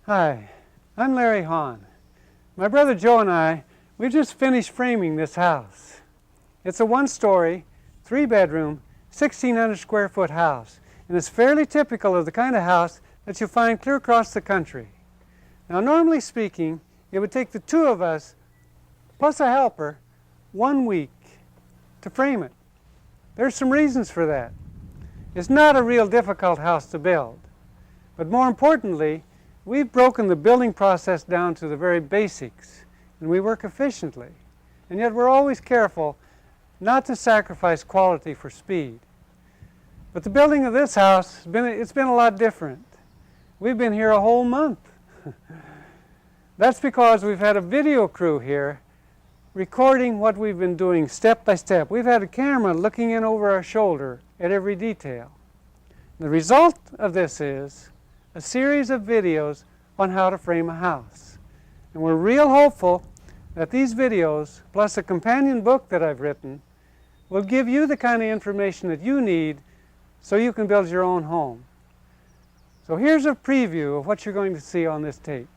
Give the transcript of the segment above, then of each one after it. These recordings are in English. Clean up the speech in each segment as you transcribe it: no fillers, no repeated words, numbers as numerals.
Hi, I'm Larry Haun. My brother Joe and we just finished framing this house. It's a one-story, 3-bedroom, 1,600 square foot house, and it's fairly typical of the kind of house that you'll find clear across the country. Now, normally speaking, it would take the two of us, plus a helper, 1 week to frame it. There's some reasons for that. It's not a real difficult house to build, but more importantly, we've broken the building process down to the very basics, and we work efficiently. And yet we're always careful not to sacrifice quality for speed. But the building of this house, it's been a lot different. We've been here a whole month. That's because we've had a video crew here recording what we've been doing step by step. We've had a camera looking in over our shoulder at every detail. The result of this is a series of videos on how to frame a house. And we're real hopeful that these videos, plus a companion book that I've written, will give you the kind of information that you need so you can build your own home. So here's a preview of what you're going to see on this tape.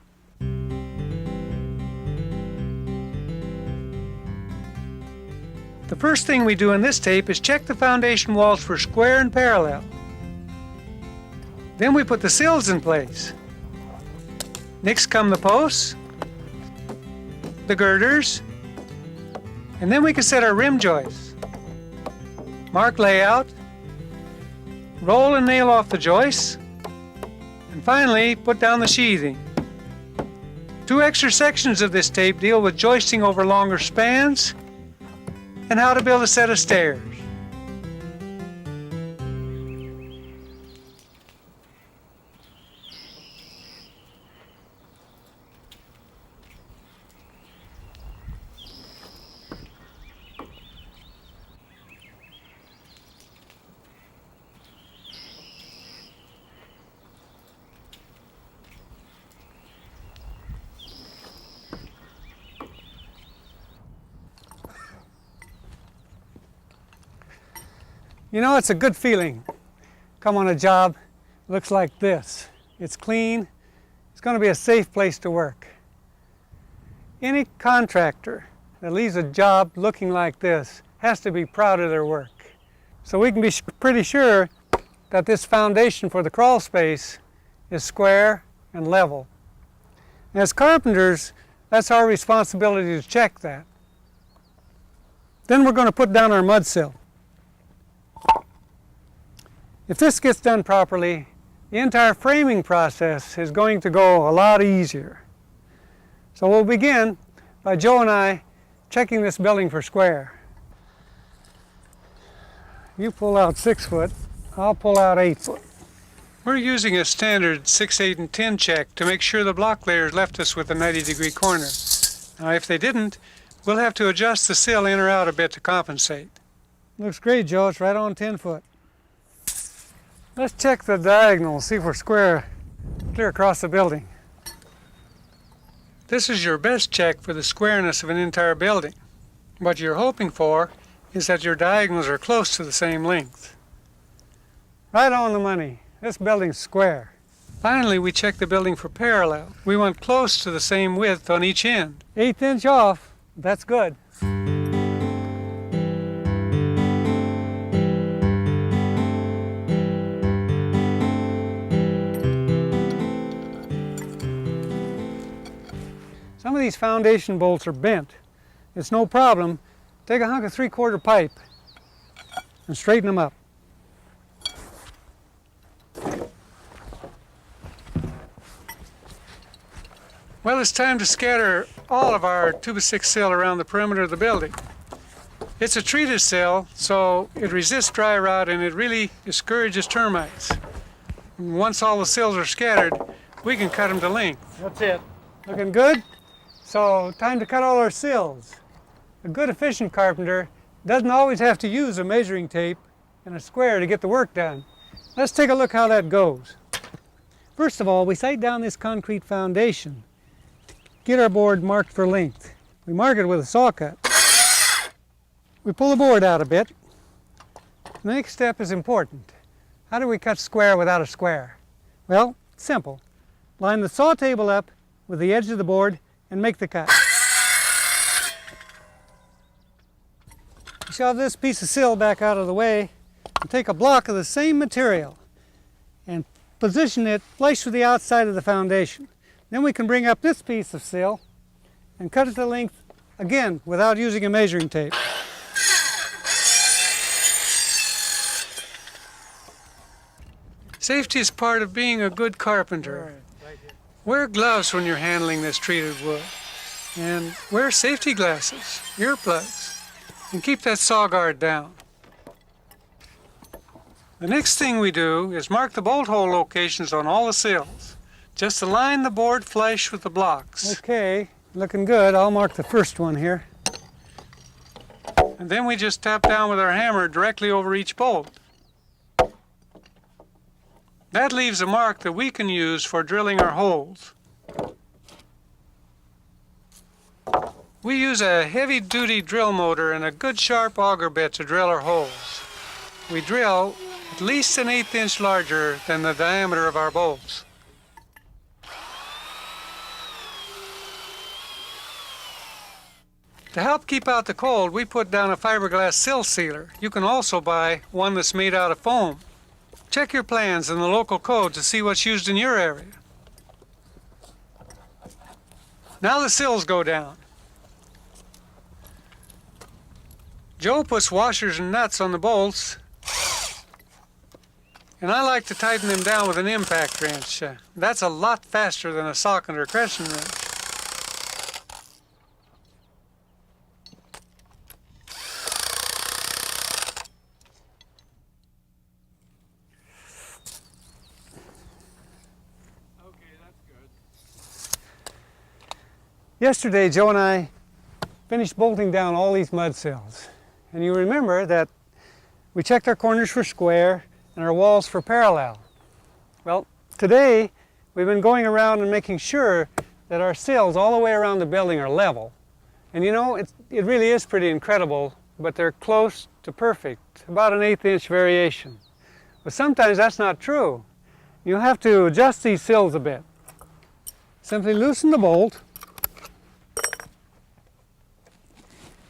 The first thing we do in this tape is check the foundation walls for square and parallel. Then we put the sills in place. Next come the posts, the girders, and then we can set our rim joists. Mark layout, roll and nail off the joists, and finally put down the sheathing. 2 extra sections of this tape deal with joisting over longer spans and how to build a set of stairs. You know, it's a good feeling. Come on a job, looks like this. It's clean, it's going to be a safe place to work. Any contractor that leaves a job looking like this has to be proud of their work. So we can be pretty sure that this foundation for the crawl space is square and level. And as carpenters, that's our responsibility to check that. Then we're going to put down our mud sill. If this gets done properly, the entire framing process is going to go a lot easier. So we'll begin by Joe and I checking this building for square. You pull out 6 foot, I'll pull out 8 foot. We're using a standard 6, 8, and 10 check to make sure the block layers left us with a 90-degree corner. Now if they didn't, we'll have to adjust the sill in or out a bit to compensate. Looks great, Joe, it's right on 10 foot. Let's check the diagonal, see if we're square clear across the building. This is your best check for the squareness of an entire building. What you're hoping for is that your diagonals are close to the same length. Right on the money. This building's square. Finally, we check the building for parallel. We want close to the same width on each end. 1/8 inch off, that's good. Some of these foundation bolts are bent. It's no problem. Take a hunk of 3/4 pipe and straighten them up. Well, it's time to scatter all of our 2x6 sill around the perimeter of the building. It's a treated sill, so it resists dry rot and it really discourages termites. And once all the sills are scattered, we can cut them to length. That's it. Looking good? So, time to cut all our sills. A good efficient carpenter doesn't always have to use a measuring tape and a square to get the work done. Let's take a look how that goes. First of all, we sight down this concrete foundation. Get our board marked for length. We mark it with a saw cut. We pull the board out a bit. The next step is important. How do we cut square without a square? Well, it's simple. line the saw table up with the edge of the board and make the cut. Shove this piece of sill back out of the way and take a block of the same material and position it flush with the outside of the foundation. Then we can bring up this piece of sill and cut it to length again without using a measuring tape. Safety is part of being a good carpenter. Wear gloves when you're handling this treated wood. And wear safety glasses, earplugs, and keep that saw guard down. The next thing we do is mark the bolt hole locations on all the sills. Just align the board flush with the blocks. Okay, looking good. I'll mark the first one here. And then we just tap down with our hammer directly over each bolt. That leaves a mark that we can use for drilling our holes. We use a heavy-duty drill motor and a good sharp auger bit to drill our holes. We drill at least an 1/8 inch larger than the diameter of our bolts. To help keep out the cold, we put down a fiberglass sill sealer. You can also buy one that's made out of foam. Check your plans and the local code to see what's used in your area. Now the sills go down. Joe puts washers and nuts on the bolts, and I like to tighten them down with an impact wrench. That's a lot faster than a socket or crescent wrench. Yesterday, Joe and I finished bolting down all these mud sills. And you remember that we checked our corners for square and our walls for parallel. Well, today we've been going around and making sure that our sills all the way around the building are level. And you know, it really is pretty incredible, but they're close to perfect, about an 1/8 inch variation. But sometimes that's not true. You'll have to adjust these sills a bit. Simply loosen the bolt.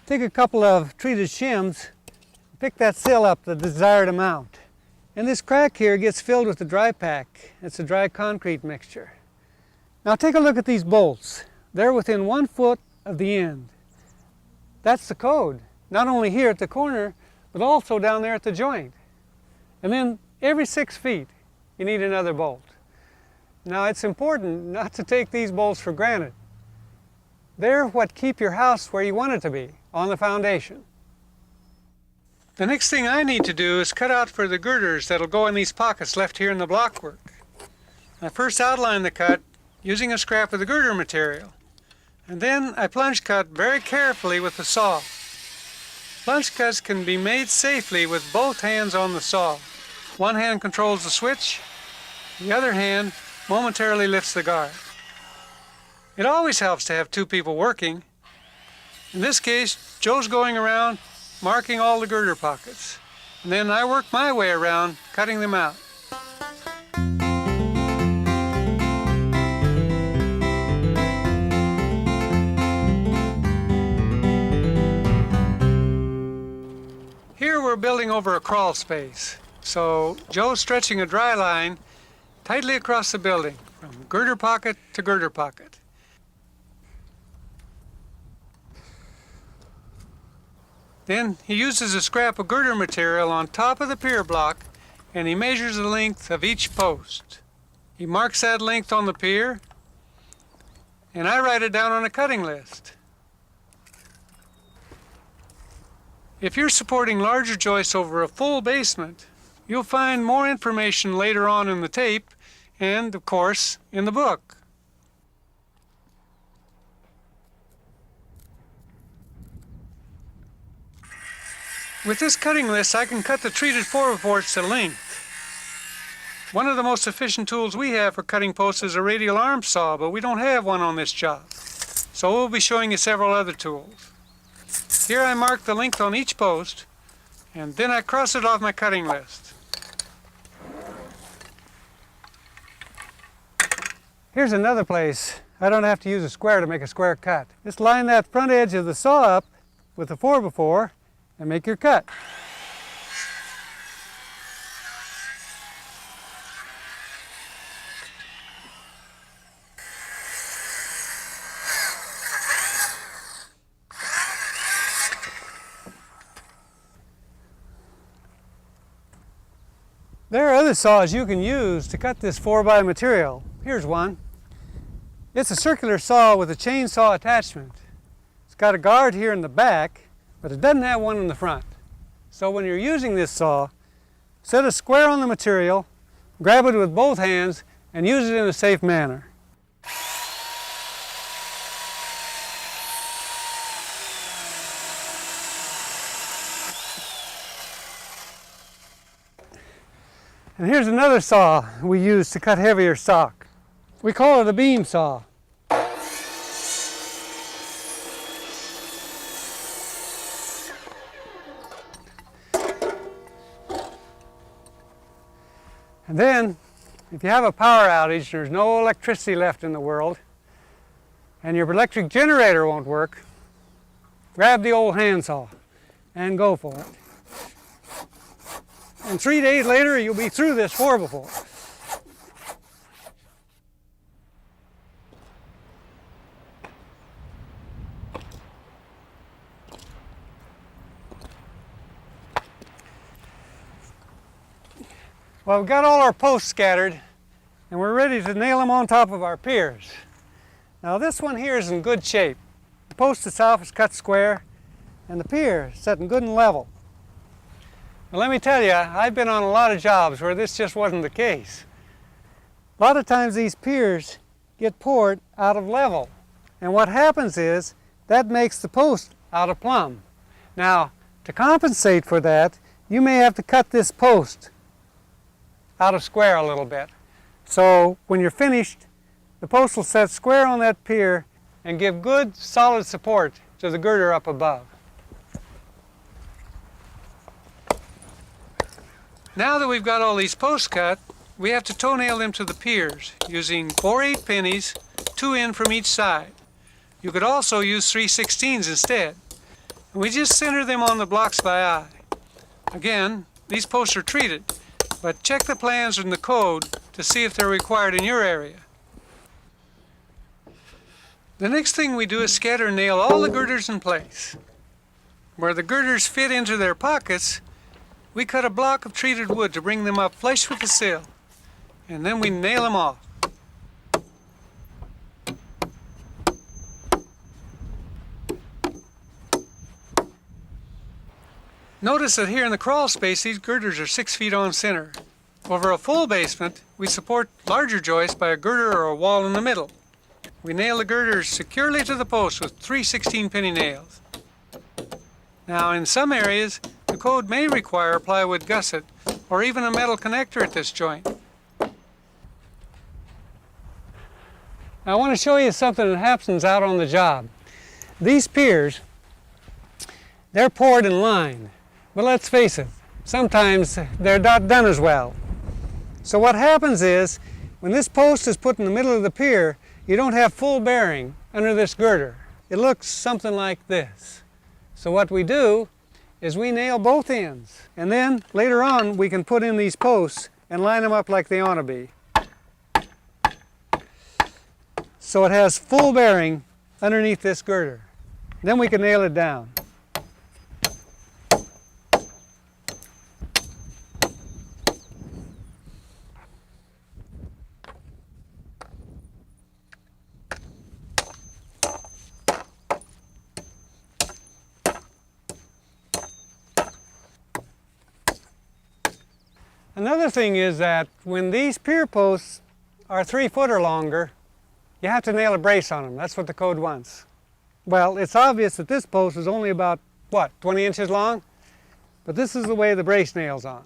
Take a couple of treated shims, pick that sill up the desired amount. And this crack here gets filled with the dry pack. It's a dry concrete mixture. Now take a look at these bolts. They're within 1 foot of the end. That's the code, not only here at the corner, but also down there at the joint. And then every 6 feet, you need another bolt. Now it's important not to take these bolts for granted. They're what keep your house where you want it to be, on the foundation. The next thing I need to do is cut out for the girders that'll go in these pockets left here in the blockwork. I first outline the cut using a scrap of the girder material, and then I plunge cut very carefully with the saw. Plunge cuts can be made safely with both hands on the saw. One hand controls the switch, the other hand momentarily lifts the guard. It always helps to have 2 people working. In this case, Joe's going around marking all the girder pockets, and then I work my way around cutting them out. Here we're building over a crawl space, so Joe's stretching a dry line tightly across the building from girder pocket to girder pocket. Then he uses a scrap of girder material on top of the pier block, and he measures the length of each post. He marks that length on the pier, and I write it down on a cutting list. If you're supporting larger joists over a full basement, you'll find more information later on in the tape and, of course, in the book. With this cutting list, I can cut the treated 4x4s to length. One of the most efficient tools we have for cutting posts is a radial arm saw, but we don't have one on this job. So we'll be showing you several other tools. Here I mark the length on each post, and then I cross it off my cutting list. Here's another place I don't have to use a square to make a square cut. Just line that front edge of the saw up with a 4x4 and make your cut. There are other saws you can use to cut this 4x material. Here's one. It's a circular saw with a chainsaw attachment. It's got a guard here in the back, but it doesn't have one in the front. So when you're using this saw, set a square on the material, grab it with both hands, and use it in a safe manner. And here's another saw we use to cut heavier stock. We call it a beam saw. And then, if you have a power outage, there's no electricity left in the world, and your electric generator won't work, grab the old handsaw and go for it. And 3 days later, you'll be through this 4x4. Well, we've got all our posts scattered, and we're ready to nail them on top of our piers. Now this one here is in good shape. The post itself is cut square, and the pier is set in good and level. Well, let me tell you, I've been on a lot of jobs where this just wasn't the case. A lot of times these piers get poured out of level, and what happens is that makes the post out of plumb. Now, to compensate for that, you may have to cut this post out of square a little bit. So when you're finished, the post will set square on that pier and give good solid support to the girder up above. Now that we've got all these posts cut, we have to toe nail them to the piers using 4/8 pennies, 2 in from each side. You could also use 3/16 instead. And we just center them on the blocks by eye. Again, these posts are treated, but check the plans in the code to see if they're required in your area. The next thing we do is scatter and nail all the girders in place. Where the girders fit into their pockets, we cut a block of treated wood to bring them up flush with the sill, and then we nail them off. Notice that here in the crawl space, these girders are 6 feet on center. Over a full basement, we support larger joists by a girder or a wall in the middle. We nail the girders securely to the post with 3/16 penny nails. Now, in some areas, the code may require a plywood gusset or even a metal connector at this joint. Now, I want to show you something that happens out on the job. These piers, they're poured and lined. But let's face it, sometimes they're not done as well. So what happens is, when this post is put in the middle of the pier, you don't have full bearing under this girder. It looks something like this. So what we do is we nail both ends, and then later on we can put in these posts and line them up like they ought to be. So it has full bearing underneath this girder. Then we can nail it down. Another thing is that when these pier posts are 3 foot or longer, you have to nail a brace on them. That's what the code wants. Well, it's obvious that this post is only about, 20 inches long? But this is the way the brace nails on.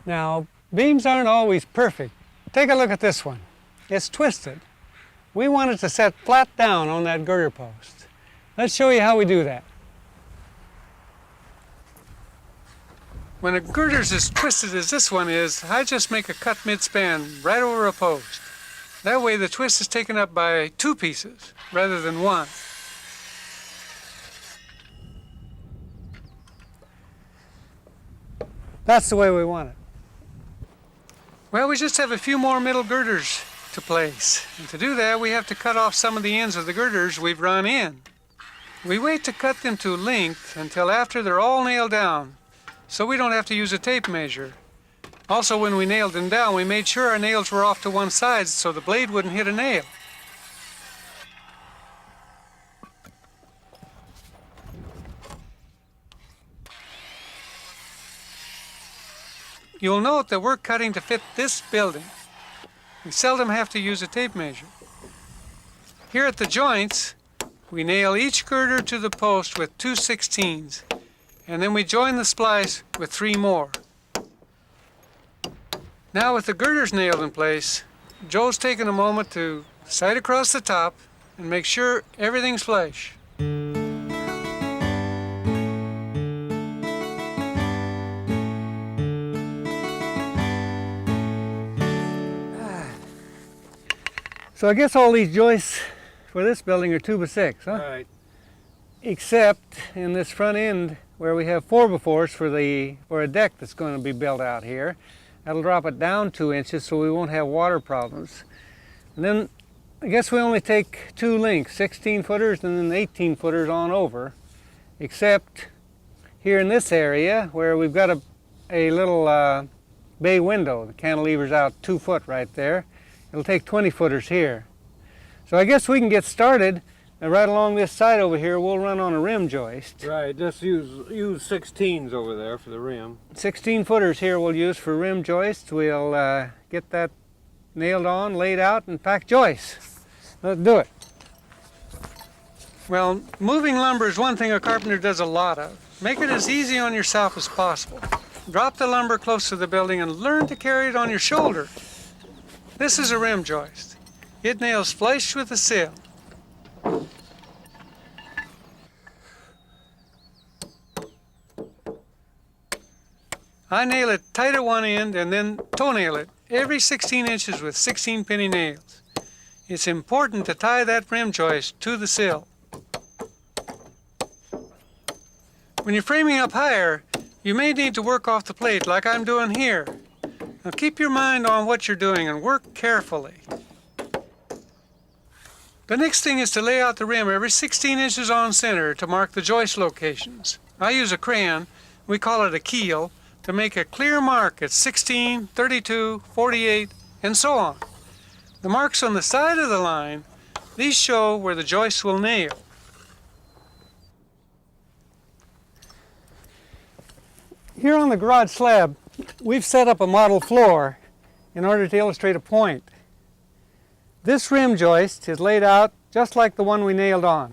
Now, beams aren't always perfect. Take a look at this one. It's twisted. We want it to set flat down on that girder post. Let's show you how we do that. When a girder's as twisted as this one is, I just make a cut mid-span right over a post. That way the twist is taken up by two pieces rather than one. That's the way we want it. Well, we just have a few more middle girders to place. And to do that, we have to cut off some of the ends of the girders we've run in. We wait to cut them to length until after they're all nailed down, so we don't have to use a tape measure. Also, when we nailed them down, we made sure our nails were off to one side so the blade wouldn't hit a nail. You'll note that we're cutting to fit this building. We seldom have to use a tape measure. Here at the joints, we nail each girder to the post with 2/16, and then we join the splice with 3 more. Now with the girders nailed in place, Joe's taking a moment to sight across the top and make sure everything's flush. So I guess all these joists for this building are 2x6, huh? Right. Except in this front end where we have 4x4s for a deck that's going to be built out here. That'll drop it down 2 inches so we won't have water problems. And then I guess we only take 2 lengths, 16-footers and then 18-footers on over, except here in this area where we've got a little bay window. The cantilever's out 2 foot right there. It'll take 20-footers here. So I guess we can get started. Right along this side over here, we'll run on a rim joist. Right, just use 16s over there for the rim. 16-footers here we'll use for rim joists. We'll get that nailed on, laid out, and pack joists. Let's do it. Well, moving lumber is one thing a carpenter does a lot of. Make it as easy on yourself as possible. Drop the lumber close to the building and learn to carry it on your shoulder. This is a rim joist. It nails flush with the sill. I nail it tight at one end and then toenail it every 16 inches with 16-penny nails. It's important to tie that rim joist to the sill. When you're framing up higher, you may need to work off the plate like I'm doing here. Now keep your mind on what you're doing and work carefully. The next thing is to lay out the rim every 16 inches on center to mark the joist locations. I use a crayon, we call it a keel, to make a clear mark at 16, 32, 48, and so on. The marks on the side of the line, these show where the joists will nail. Here on the garage slab, we've set up a model floor in order to illustrate a point. This rim joist is laid out just like the one we nailed on.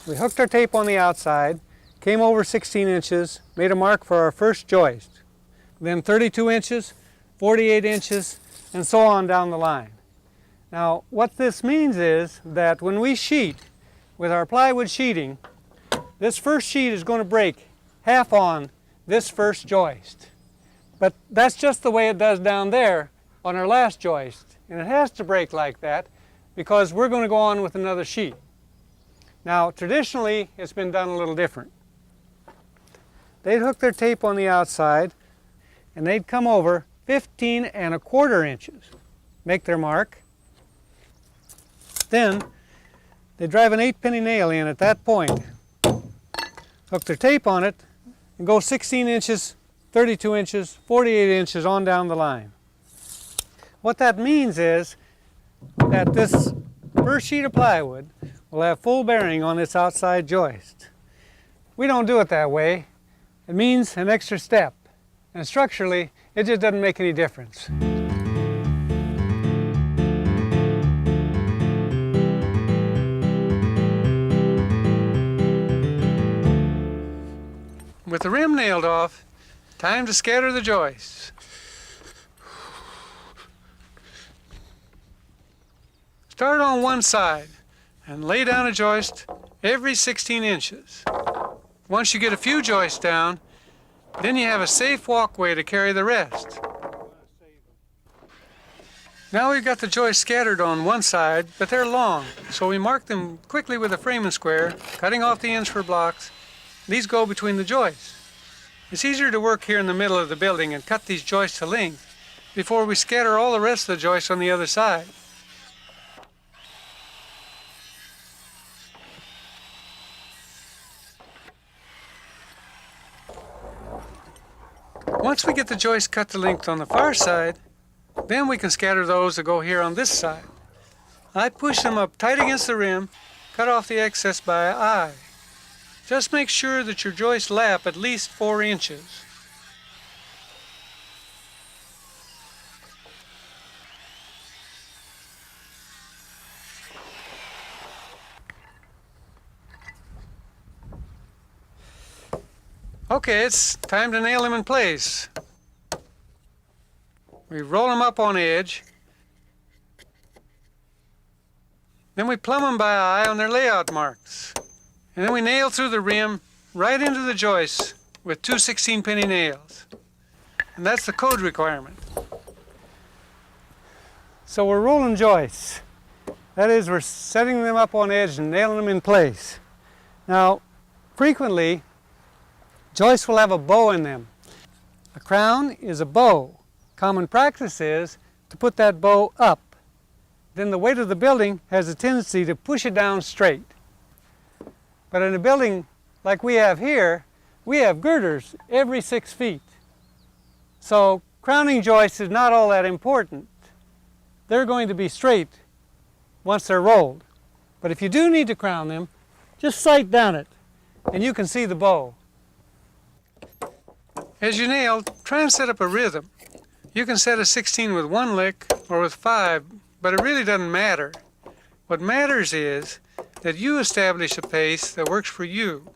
We hooked our tape on the outside, came over 16 inches, made a mark for our first joist, then 32 inches, 48 inches, and so on down the line. Now, what this means is that when we sheet with our plywood sheeting, this first sheet is going to break half on this first joist. But that's just the way it does down there on our last joist. And it has to break like that because we're going to go on with another sheet. Now, traditionally, it's been done a little different. They'd hook their tape on the outside and they'd come over 15 1/4 inches, make their mark. Then they drive an 8-penny nail in at that point, hook their tape on it, and go 16 inches, 32 inches, 48 inches on down the line. What that means is that this first sheet of plywood will have full bearing on this outside joist. We don't do it that way. It means an extra step. And structurally, it just doesn't make any difference. With the rim nailed off, time to scatter the joists. Start on one side and lay down a joist every 16 inches. Once you get a few joists down, Then you have a safe walkway to carry the rest. Now we've got the joists scattered on one side, but they're long, so we mark them quickly with a framing square, cutting off the ends for blocks. These go between the joists. It's easier to work here in the middle of the building and cut these joists to length before we scatter all the rest of the joists on the other side. Once we get the joists cut to length on the far side, then we can scatter those that go here on this side. I push them up tight against the rim, cut off the excess by eye. Just make sure that your joists lap at least 4 inches. Okay, it's time to nail them in place. We roll them up on edge. Then we plumb them by eye on their layout marks. And then we nail through the rim right into the joists with 2 16-penny nails. And that's the code requirement. So we're rolling joists. That is, we're setting them up on edge and nailing them in place. Now, frequently, joists will have a bow in them. A crown is a bow. Common practice is to put that bow up. Then the weight of the building has a tendency to push it down straight. But in a building like we have here, we have girders every 6 feet. So crowning joists is not all that important. They're going to be straight once they're rolled. But if you do need to crown them, just sight down it and you can see the bow. As you nail, try and set up a rhythm. You can set a 16 with 1 lick or with 5, but it really doesn't matter. What matters is that you establish a pace that works for you,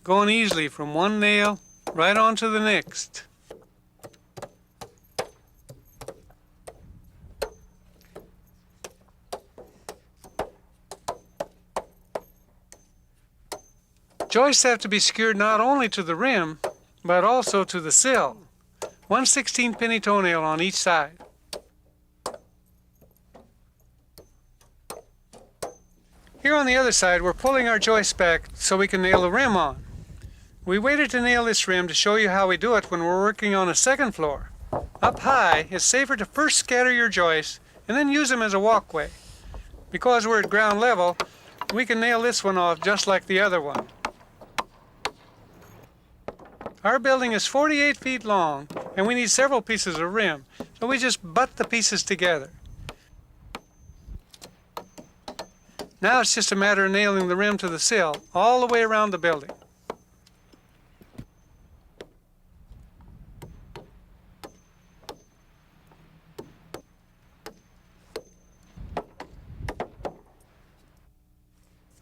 going easily from one nail right on to the next. Joists have to be secured not only to the rim, but also to the sill. 1 16-penny toenail on each side. Here on the other side, we're pulling our joists back so we can nail the rim on. We waited to nail this rim to show you how we do it when we're working on a second floor. Up high, it's safer to first scatter your joists and then use them as a walkway. Because we're at ground level, we can nail this one off just like the other one. Our building is 48 feet long, and we need several pieces of rim, so we just butt the pieces together. Now it's just a matter of nailing the rim to the sill, all the way around the building.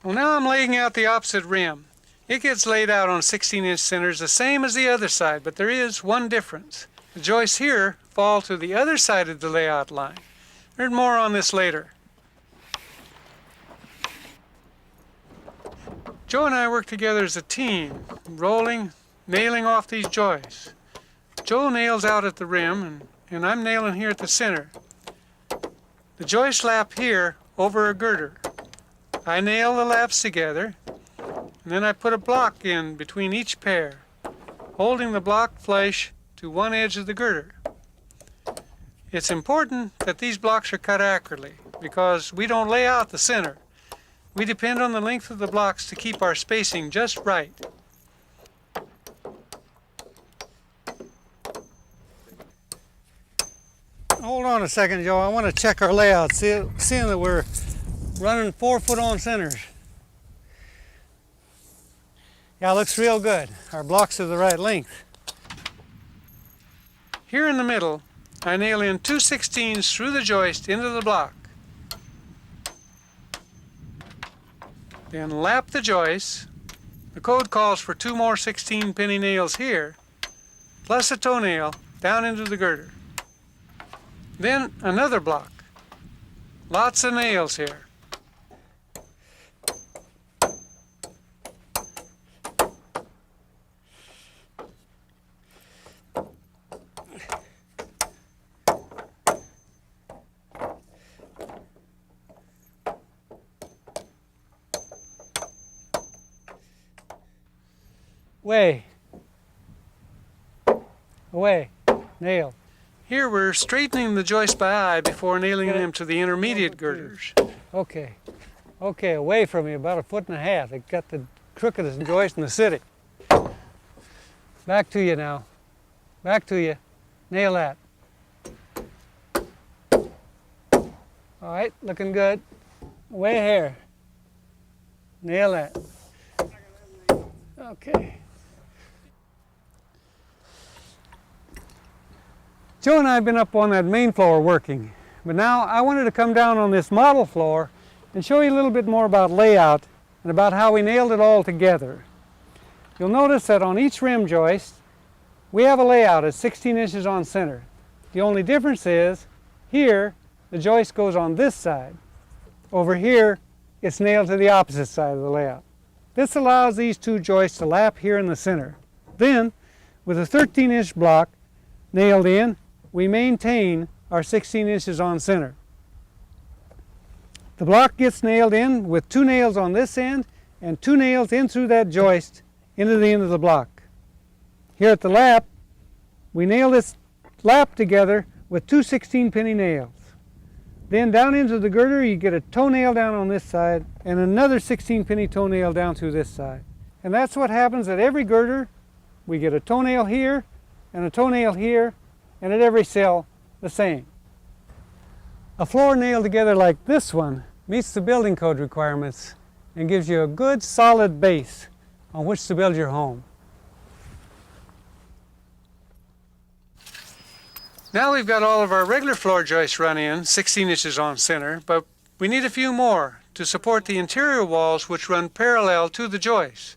Well, now I'm laying out the opposite rim. It gets laid out on 16-inch centers the same as the other side, but there is one difference. The joists here fall to the other side of the layout line. There's more on this later. Joe and I work together as a team, rolling, nailing off these joists. Joe nails out at the rim, and I'm nailing here at the center. The joists lap here over a girder. I nail the laps together, and then I put a block in between each pair, holding the block flush to one edge of the girder. It's important that these blocks are cut accurately because we don't lay out the center. We depend on the length of the blocks to keep our spacing just right. Hold on a second, Joe. I want to check our layout, seeing that we're running 4-foot-on centers. Yeah, it looks real good. Our blocks are the right length. Here in the middle, I nail in 2 16s through the joist into the block. Then lap the joists. The code calls for 2 more 16-penny nails here, plus a toenail down into the girder. Then another block. Lots of nails here. Way. Away. Nail. Here we're straightening the joist by eye before nailing them to the intermediate girders. Okay. Okay, away from you, about 1.5 feet. It got the crookedest joist in the city. Back to you now. Back to you. Nail that. All right, looking good. Way here. Nail that. Okay. Joe and I have been up on that main floor working, but now I wanted to come down on this model floor and show you a little bit more about layout and about how we nailed it all together. You'll notice that on each rim joist, we have a layout at 16 inches on center. The only difference is, here, the joist goes on this side. Over here, it's nailed to the opposite side of the layout. This allows these two joists to lap here in the center. Then, with a 13-inch block nailed in, we maintain our 16 inches on center. The block gets nailed in with 2 nails on this end and 2 nails in through that joist into the end of the block. Here at the lap, we nail this lap together with 2 16-penny nails. Then down into the girder, you get a toenail down on this side and another 16-penny toenail down through this side. And that's what happens at every girder. We get a toenail here and a toenail here, and at every cell the same. A floor nailed together like this one meets the building code requirements and gives you a good solid base on which to build your home. Now we've got all of our regular floor joists run in, 16 inches on center, but we need a few more to support the interior walls which run parallel to the joists.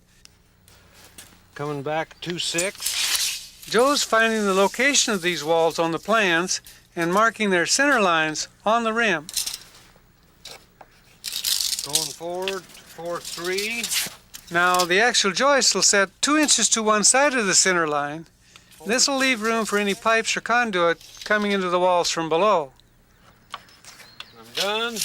Coming back 2/6. Joe's finding the location of these walls on the plans and marking their center lines on the rim. Going forward, 4/3. Now the actual joist will set 2 inches to one side of the center line. This will leave room for any pipes or conduit coming into the walls from below. I'm done.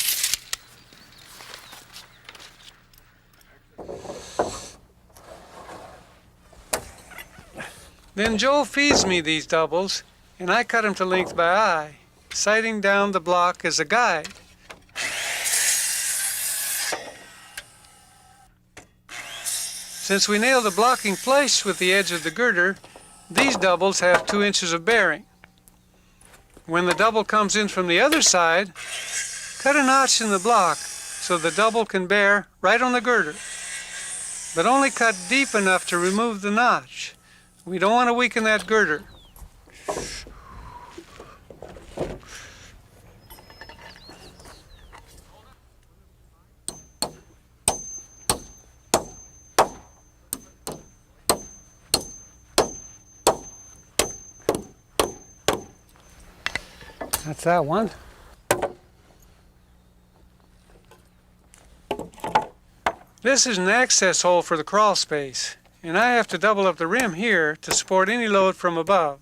Then Joe feeds me these doubles, and I cut them to length by eye, sighting down the block as a guide. Since we nailed the blocking flush with the edge of the girder, these doubles have 2 inches of bearing. When the double comes in from the other side, cut a notch in the block so the double can bear right on the girder, but only cut deep enough to remove the notch. We don't want to weaken that girder. That's that one. This is an access hole for the crawl space, and I have to double up the rim here to support any load from above.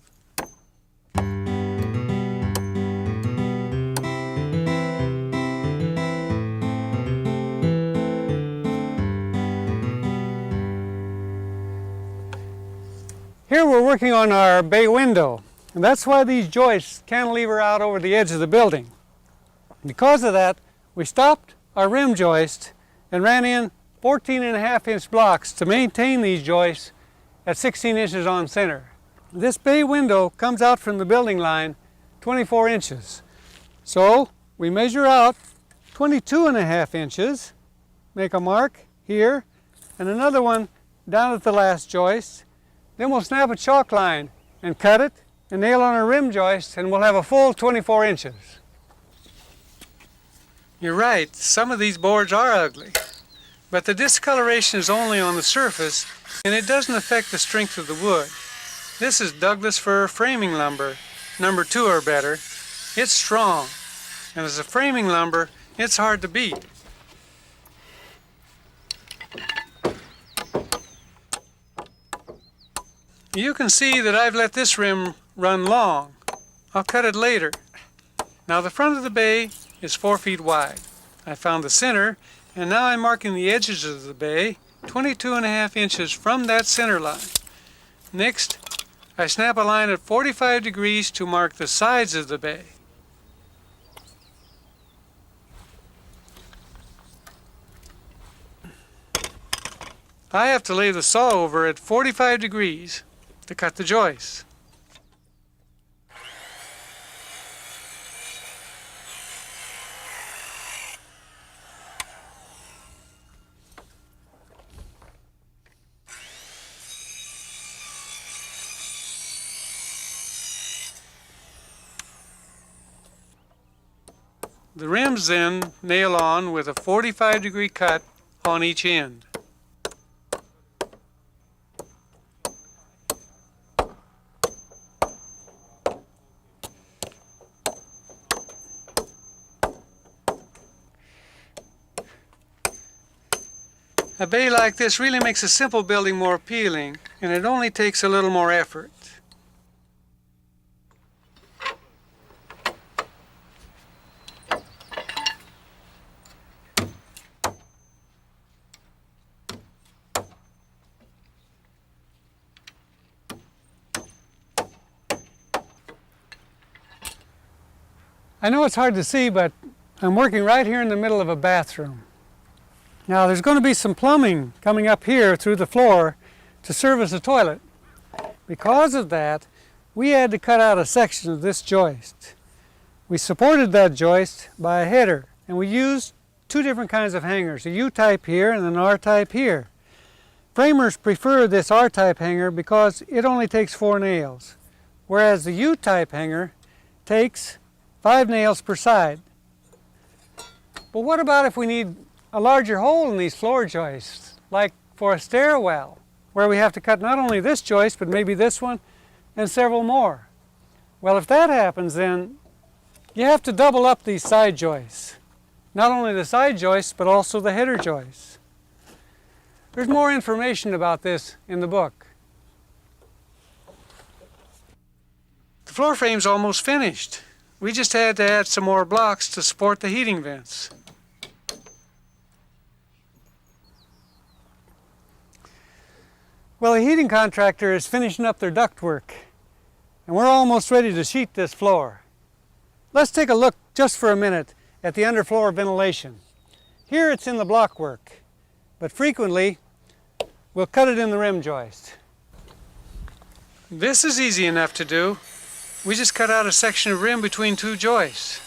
Here we're working on our bay window, and that's why these joists cantilever out over the edge of the building. Because of that, we stopped our rim joist and ran in 14.5-inch blocks to maintain these joists at 16 inches on center. This bay window comes out from the building line 24 inches. So we measure out 22.5 inches, make a mark here, and another one down at the last joist. Then we'll snap a chalk line and cut it and nail on our rim joist, and we'll have a full 24 inches. You're right, some of these boards are ugly, but the discoloration is only on the surface and it doesn't affect the strength of the wood. This is Douglas fir framing lumber, number 2 or better. It's strong, and as a framing lumber, it's hard to beat. You can see that I've let this rim run long. I'll cut it later. Now the front of the bay is 4 feet wide. I found the center, and now I'm marking the edges of the bay 22.5 inches from that center line. Next, I snap a line at 45 degrees to mark the sides of the bay. I have to lay the saw over at 45 degrees to cut the joists. The rims then nail on with a 45-degree cut on each end. A bay like this really makes a simple building more appealing, and it only takes a little more effort. I know it's hard to see, but I'm working right here in the middle of a bathroom. Now there's going to be some plumbing coming up here through the floor to service a toilet. Because of that, we had to cut out a section of this joist. We supported that joist by a header, and we used two different kinds of hangers, a U-type here and an R-type here. Framers prefer this R-type hanger because it only takes 4 nails, whereas the U-type hanger takes 5 nails per side. But what about if we need a larger hole in these floor joists, like for a stairwell, where we have to cut not only this joist, but maybe this one and several more? Well, if that happens, then you have to double up these side joists. Not only the side joists, but also the header joists. There's more information about this in the book. The floor frame's almost finished. We just had to add some more blocks to support the heating vents. Well, the heating contractor is finishing up their ductwork, and we're almost ready to sheet this floor. Let's take a look just for a minute at the underfloor ventilation. Here it's in the blockwork, but frequently we'll cut it in the rim joist. This is easy enough to do. We just cut out a section of rim between 2 joists.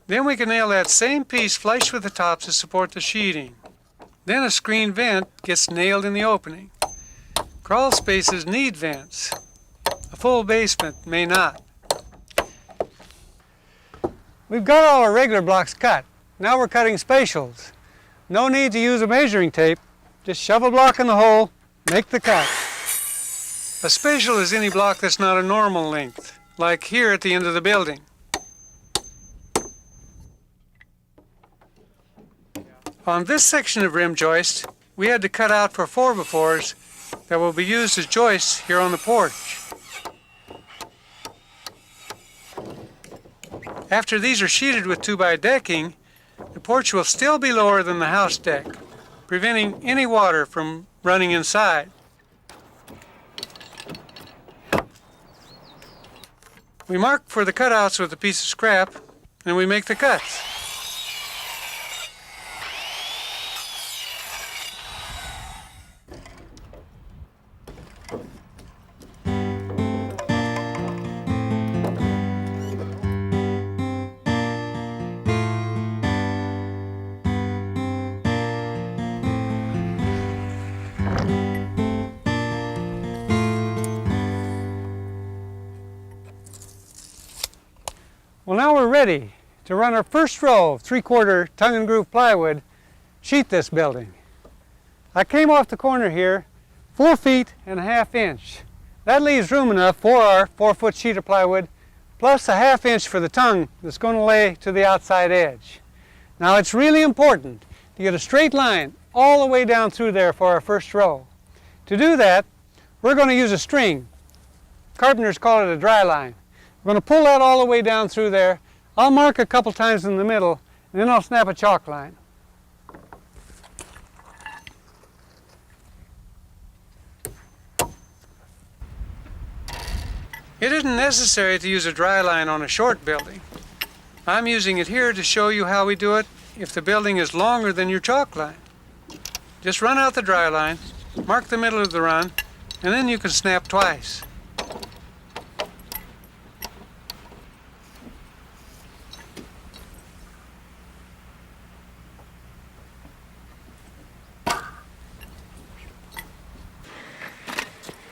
Then we can nail that same piece flush with the top to support the sheeting. Then a screen vent gets nailed in the opening. Crawl spaces need vents. A full basement may not. We've got all our regular blocks cut. Now we're cutting spatials. No need to use a measuring tape. Just shove a block in the hole, make the cut. A spatial is any block that's not a normal length, like here at the end of the building. On this section of rim joist, we had to cut out for 4x4s that will be used as joists here on the porch. After these are sheeted with 2x decking, the porch will still be lower than the house deck, preventing any water from running inside. We mark for the cutouts with a piece of scrap, and we make the cuts. Well, now we're ready to run our first row of 3/4 tongue and groove plywood, sheet this building. I came off the corner here 4 feet and a half inch. That leaves room enough for our 4-foot sheet of plywood, plus a 1/2 inch for the tongue that's going to lay to the outside edge. Now it's really important to get a straight line all the way down through there for our first row. To do that, we're going to use a string. Carpenters call it a dry line. We're going to pull that all the way down through there. I'll mark a couple times in the middle, and then I'll snap a chalk line. It isn't necessary to use a dry line on a short building. I'm using it here to show you how we do it if the building is longer than your chalk line. Just run out the dry line, mark the middle of the run, and then you can snap twice.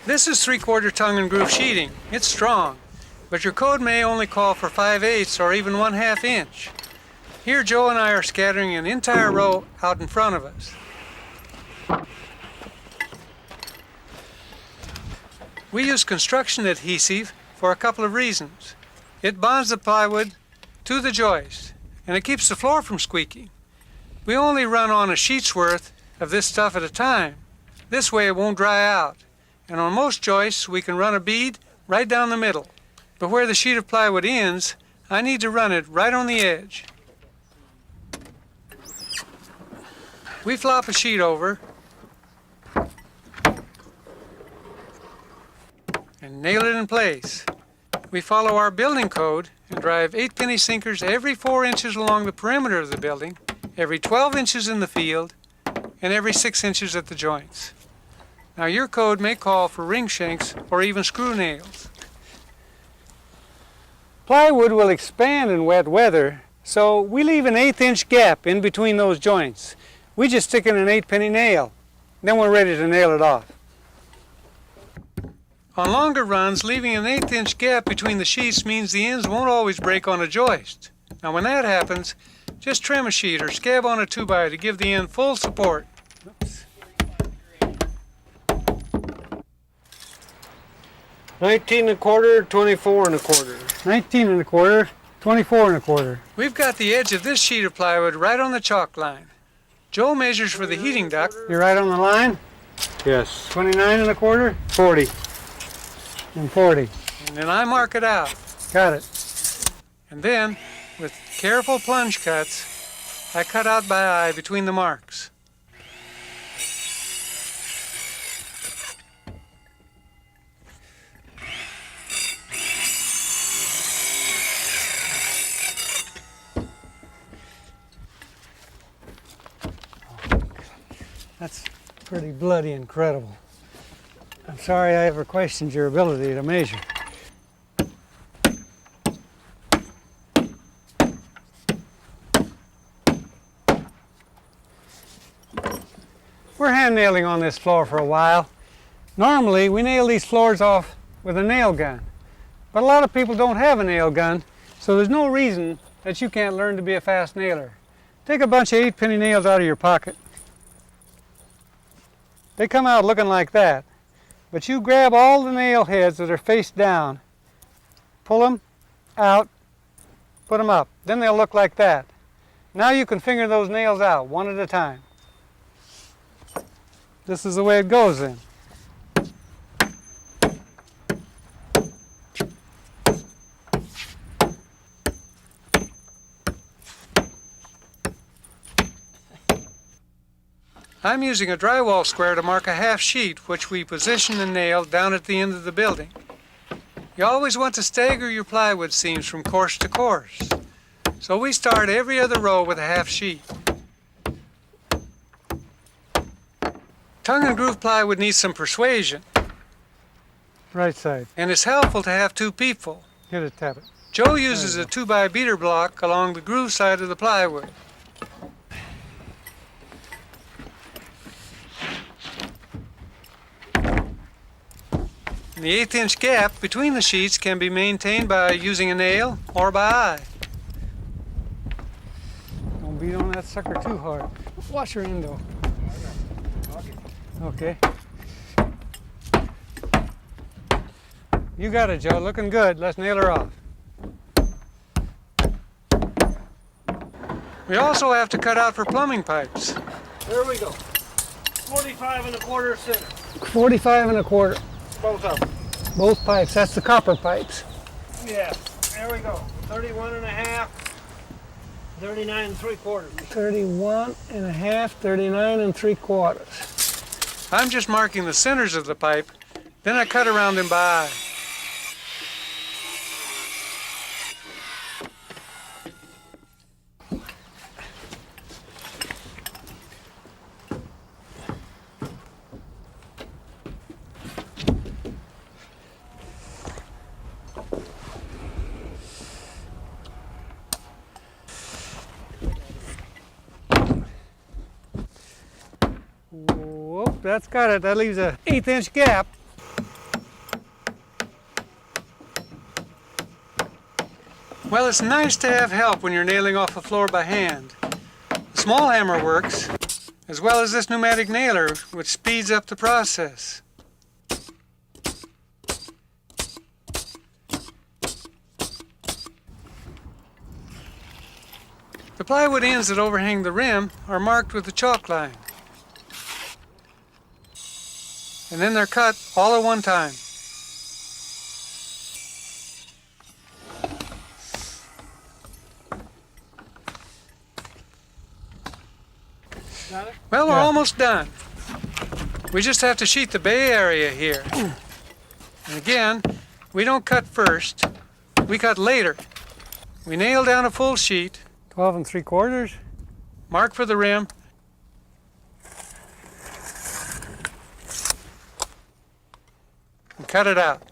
This is 3/4 tongue and groove sheeting. It's strong, but your code may only call for 5/8 or even 1/2 inch. Here Joe and I are scattering an entire row out in front of us. We use construction adhesive for a couple of reasons. It bonds the plywood to the joist, and it keeps the floor from squeaking. We only run on a sheet's worth of this stuff at a time. This way it won't dry out. And on most joists, we can run a bead right down the middle. But where the sheet of plywood ends, I need to run it right on the edge. We flop a sheet over and nail it in place. We follow our building code and drive 8-penny sinkers every 4 inches along the perimeter of the building, every 12 inches in the field, and every 6 inches at the joints. Now your code may call for ring shanks or even screw nails. Plywood will expand in wet weather, so we leave an 1/8 inch gap in between those joints. We just stick in an 8-penny nail, then we're ready to nail it off. On longer runs, leaving an 1/8 inch gap between the sheets means the ends won't always break on a joist. Now when that happens, just trim a sheet or scab on a 2x to give the end full support. Oops. 19 1/4, 24 1/4. 19 1/4, 24 1/4. We've got the edge of this sheet of plywood right on the chalk line. Joe measures for the heating duct. You're right on the line? Yes. 29 1/4, 40. and 40. And then I mark it out. Got it. And then, with careful plunge cuts, I cut out by eye between the marks. That's pretty bloody incredible. I'm sorry I ever questioned your ability to measure. We're hand nailing on this floor for a while. Normally we nail these floors off with a nail gun, but a lot of people don't have a nail gun, so there's no reason that you can't learn to be a fast nailer. Take a bunch of 8-penny nails out of your pocket. They come out looking like that, but you grab all the nail heads that are face down, pull them out, put them up. Then they'll look like that. Now you can finger those nails out one at a time. This is the way it goes then. I'm using a drywall square to mark a half sheet, which we position and nail down at the end of the building. You always want to stagger your plywood seams from course to course. So we start every other row with a half sheet. Tongue and groove plywood needs some persuasion, Right side. and it's helpful to have two people. Get it, tap it. Joe uses a 2x beater block along the groove side of the plywood. And the 1/8 inch gap between the sheets can be maintained by using a nail or by eye. Don't beat on that sucker too hard. Wash your endo. Okay. You got it, Joe. Looking good. Let's nail her off. We also have to cut out for plumbing pipes. There we go. 45 1/4 center. 45 1/4. Both of them. Both pipes. That's the copper pipes. Yeah, there we go. 31 and a half, 39 and 3/4. 31 and a half, 39 and 3/4. I'm just marking the centers of the pipe, then I cut around them by eye. Whoop, that's got it. That leaves an 1/8 inch gap. Well, it's nice to have help when you're nailing off a floor by hand. The small hammer works, as well as this pneumatic nailer, which speeds up the process. The plywood ends that overhang the rim are marked with the chalk line. And then they're cut all at one time. Well, we're almost done. We just have to sheet the bay area here. And again, we don't cut first, we cut later. We nail down a full sheet, 12 and 3/4. mark for the rim, and cut it out.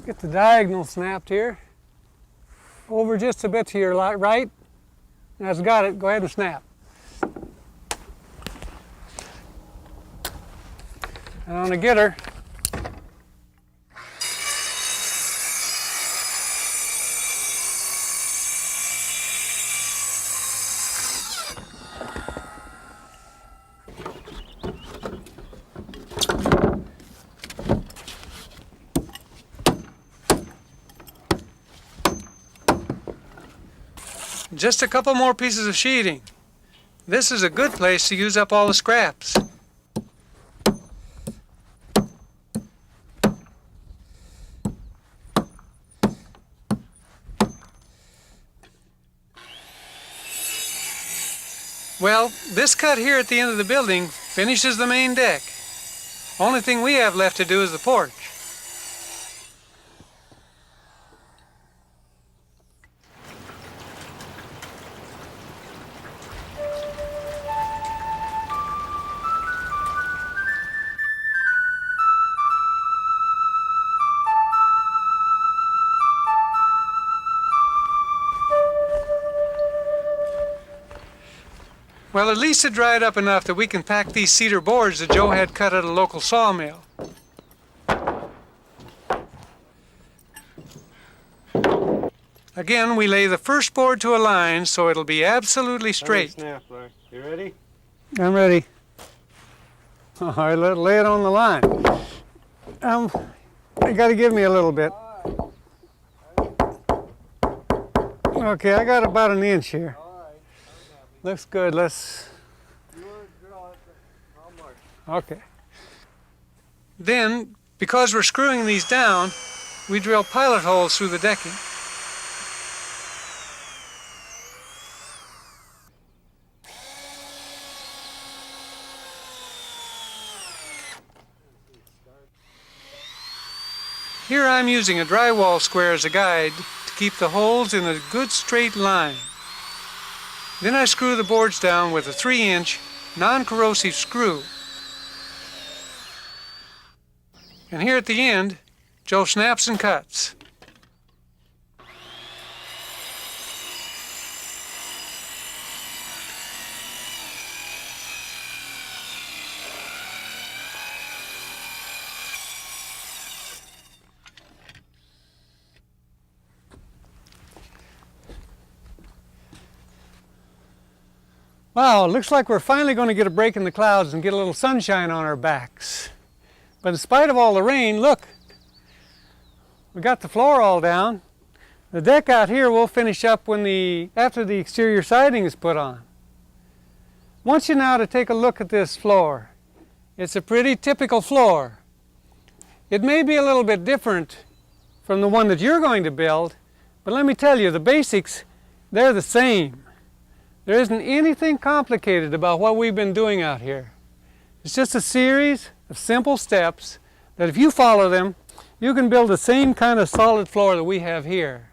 Get the diagonal snapped here. Over just a bit to your right. That's got it. Go ahead and snap. And on the getter, Just a couple more pieces of sheeting. This is a good place to use up all the scraps. Well, this cut here at the end of the building finishes the main deck. Only thing we have left to do is the porch. Well, at least it dried up enough that we can pack these cedar boards that Joe had cut at a local sawmill. Again, we lay the first board to a line so it'll be absolutely straight. Snap, Larry. You ready? I'm ready. All right, lay it on the line. You got to give me a little bit. Okay, I got about 1 inch here. Looks good. Let's. Okay. Then, because we're screwing these down, we drill pilot holes through the decking. Here I'm using a drywall square as a guide to keep the holes in a good straight line. Then I screw the boards down with a 3-inch non-corrosive screw. And here at the end, Joe snaps and cuts. Wow, it looks like we're finally going to get a break in the clouds and get a little sunshine on our backs. But in spite of all the rain, look, we got the floor all down. The deck out here we'll finish up after the exterior siding is put on. I want you now to take a look at this floor. It's a pretty typical floor. It may be a little bit different from the one that you're going to build, but let me tell you, the basics, they're the same. There isn't anything complicated about what we've been doing out here. It's just a series of simple steps that if you follow them, you can build the same kind of solid floor that we have here.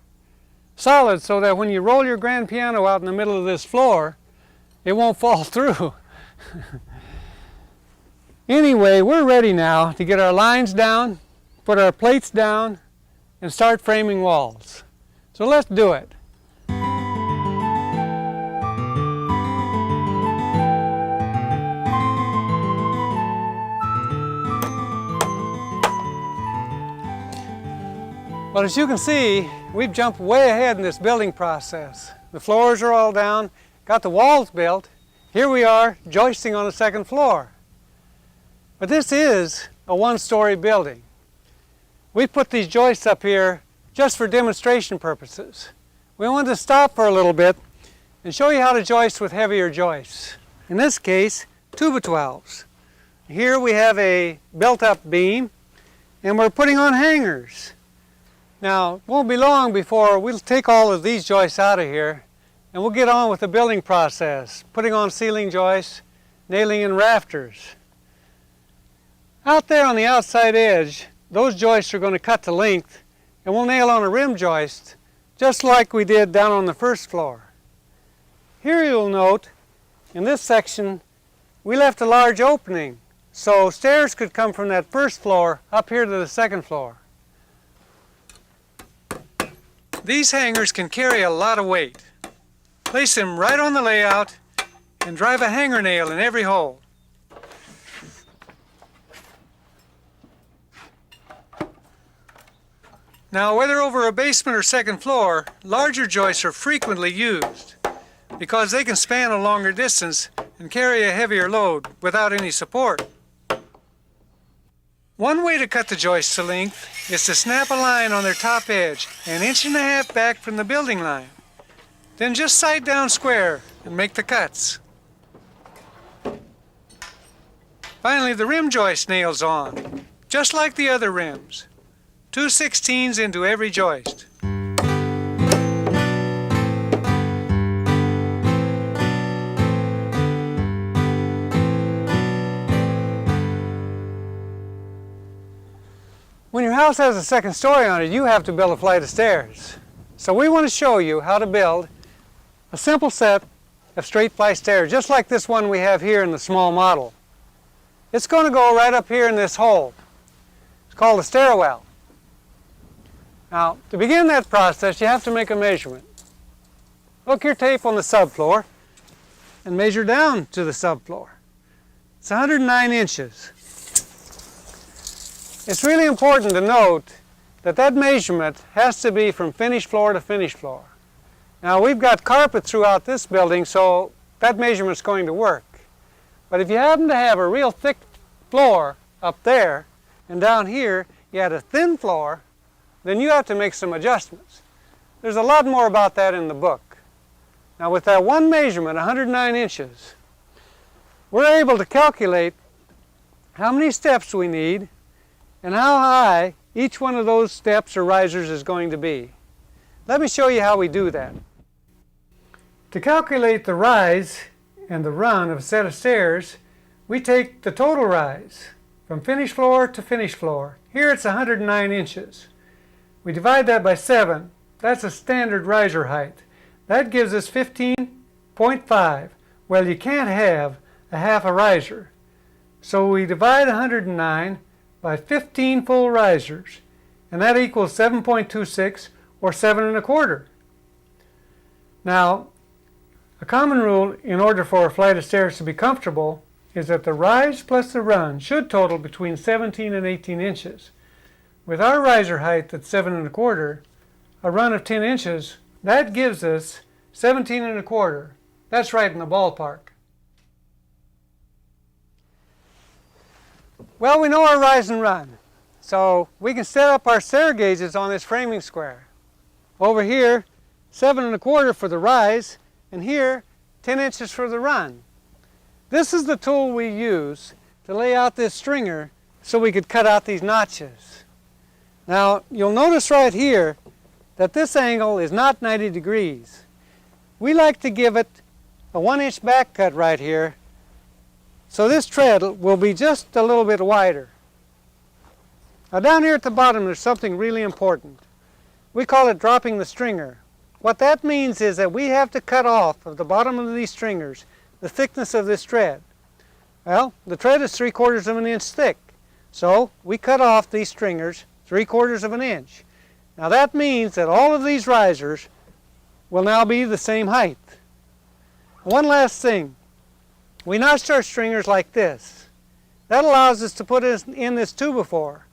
Solid so that when you roll your grand piano out in the middle of this floor, it won't fall through. Anyway, we're ready now to get our lines down, put our plates down, and start framing walls. So let's do it. Well, as you can see, we've jumped way ahead in this building process. The floors are all down, got the walls built. Here we are, joisting on the second floor. But this is a one-story building. We put these joists up here just for demonstration purposes. We wanted to stop for a little bit and show you how to joist with heavier joists. In this case, 2x12s. Here we have a built-up beam, and we're putting on hangers. Now, it won't be long before we'll take all of these joists out of here and we'll get on with the building process, putting on ceiling joists, nailing in rafters. Out there on the outside edge, those joists are going to cut to length and we'll nail on a rim joist just like we did down on the first floor. Here you'll note, in this section, we left a large opening so stairs could come from that first floor up here to the second floor. These hangers can carry a lot of weight. Place them right on the layout and drive a hanger nail in every hole. Now, whether over a basement or second floor, larger joists are frequently used because they can span a longer distance and carry a heavier load without any support. One way to cut the joists to length is to snap a line on their top edge, 1.5 inches back from the building line. Then just side down square and make the cuts. Finally, the rim joist nails on, just like the other rims. 2/16 into every joist. When your house has a second story on it, you have to build a flight of stairs. So we want to show you how to build a simple set of straight flight stairs, just like this one we have here in the small model. It's going to go right up here in this hole. It's called a stairwell. Now, to begin that process, you have to make a measurement. Hook your tape on the subfloor and measure down to the subfloor. It's 109 inches. It's really important to note that that measurement has to be from finished floor to finished floor. Now, we've got carpet throughout this building, so that measurement's going to work. But if you happen to have a real thick floor up there, and down here you had a thin floor, then you have to make some adjustments. There's a lot more about that in the book. Now, with that one measurement, 109 inches, we're able to calculate how many steps we need and how high each one of those steps or risers is going to be. Let me show you how we do that. To calculate the rise and the run of a set of stairs, we take the total rise from finished floor to finished floor. Here it's 109 inches. We divide that by 7. That's a standard riser height. That gives us 15.5. Well, you can't have a half a riser. So we divide 109 by 15 full risers, and that equals 7.26 or 7 1/4. Now, a common rule in order for a flight of stairs to be comfortable is that the rise plus the run should total between 17 and 18 inches. With our riser height at 7 1/4, a run of 10 inches, that gives us 17 1/4. That's right in the ballpark. Well, we know our rise and run, so we can set up our stair gauges on this framing square. Over here, 7 1/4 for the rise, and here, 10 inches for the run. This is the tool we use to lay out this stringer so we could cut out these notches. Now, you'll notice right here that this angle is not 90 degrees. We like to give it a 1-inch back cut right here, so this tread will be just a little bit wider. Now down here at the bottom there's something really important. We call it dropping the stringer. What that means is that we have to cut off of the bottom of these stringers the thickness of this tread. Well, the tread is 3/4 of an inch thick, so we cut off these stringers 3/4 of an inch. Now that means that all of these risers will now be the same height. One last thing, we notched our stringers like this. That allows us to put in this 2x4.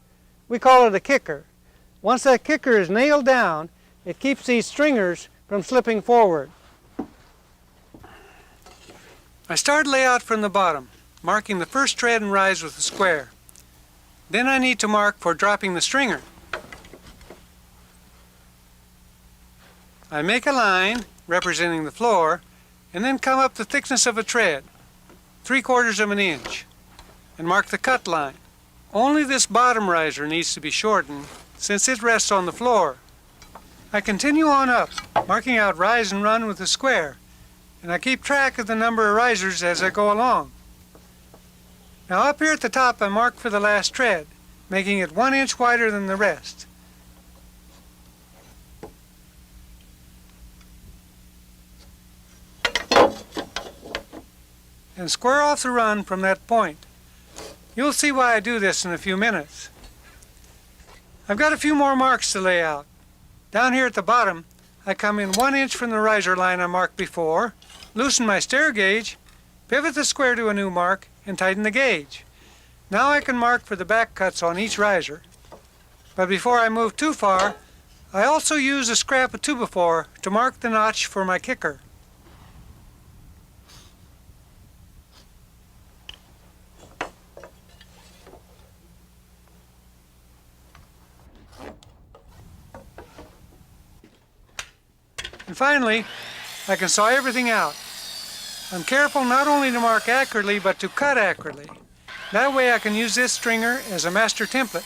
We call it a kicker. Once that kicker is nailed down, it keeps these stringers from slipping forward. I start layout from the bottom, marking the first tread and rise with a square. Then I need to mark for dropping the stringer. I make a line representing the floor and then come up the thickness of a tread, 3/4 of an inch, and mark the cut line. Only this bottom riser needs to be shortened since it rests on the floor. I continue on up, marking out rise and run with a square, and I keep track of the number of risers as I go along. Now up here at the top I mark for the last tread, making it 1 inch wider than the rest. And square off the run from that point. You'll see why I do this in a few minutes. I've got a few more marks to lay out. Down here at the bottom, I come in 1 inch from the riser line I marked before, loosen my stair gauge, pivot the square to a new mark, and tighten the gauge. Now I can mark for the back cuts on each riser. But before I move too far, I also use a scrap of 2x4 to mark the notch for my kicker. And finally, I can saw everything out. I'm careful not only to mark accurately, but to cut accurately. That way I can use this stringer as a master template.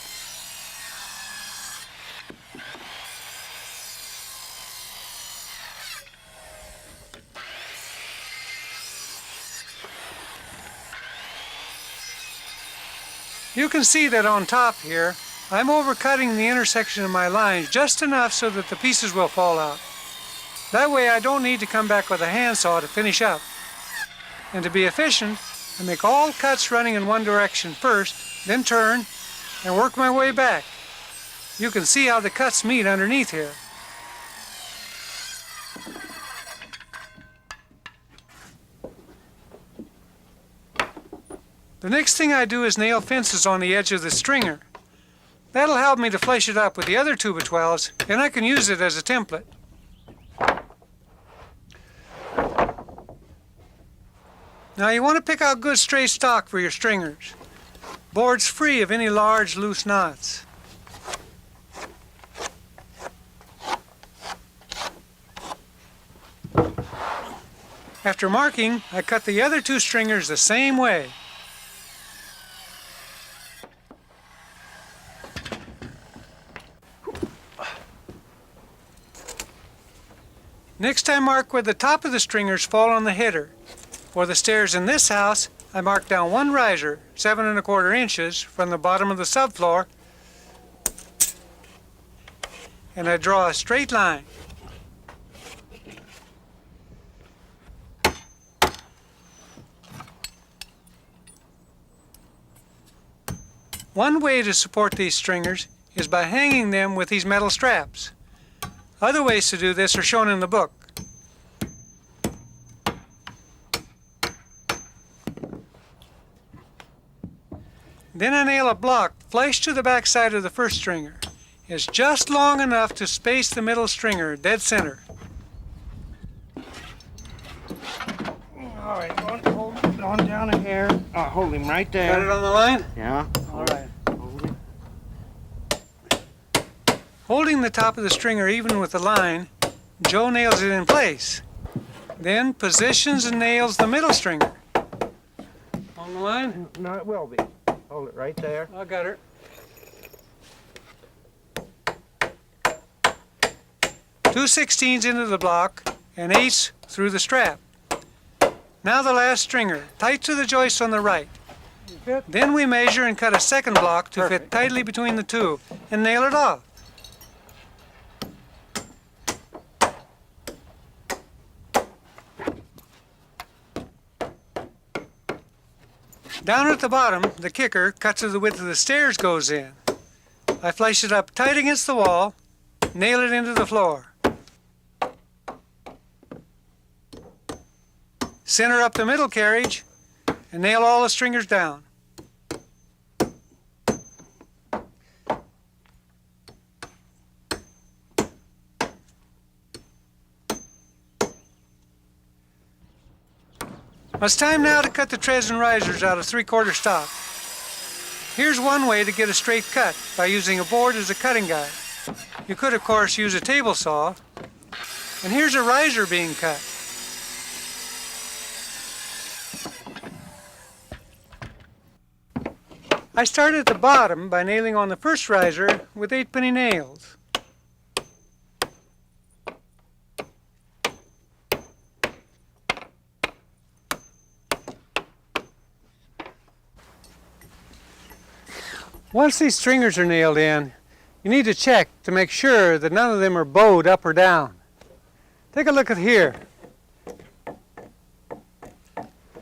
You can see that on top here, I'm overcutting the intersection of my lines just enough so that the pieces will fall out. That way I don't need to come back with a handsaw to finish up. And to be efficient, I make all cuts running in one direction first, then turn, and work my way back. You can see how the cuts meet underneath here. The next thing I do is nail fences on the edge of the stringer. That'll help me to flesh it up with the other 2x12s, and I can use it as a template. Now you want to pick out good straight stock for your stringers. Boards free of any large loose knots. After marking, I cut the other 2 stringers the same way. Next I mark where the top of the stringers fall on the header. For the stairs in this house, I mark down 1 riser, 7 1/4 inches, from the bottom of the subfloor, and I draw a straight line. One way to support these stringers is by hanging them with these metal straps. Other ways to do this are shown in the book. Then I nail a block flush to the back side of the first stringer. It's just long enough to space the middle stringer dead center. All right, hold on down in here. Hold him right there. Got it on the line? Yeah. All right. Hold him. Holding the top of the stringer even with the line, Joe nails it in place. Then positions and nails the middle stringer. On the line? No, it will be. Hold it right there. I got her. Two 16s into the block and 8s through the strap. Now the last stringer, tight to the joist on the right. Then we measure and cut a second block to fit tightly between the two and nail it off. Down at the bottom, the kicker, cut to the width of the stairs, goes in. I flush it up tight against the wall, nail it into the floor. Center up the middle carriage and nail all the stringers down. It's time now to cut the treads and risers out of 3/4 stock. Here's one way to get a straight cut, by using a board as a cutting guide. You could, of course, use a table saw. And here's a riser being cut. I start at the bottom by nailing on the first riser with 8-penny nails. Once these stringers are nailed in, you need to check to make sure that none of them are bowed up or down. Take a look at here.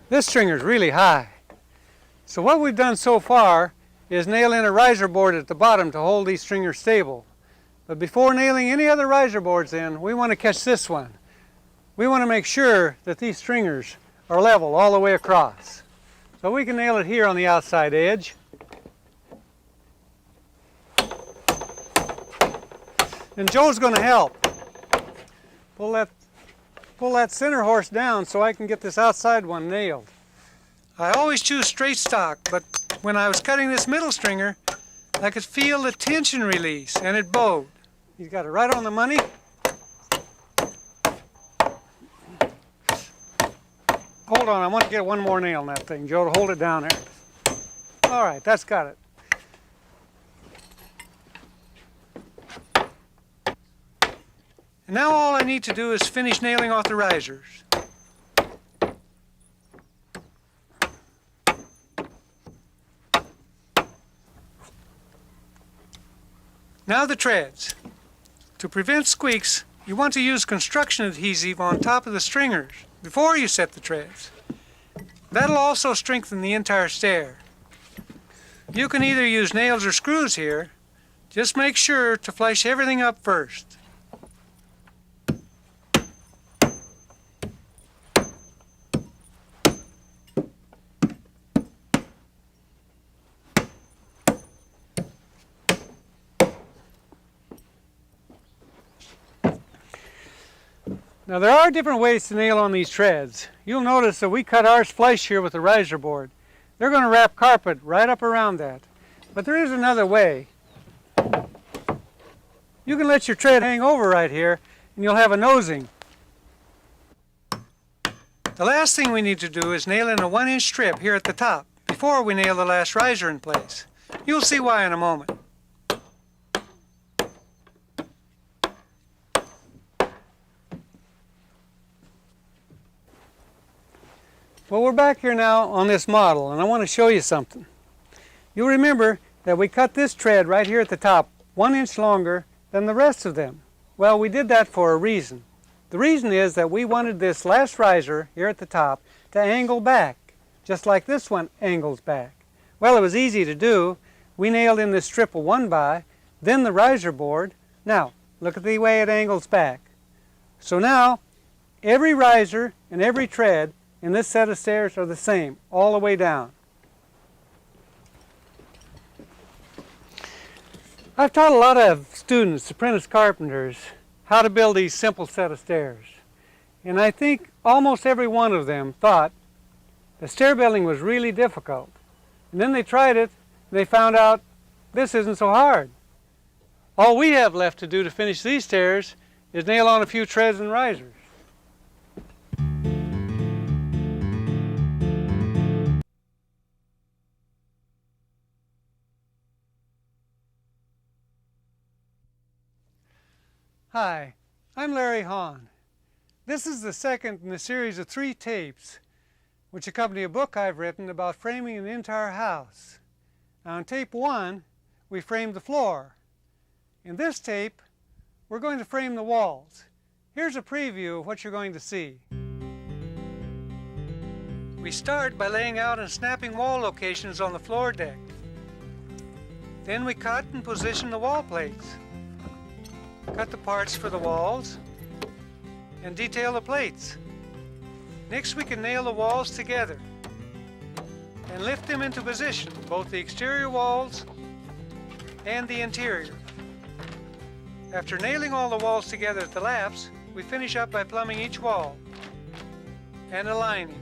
This stringer's really high. So what we've done so far is nail in a riser board at the bottom to hold these stringers stable. But before nailing any other riser boards in, we want to catch this one. We want to make sure that these stringers are level all the way across. So we can nail it here on the outside edge. And Joe's going to help. Pull that center horse down so I can get this outside one nailed. I always choose straight stock, but when I was cutting this middle stringer, I could feel the tension release and it bowed. He's got it right on the money. Hold on, I want to get one more nail in that thing, Joe, to hold it down there. All right, that's got it. And now all I need to do is finish nailing off the risers. Now the treads. To prevent squeaks, you want to use construction adhesive on top of the stringers before you set the treads. That'll also strengthen the entire stair. You can either use nails or screws here. Just make sure to flush everything up first. Now there are different ways to nail on these treads. You'll notice that we cut ours flush here with the riser board. They're going to wrap carpet right up around that. But there is another way. You can let your tread hang over right here and you'll have a nosing. The last thing we need to do is nail in a 1-inch strip here at the top before we nail the last riser in place. You'll see why in a moment. Well, we're back here now on this model, and I want to show you something. You'll remember that we cut this tread right here at the top 1 inch longer than the rest of them. Well, we did that for a reason. The reason is that we wanted this last riser here at the top to angle back, just like this one angles back. Well, it was easy to do. We nailed in this strip of 1x, then the riser board. Now, look at the way it angles back. So now, every riser and every tread in this set of stairs are the same, all the way down. I've taught a lot of students, apprentice carpenters, how to build these simple set of stairs. And I think almost every one of them thought the stair building was really difficult. And then they tried it, and they found out this isn't so hard. All we have left to do to finish these stairs is nail on a few treads and risers. Hi, I'm Larry Haun. This is the second in a series of 3 tapes which accompany a book I've written about framing an entire house. Now in tape 1, we framed the floor. In this tape, we're going to frame the walls. Here's a preview of what you're going to see. We start by laying out and snapping wall locations on the floor deck. Then we cut and position the wall plates. Cut the parts for the walls and detail the plates. Next we can nail the walls together and lift them into position, both the exterior walls and the interior. After nailing all the walls together at the laps, we finish up by plumbing each wall and aligning.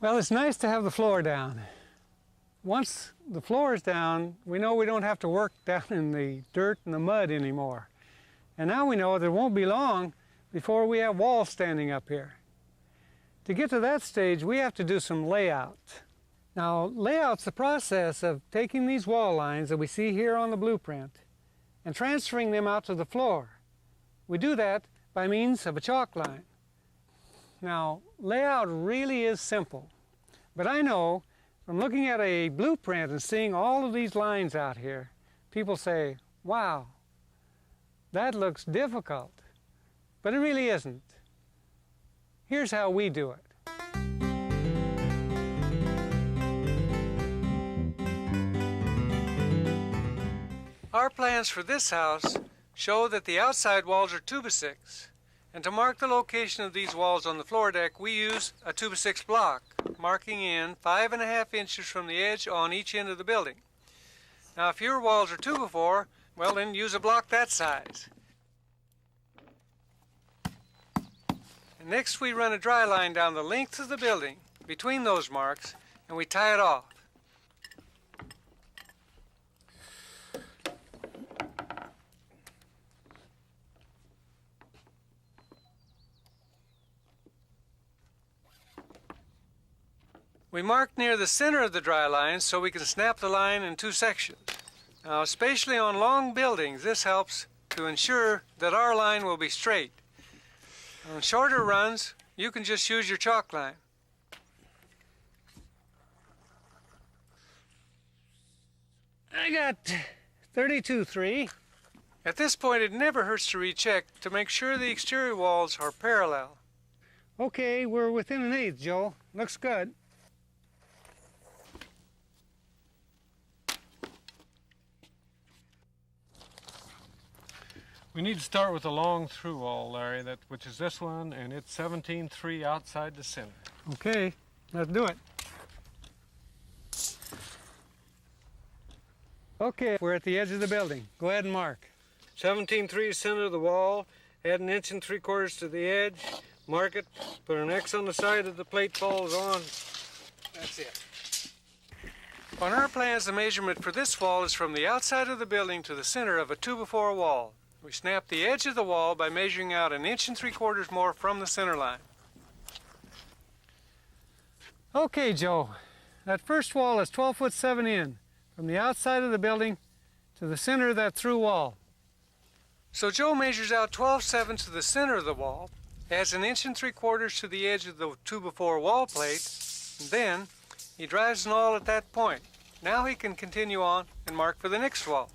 Well, it's nice to have the floor down. Once the floor is down, we know we don't have to work down in the dirt and the mud anymore. And now we know that it won't be long before we have walls standing up here. To get to that stage, we have to do some layout. Now, layout's the process of taking these wall lines that we see here on the blueprint and transferring them out to the floor. We do that by means of a chalk line. Now, layout really is simple, but I know from looking at a blueprint and seeing all of these lines out here, people say, wow, that looks difficult. But it really isn't. Here's how we do it. Our plans for this house show that the outside walls are 2x6. And to mark the location of these walls on the floor deck, we use a 2x6 block, marking in 5.5 inches from the edge on each end of the building. Now, if your walls are 2x4, well, then use a block that size. And next, we run a dry line down the length of the building between those marks, and we tie it off. We mark near the center of the dry line so we can snap the line in 2 sections. Now, especially on long buildings, this helps to ensure that our line will be straight. On shorter runs, you can just use your chalk line. I got 32.3. At this point, it never hurts to recheck to make sure the exterior walls are parallel. Okay, we're within 1/8, Joe. Looks good. We need to start with a long through wall, Larry, which is this one, and it's 17.3 outside the center. Okay, let's do it. Okay, we're at the edge of the building. Go ahead and mark. 17.3 center of the wall, add 1 3/4 inches to the edge, mark it, put an X on the side that the plate falls on. That's it. On our plans, the measurement for this wall is from the outside of the building to the center of a 2x4 wall. We snap the edge of the wall by measuring out 1 3/4 inches more from the center line. Okay, Joe, that first wall is 12 foot 7 in, from the outside of the building to the center of that through wall. So Joe measures out 12/7 to the center of the wall, adds 1 3/4 inches to the edge of the 2x4 wall plate, and then he drives an awl at that point. Now he can continue on and mark for the next wall.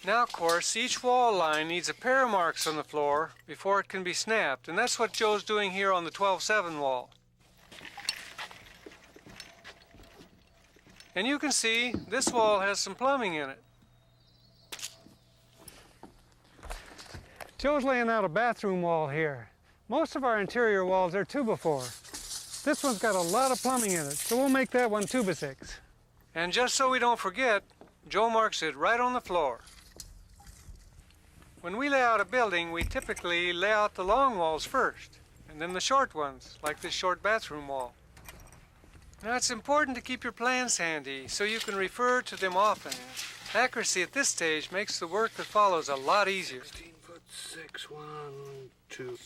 Now, of course, each wall line needs a pair of marks on the floor before it can be snapped, and that's what Joe's doing here on the 12/7 wall. And you can see this wall has some plumbing in it. Joe's laying out a bathroom wall here. Most of our interior walls are 2x4. This one's got a lot of plumbing in it, so we'll make that one 2x6. And just so we don't forget, Joe marks it right on the floor. When we lay out a building, we typically lay out the long walls first, and then the short ones, like this short bathroom wall. Now, it's important to keep your plans handy so you can refer to them often. Accuracy at this stage makes the work that follows a lot easier. 16 foot 6, 1, 2,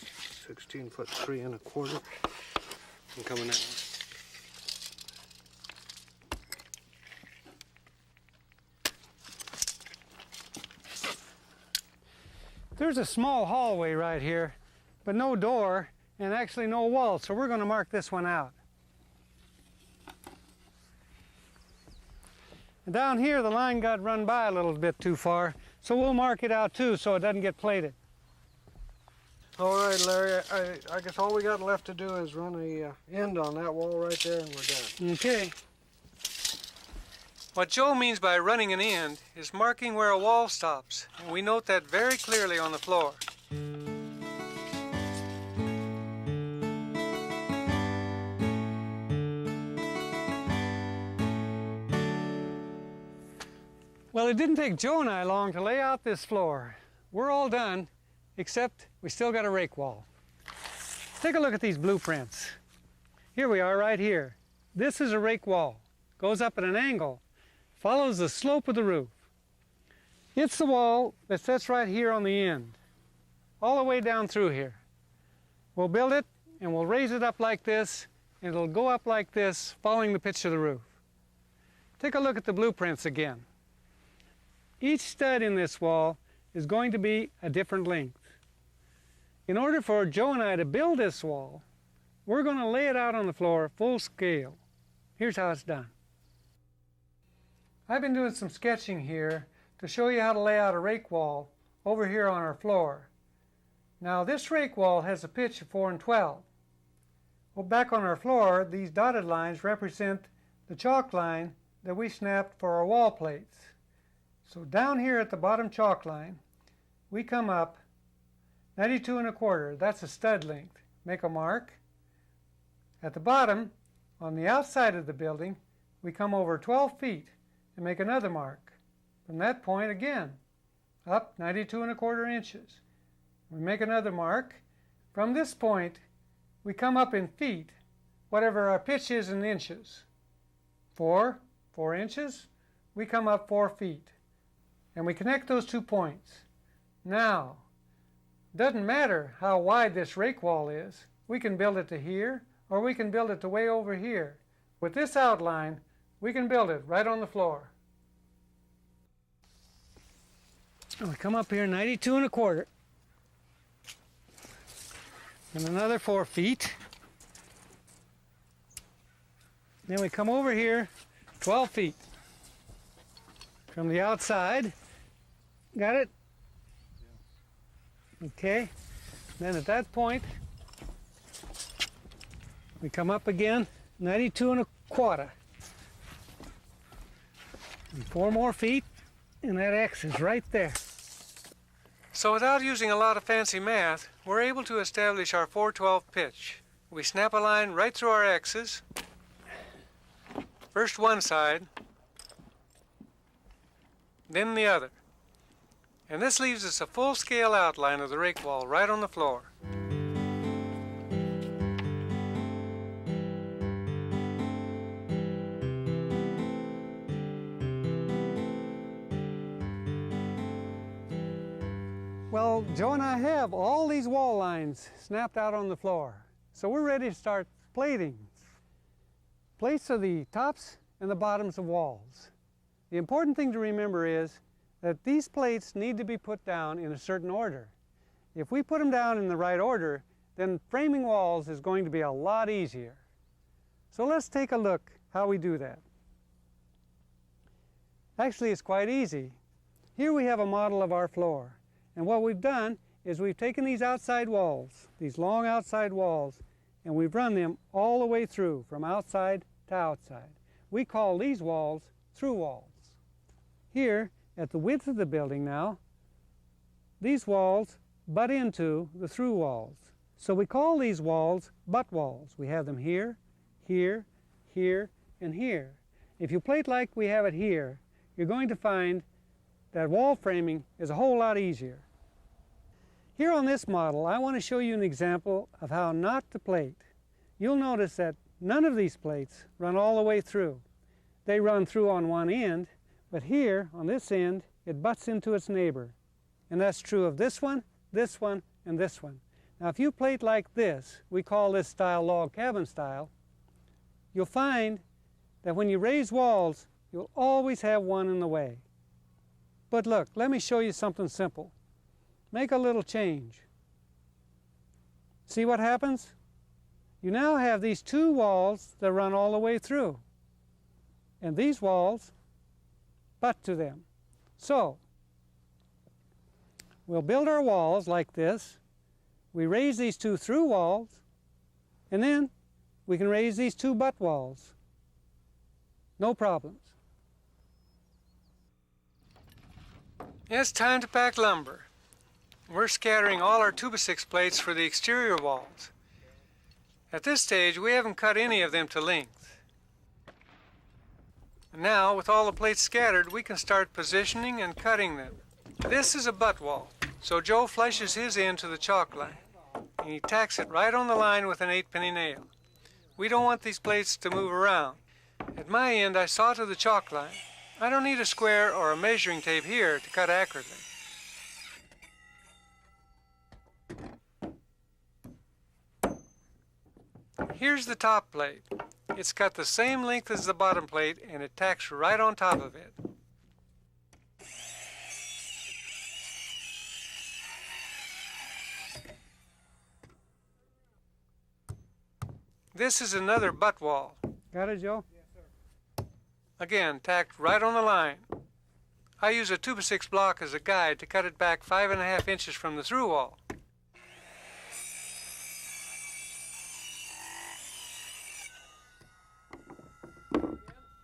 16 foot 3 1/4. I'm coming that way. There's a small hallway right here, but no door and actually no wall, so we're going to mark this one out. And down here the line got run by a little bit too far, so we'll mark it out too so it doesn't get plated. All right, Larry, I guess all we got left to do is run a end on that wall right there and we're done. Okay. What Joe means by running an end is marking where a wall stops, and we note that very clearly on the floor. Well, it didn't take Joe and I long to lay out this floor. We're all done, except we still got a rake wall. Take a look at these blueprints. Here we are right here. This is a rake wall. Goes up at an angle, follows the slope of the roof. It's the wall that sits right here on the end, all the way down through here. We'll build it and we'll raise it up like this, and it'll go up like this, following the pitch of the roof. Take a look at the blueprints again. Each stud in this wall is going to be a different length. In order for Joe and I to build this wall, we're going to lay it out on the floor full scale. Here's how it's done. I've been doing some sketching here to show you how to lay out a rake wall over here on our floor. Now this rake wall has a pitch of 4 12. Well, back on our floor, these dotted lines represent the chalk line that we snapped for our wall plates. So down here at the bottom chalk line, we come up 92 1/4. That's a stud length. Make a mark. At the bottom, on the outside of the building, we come over 12 feet and make another mark. From that point again, up 92 1/4 inches. We make another mark. From this point, we come up in feet, whatever our pitch is in inches. 4 inches, we come up 4 feet. And we connect those 2 points. Now, doesn't matter how wide this rake wall is. We can build it to here, or we can build it to way over here. With this outline, we can build it right on the floor. And we come up here 92 1/4. And another 4 feet. Then we come over here 12 feet. From the outside. Got it? Okay. Then at that point, we come up again 92 1/4. And 4 more feet, and that X is right there. So without using a lot of fancy math, we're able to establish our 412 pitch. We snap a line right through our X's. First one side, then the other. And this leaves us a full-scale outline of the rake wall right on the floor. Well, Joe and I have all these wall lines snapped out on the floor. So we're ready to start plating. Plates are the tops and the bottoms of walls. The important thing to remember is that these plates need to be put down in a certain order. If we put them down in the right order, then framing walls is going to be a lot easier. So let's take a look how we do that. Actually, it's quite easy. Here we have a model of our floor. And what we've done is we've taken these outside walls, these long outside walls, and we've run them all the way through, from outside to outside. We call these walls through walls. Here, at the width of the building now, these walls butt into the through walls. So we call these walls butt walls. We have them here, here, here, and here. If you plate like we have it here, you're going to find that wall framing is a whole lot easier. Here on this model, I want to show you an example of how not to plate. You'll notice that none of these plates run all the way through. They run through on one end, but here, on this end, it butts into its neighbor. And that's true of this one, and this one. Now, if you plate like this, we call this style log cabin style, you'll find that when you raise walls, you'll always have one in the way. But look, let me show you something simple. Make a little change. See what happens? You now have these two walls that run all the way through. And these walls butt to them. So, we'll build our walls like this. We raise these two through walls, and then we can raise these two butt walls. No problems. It's time to pack lumber. We're scattering all our 2x6 plates for the exterior walls. At this stage, we haven't cut any of them to length. Now, with all the plates scattered, we can start positioning and cutting them. This is a butt wall, so Joe flushes his end to the chalk line, and he tacks it right on the line with an 8-penny nail. We don't want these plates to move around. At my end, I saw to the chalk line. I don't need a square or a measuring tape here to cut accurately. Here's the top plate. It's got the same length as the bottom plate, and it tacks right on top of it. This is another butt wall. Got it, Joe? Yes, sir. Again, tacked right on the line. I use a 2x6 block as a guide to cut it back 5.5 inches from the through wall.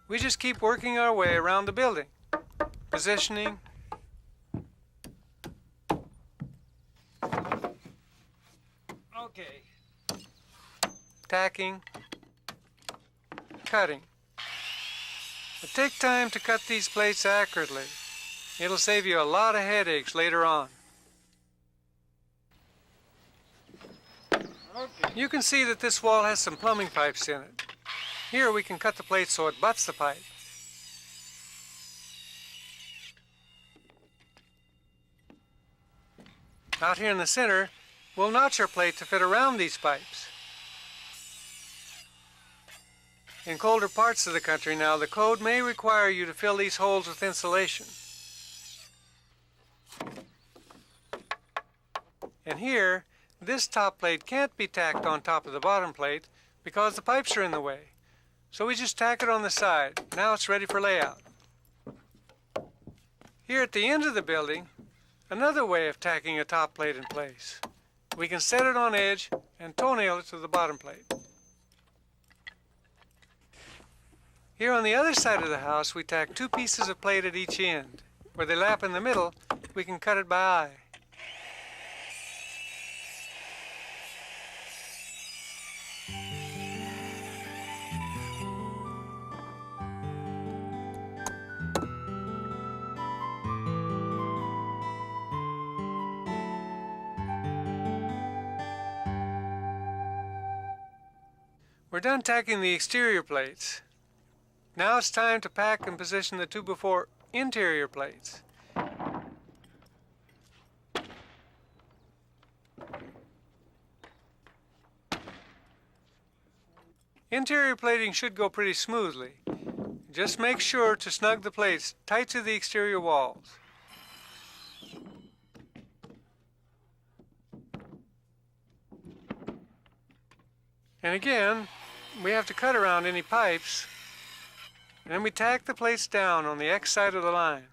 We just keep working our way around the building, positioning, Okay. tacking, cutting. But take time to cut these plates accurately. It'll save you a lot of headaches later on. Okay. You can see that this wall has some plumbing pipes in it. Here we can cut the plate so it butts the pipe. Out here in the center, we'll notch our plate to fit around these pipes. In colder parts of the country now, the code may require you to fill these holes with insulation. And here, this top plate can't be tacked on top of the bottom plate because the pipes are in the way. So we just tack it on the side. Now it's ready for layout. Here at the end of the building, another way of tacking a top plate in place. We can set it on edge and toenail it to the bottom plate. Here on the other side of the house, we tack two pieces of plate at each end. Where they lap in the middle, we can cut it by eye. We're done tacking the exterior plates. Now it's time to pack and position the 2x4 interior plates. Interior plating should go pretty smoothly. Just make sure to snug the plates tight to the exterior walls. And again, we have to cut around any pipes, and then we tack the plates down on the X side of the line.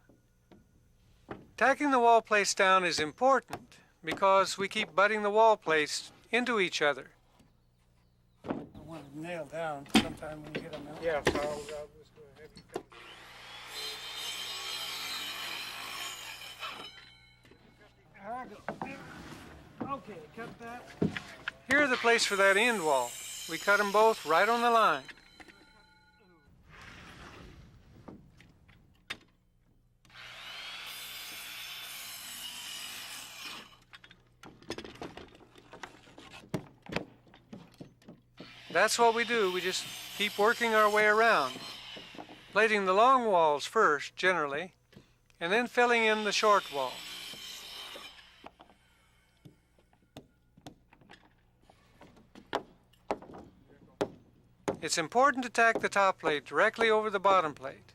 Tacking the wall plates down is important because we keep butting the wall plates into each other. I want it nailed down sometime when you get them out. Yeah, so I'll just go ahead and finish. Okay, cut that. Here are the plates for that end wall. We cut them both right on the line. That's what we do. We just keep working our way around, plating the long walls first, generally, and then filling in the short wall. It's important to tack the top plate directly over the bottom plate.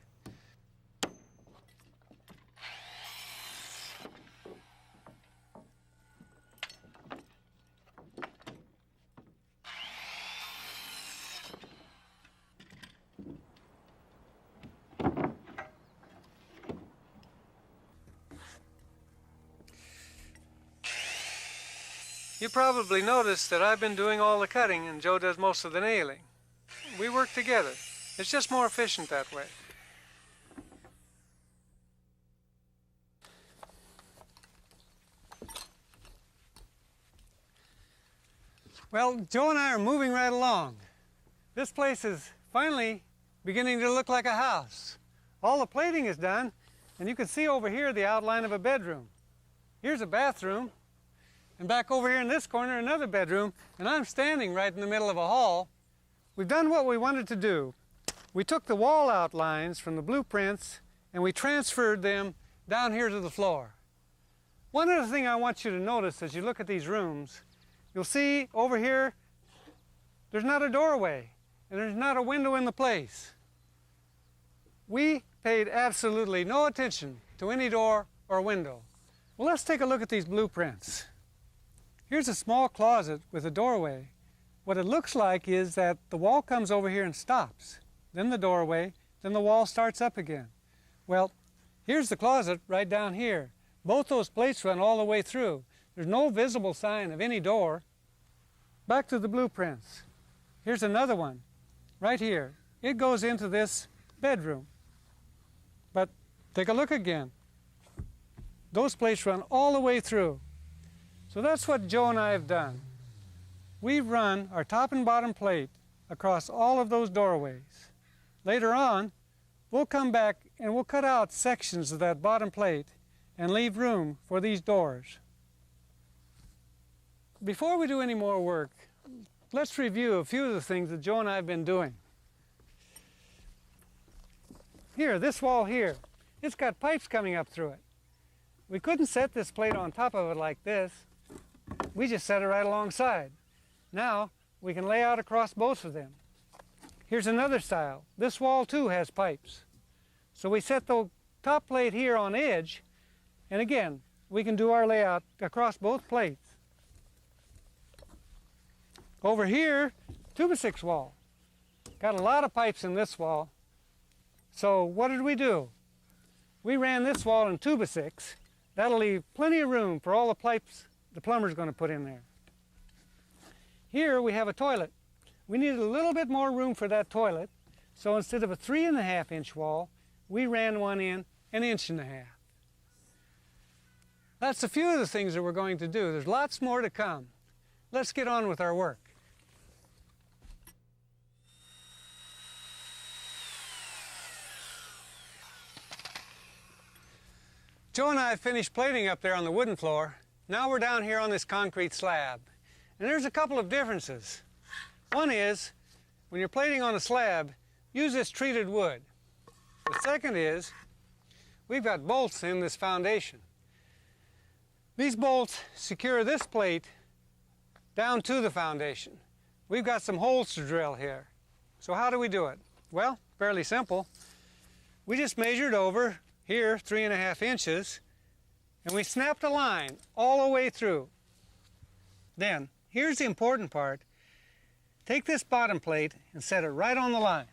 You probably noticed that I've been doing all the cutting and Joe does most of the nailing. We work together. It's just more efficient that way. Well, Joe and I are moving right along. This place is finally beginning to look like a house. All the plating is done, and you can see over here the outline of a bedroom. Here's a bathroom, and back over here in this corner another bedroom, and I'm standing right in the middle of a hall. We've done what we wanted to do. We took the wall outlines from the blueprints and we transferred them down here to the floor. One other thing I want you to notice as you look at these rooms, you'll see over here there's not a doorway and there's not a window in the place. We paid absolutely no attention to any door or window. Well, let's take a look at these blueprints. Here's a small closet with a doorway. What it looks like is that the wall comes over here and stops. Then the doorway, then the wall starts up again. Well, here's the closet right down here. Both those plates run all the way through. There's no visible sign of any door. Back to the blueprints. Here's another one, right here. It goes into this bedroom. But take a look again. Those plates run all the way through. So that's what Joe and I have done. We've run our top and bottom plate across all of those doorways. Later on, we'll come back and we'll cut out sections of that bottom plate and leave room for these doors. Before we do any more work, let's review a few of the things that Joe and I have been doing. Here, this wall here, it's got pipes coming up through it. We couldn't set this plate on top of it like this. We just set it right alongside. Now we can lay out across both of them. Here's another style. This wall too has pipes. So we set the top plate here on edge, and again, we can do our layout across both plates. Over here, 2x6 wall. Got a lot of pipes in this wall. So what did we do? We ran this wall in 2x6. That'll leave plenty of room for all the pipes the plumber's going to put in there. Here we have a toilet. We needed a little bit more room for that toilet, so instead of a 3.5-inch wall, we ran one in 1.5 inches. That's a few of the things that we're going to do. There's lots more to come. Let's get on with our work. Joe and I have finished plating up there on the wooden floor. Now we're down here on this concrete slab. And there's a couple of differences. One is, when you're plating on a slab, use this treated wood. The second is, we've got bolts in this foundation. These bolts secure this plate down to the foundation. We've got some holes to drill here. So how do we do it? Well, fairly simple. We just measured over here 3.5 inches, and we snapped a line all the way through. Then, here's the important part. Take this bottom plate and set it right on the line.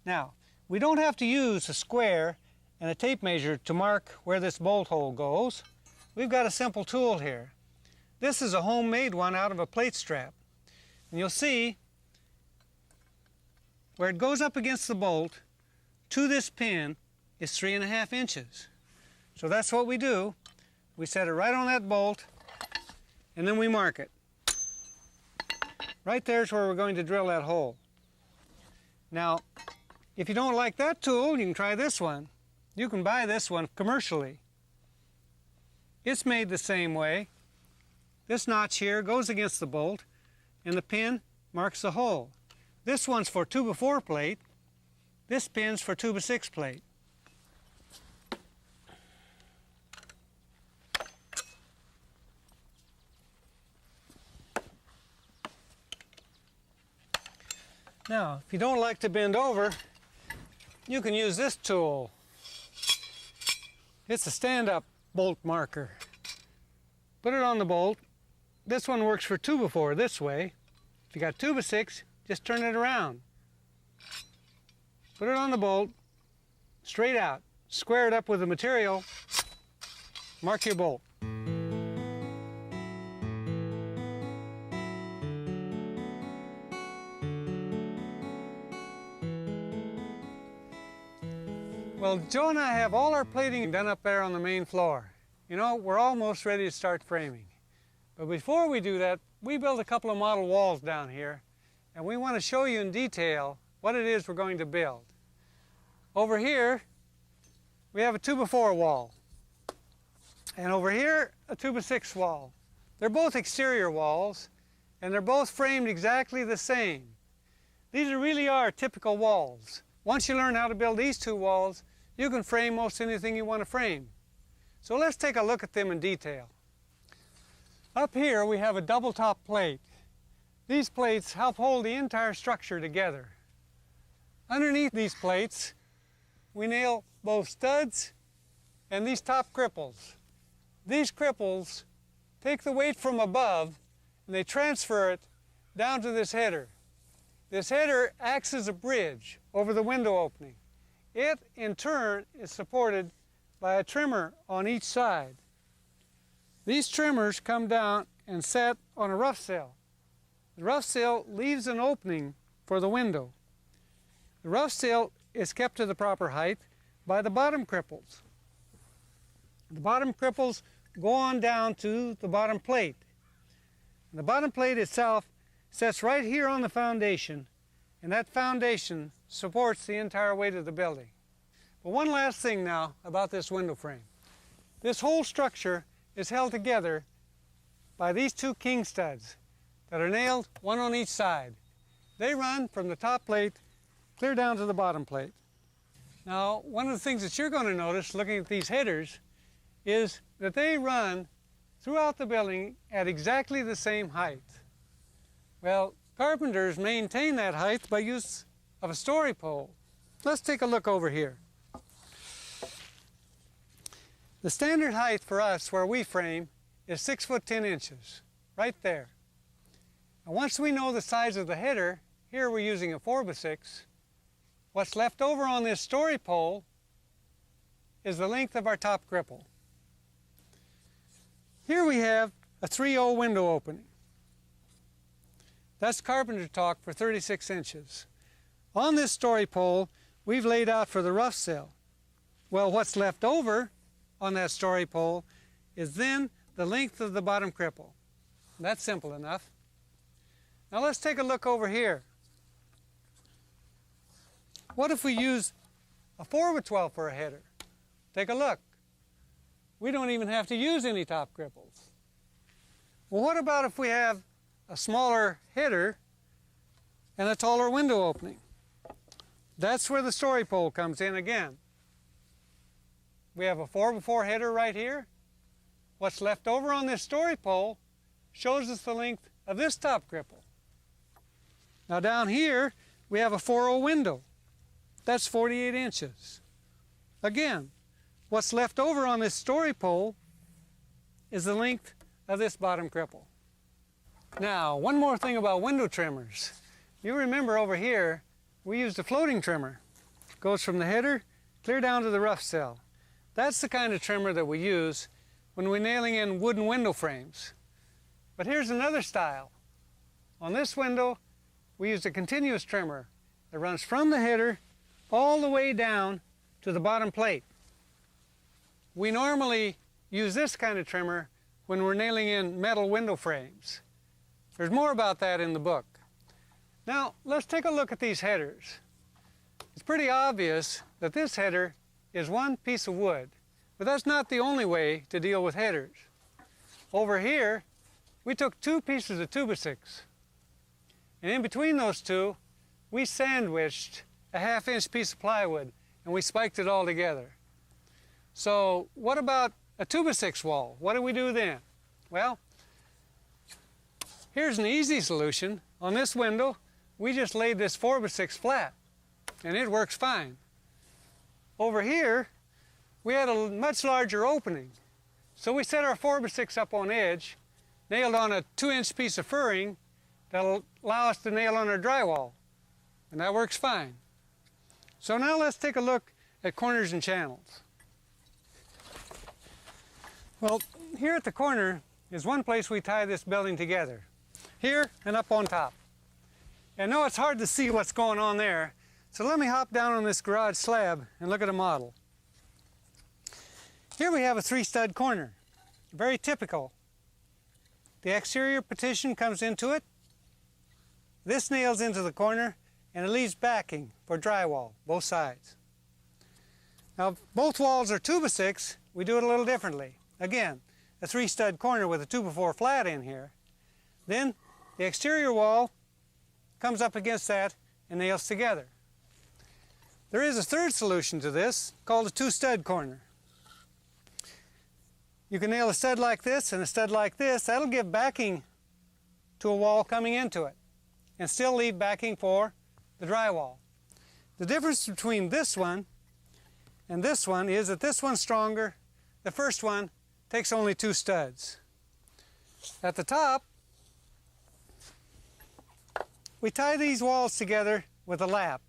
Now, we don't have to use a square and a tape measure to mark where this bolt hole goes. We've got a simple tool here. This is a homemade one out of a plate strap. And you'll see where it goes up against the bolt to this pin is 3.5 inches. So that's what we do. We set it right on that bolt, and then we mark it. Right there's where we're going to drill that hole. Now, if you don't like that tool, you can try this one. You can buy this one commercially. It's made the same way. This notch here goes against the bolt, and the pin marks the hole. This one's for 2x4 plate. This pin's for 2x6 plate. Now, if you don't like to bend over, you can use this tool. It's a stand-up bolt marker. Put it on the bolt. This one works for 2x4 this way. If you got 2x6, just turn it around. Put it on the bolt, straight out. Square it up with the material. Mark your bolt. Well, Joe and I have all our plating done up there on the main floor. You know, we're almost ready to start framing. But before we do that, we built a couple of model walls down here, and we want to show you in detail what it is we're going to build. Over here, we have a 2x4 wall. And over here, a 2x6 wall. They're both exterior walls, and they're both framed exactly the same. These really are typical walls. Once you learn how to build these two walls, you can frame most anything you want to frame. So let's take a look at them in detail. Up here we have a double top plate. These plates help hold the entire structure together. Underneath these plates, we nail both studs and these top cripples. These cripples take the weight from above and they transfer it down to this header. This header acts as a bridge over the window opening. It, in turn, is supported by a trimmer on each side. These trimmers come down and set on a rough sill. The rough sill leaves an opening for the window. The rough sill is kept to the proper height by the bottom cripples. The bottom cripples go on down to the bottom plate. The bottom plate itself sits right here on the foundation, and that foundation supports the entire weight of the building. But one last thing now about this window frame. This whole structure is held together by these two king studs that are nailed one on each side. They run from the top plate clear down to the bottom plate. Now, one of the things that you're going to notice looking at these headers is that they run throughout the building at exactly the same height. Well, carpenters maintain that height by use of a story pole. Let's take a look over here. The standard height for us where we frame is 6 foot 10 inches, right there. And once we know the size of the header, here we're using a 4x6, what's left over on this story pole is the length of our top cripple. Here we have a 3/0 window opening. That's carpenter talk for 36 inches. On this story pole, we've laid out for the rough sill. Well, what's left over on that story pole is then the length of the bottom cripple. That's simple enough. Now let's take a look over here. What if we use a 4x12 for a header? Take a look. We don't even have to use any top cripples. Well, what about if we have a smaller header and a taller window opening? That's where the story pole comes in again. We have a 4x4 header right here. What's left over on this story pole shows us the length of this top cripple. Now down here, we have a 4/0 window. That's 48 inches. Again, what's left over on this story pole is the length of this bottom cripple. Now, one more thing about window trimmers. You remember over here, we used a floating trimmer. It goes from the header clear down to the rough sill. That's the kind of trimmer that we use when we're nailing in wooden window frames. But here's another style. On this window, we used a continuous trimmer that runs from the header all the way down to the bottom plate. We normally use this kind of trimmer when we're nailing in metal window frames. There's more about that in the book. Now, let's take a look at these headers. It's pretty obvious that this header is one piece of wood, but that's not the only way to deal with headers. Over here, we took two pieces of 2x6, And in between those two, we sandwiched a 1/2-inch piece of plywood and we spiked it all together. So what about a 2x6 wall? What do we do then? Well, here's an easy solution. On this window, we just laid this 4x6 flat, and it works fine. Over here, we had a much larger opening. So we set our 4x6 up on edge, nailed on a 2-inch piece of furring that'll allow us to nail on our drywall, and that works fine. So now let's take a look at corners and channels. Well, here at the corner is one place we tie this building together. Here and up on top. I know it's hard to see what's going on there, so let me hop down on this garage slab and look at a model. Here we have a 3-stud corner, very typical. The exterior partition comes into it, this nails into the corner, and it leaves backing for drywall, both sides. Now, if both walls are 2x6, we do it a little differently. Again, a 3-stud corner with a 2x4 flat in here. Then the exterior wall comes up against that and nails together. There is a third solution to this called a 2-stud corner. You can nail a stud like this and a stud like this. That'll give backing to a wall coming into it and still leave backing for the drywall. The difference between this one and this one is that this one's stronger. The first one takes only 2 studs. At the top, we tie these walls together with a lap.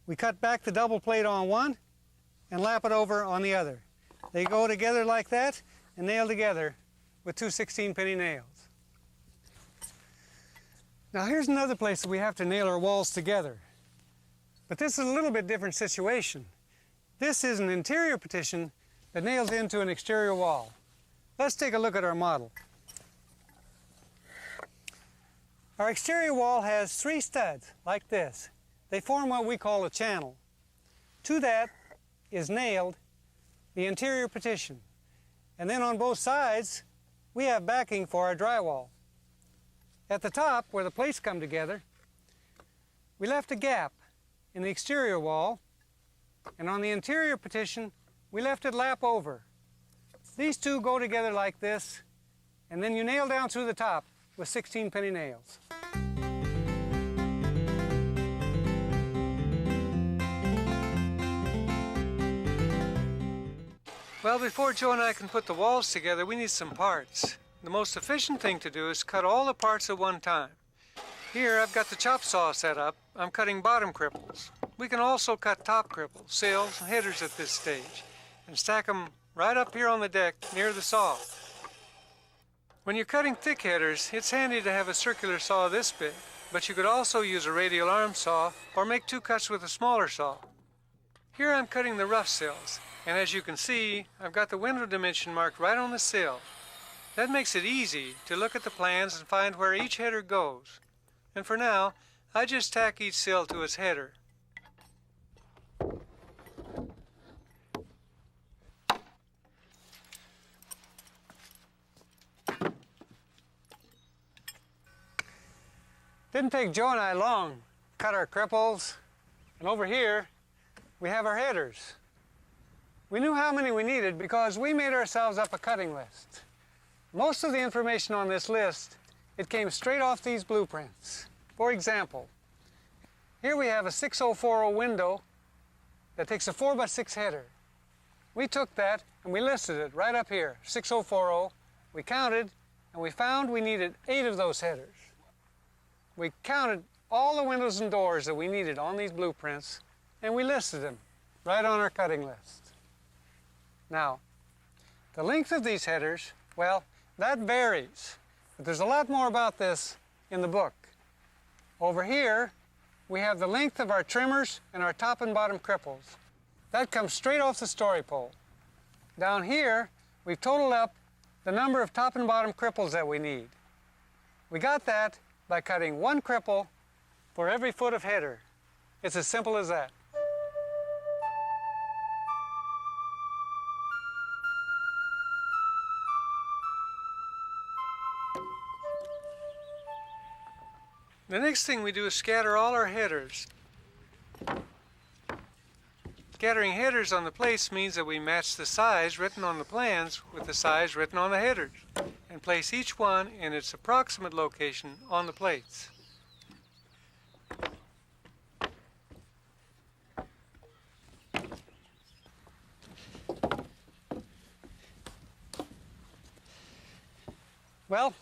We cut back the double plate on one and lap it over on the other. They go together like that and nail together with 2 16-penny nails. Now here's another place that we have to nail our walls together. But this is a little bit different situation. This is an interior partition that nails into an exterior wall. Let's take a look at our model. Our exterior wall has 3 studs like this. They form what we call a channel. To that is nailed the interior partition. And then on both sides, we have backing for our drywall. At the top, where the plates come together, we left a gap in the exterior wall, and on the interior partition, we left it lap over. These two go together like this, and then you nail down through the top with 16-penny nails. Well, before Joe and I can put the walls together, we need some parts. The most efficient thing to do is cut all the parts at one time. Here I've got the chop saw set up. I'm cutting bottom cripples. We can also cut top cripples, sails, and headers at this stage, and stack them right up here on the deck near the saw. When you're cutting thick headers, it's handy to have a circular saw this big, but you could also use a radial arm saw or make 2 cuts with a smaller saw. Here I'm cutting the rough sails, and as you can see, I've got the window dimension marked right on the sill. That makes it easy to look at the plans and find where each header goes. And for now, I just tack each sill to its header. Didn't take Joe and I long to cut our cripples, and over here we have our headers. We knew how many we needed because we made ourselves up a cutting list. Most of the information on this list, it came straight off these blueprints. For example, here we have a 6040 window that takes a 4x6 header. We took that and we listed it right up here, 6040. We counted and we found we needed 8 of those headers. We counted all the windows and doors that we needed on these blueprints and we listed them right on our cutting list. Now, the length of these headers, well, that varies, but there's a lot more about this in the book. Over here, we have the length of our trimmers and our top and bottom cripples. That comes straight off the story pole. Down here, we've totaled up the number of top and bottom cripples that we need. We got that by cutting 1 cripple for every foot of header. It's as simple as that. The next thing we do is scatter all our headers. Scattering headers on the plates means that we match the size written on the plans with the size written on the headers and place each one in its approximate location on the plates. Well,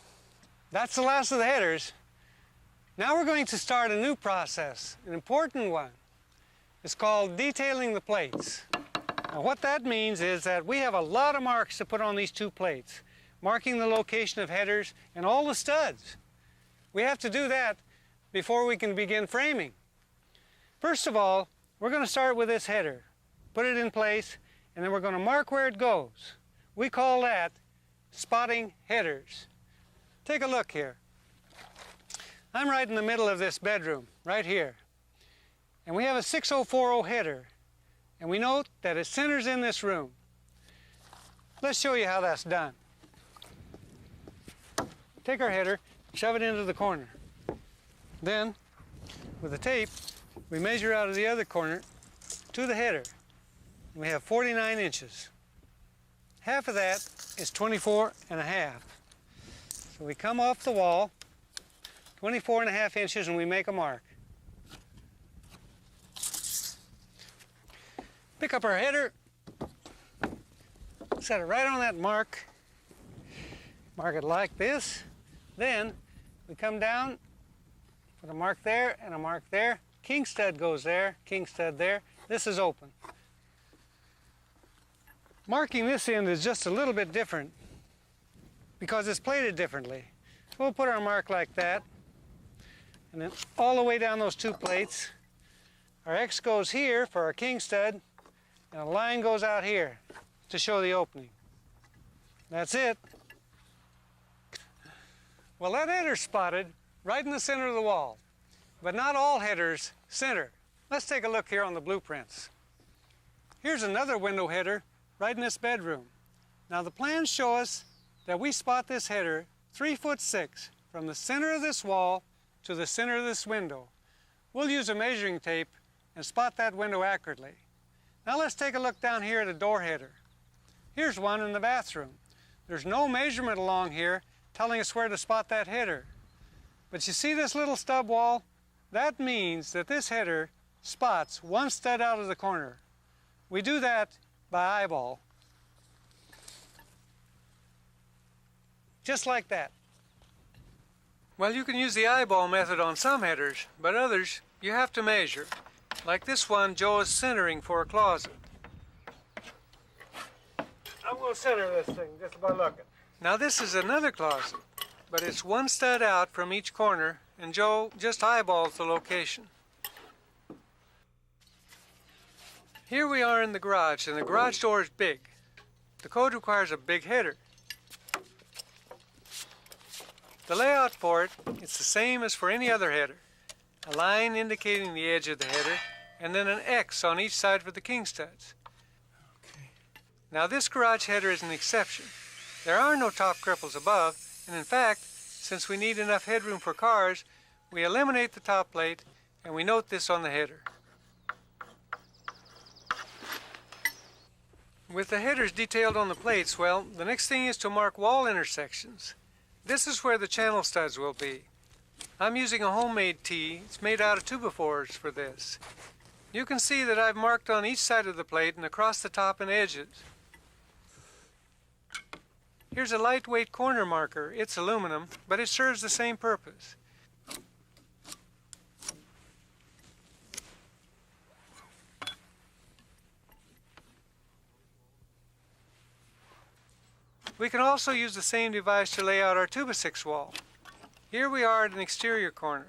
that's the last of the headers. Now we're going to start a new process, an important one. It's called detailing the plates. Now what that means is that we have a lot of marks to put on these two plates, marking the location of headers and all the studs. We have to do that before we can begin framing. First of all, we're going to start with this header, put it in place, and then we're going to mark where it goes. We call that spotting headers. Take a look here. I'm right in the middle of this bedroom, right here. And we have a 6040 header, and we note that it centers in this room. Let's show you how that's done. Take our header, shove it into the corner. Then, with the tape, we measure out of the other corner to the header. We have 49 inches. Half of that is 24 and a half. So we come off the wall, 24 and a half inches, and we make a mark. Pick up our header, set it right on that mark, mark it like this. Then we come down, put a mark there and a mark there. King stud goes there, king stud there. This is open. Marking this end is just a little bit different because it's plated differently. So we'll put our mark like that, and then all the way down those two plates. Our X goes here for our king stud, and a line goes out here to show the opening. That's it. Well, that header's spotted right in the center of the wall, but not all headers center. Let's take a look here on the blueprints. Here's another window header right in this bedroom. Now the plans show us that we spot this header 3'6" from the center of this wall to the center of this window. We'll use a measuring tape and spot that window accurately. Now let's take a look down here at a door header. Here's one in the bathroom. There's no measurement along here telling us where to spot that header. But you see this little stub wall? That means that this header spots one stud out of the corner. We do that by eyeball. Just like that. Well, you can use the eyeball method on some headers, but others you have to measure. Like this one, Joe is centering for a closet. I'm going to center this thing just by looking. Now this is another closet, but it's one stud out from each corner, and Joe just eyeballs the location. Here we are in the garage, and the garage door is big. The code requires a big header. The layout for it, it's the same as for any other header. A line indicating the edge of the header, and then an X on each side for the king studs. Okay. Now this garage header is an exception. There are no top cripples above, and in fact, since we need enough headroom for cars, we eliminate the top plate, and we note this on the header. With the headers detailed on the plates, well, the next thing is to mark wall intersections. This is where the channel studs will be. I'm using a homemade tee. It's made out of 2x4s for this. You can see that I've marked on each side of the plate and across the top and edges. Here's a lightweight corner marker. It's aluminum, but it serves the same purpose. We can also use the same device to lay out our 2x6 wall. Here we are at an exterior corner.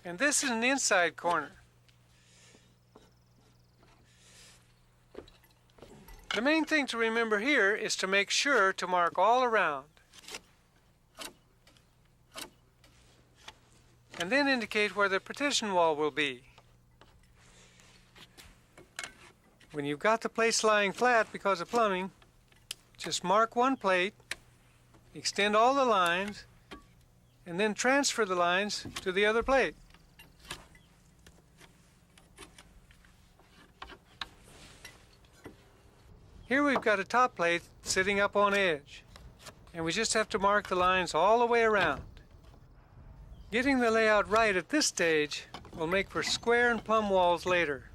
And this is an inside corner. The main thing to remember here is to make sure to mark all around. And then indicate where the partition wall will be. When you've got the plates lying flat because of plumbing, just mark one plate, extend all the lines, and then transfer the lines to the other plate. Here we've got a top plate sitting up on edge, and we just have to mark the lines all the way around. Getting the layout right at this stage will make for square and plumb walls later.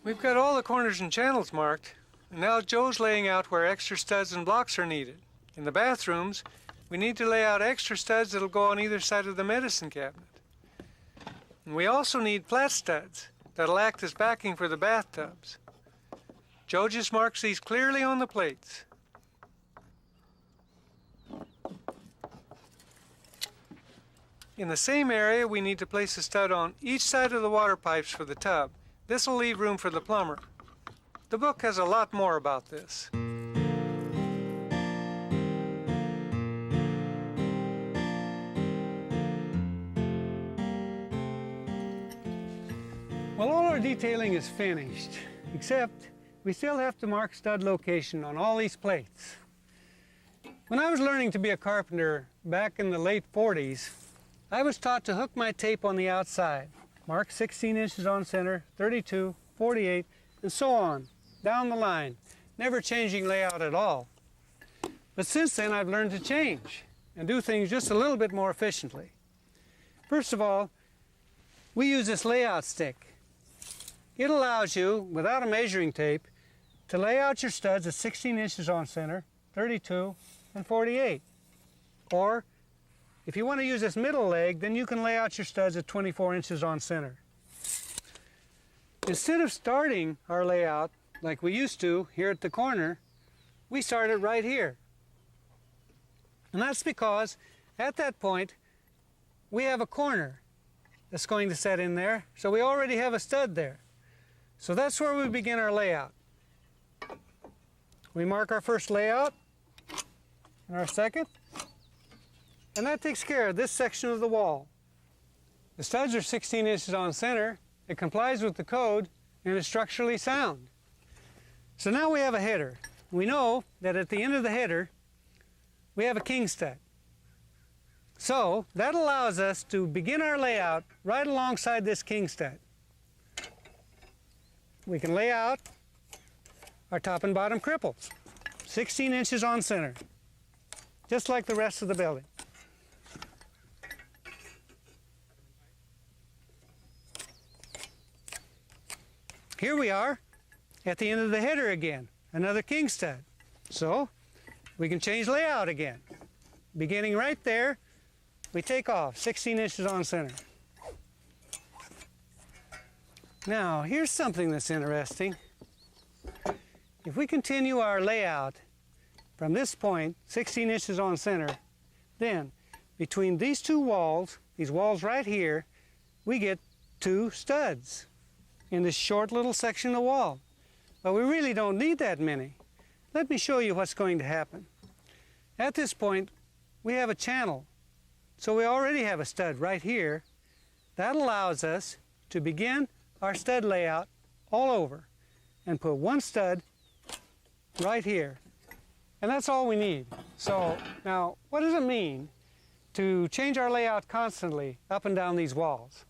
We've got all the corners and channels marked, and now Joe's laying out where extra studs and blocks are needed. In the bathrooms, we need to lay out extra studs that'll go on either side of the medicine cabinet. And we also need flat studs that'll act as backing for the bathtubs. Joe just marks these clearly on the plates. In the same area, we need to place a stud on each side of the water pipes for the tub. This will leave room for the plumber. The book has a lot more about this. Well, all our detailing is finished, except we still have to mark stud location on all these plates. When I was learning to be a carpenter back in the late 40s, I was taught to hook my tape on the outside. Mark 16 inches on center, 32, 48, and so on, down the line, never changing layout at all. But since then, I've learned to change and do things just a little bit more efficiently. First of all, we use this layout stick. It allows you, without a measuring tape, to lay out your studs at 16 inches on center, 32, and 48. Or, if you want to use this middle leg, then you can lay out your studs at 24 inches on center. Instead of starting our layout like we used to here at the corner, we started right here. And that's because at that point, we have a corner that's going to set in there, so we already have a stud there. So that's where we begin our layout. We mark our first layout and our second, and that takes care of this section of the wall. The studs are 16 inches on center, it complies with the code, and is structurally sound. So now we have a header. We know that at the end of the header, we have a king stud. So that allows us to begin our layout right alongside this king stud. We can lay out our top and bottom cripples, 16 inches on center, just like the rest of the building. Here we are at the end of the header again, another king stud. So we can change layout again. Beginning right there, we take off 16 inches on center. Now, here's something that's interesting. If we continue our layout from this point, 16 inches on center, then between these two walls, these walls right here, we get two studs in this short little section of wall. But we really don't need that many. Let me show you what's going to happen. At this point, we have a channel. So we already have a stud right here. That allows us to begin our stud layout all over and put one stud right here. And that's all we need. So now, what does it mean to change our layout constantly up and down these walls?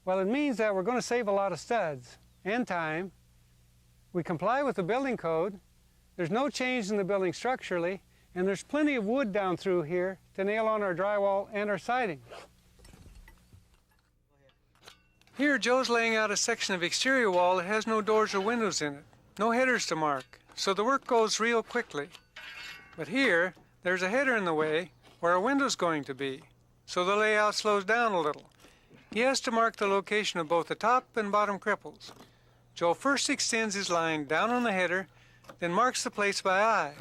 Well, it means that we're going to save a lot of studs and time. We comply with the building code. There's no change in the building structurally, and there's plenty of wood down through here to nail on our drywall and our siding. Here, Joe's laying out a section of exterior wall that has no doors or windows in it, no headers to mark, so the work goes real quickly. But here, there's a header in the way where a window's going to be, so the layout slows down a little. He has to mark the location of both the top and bottom cripples. Joe first extends his line down on the header, then marks the plates by eye.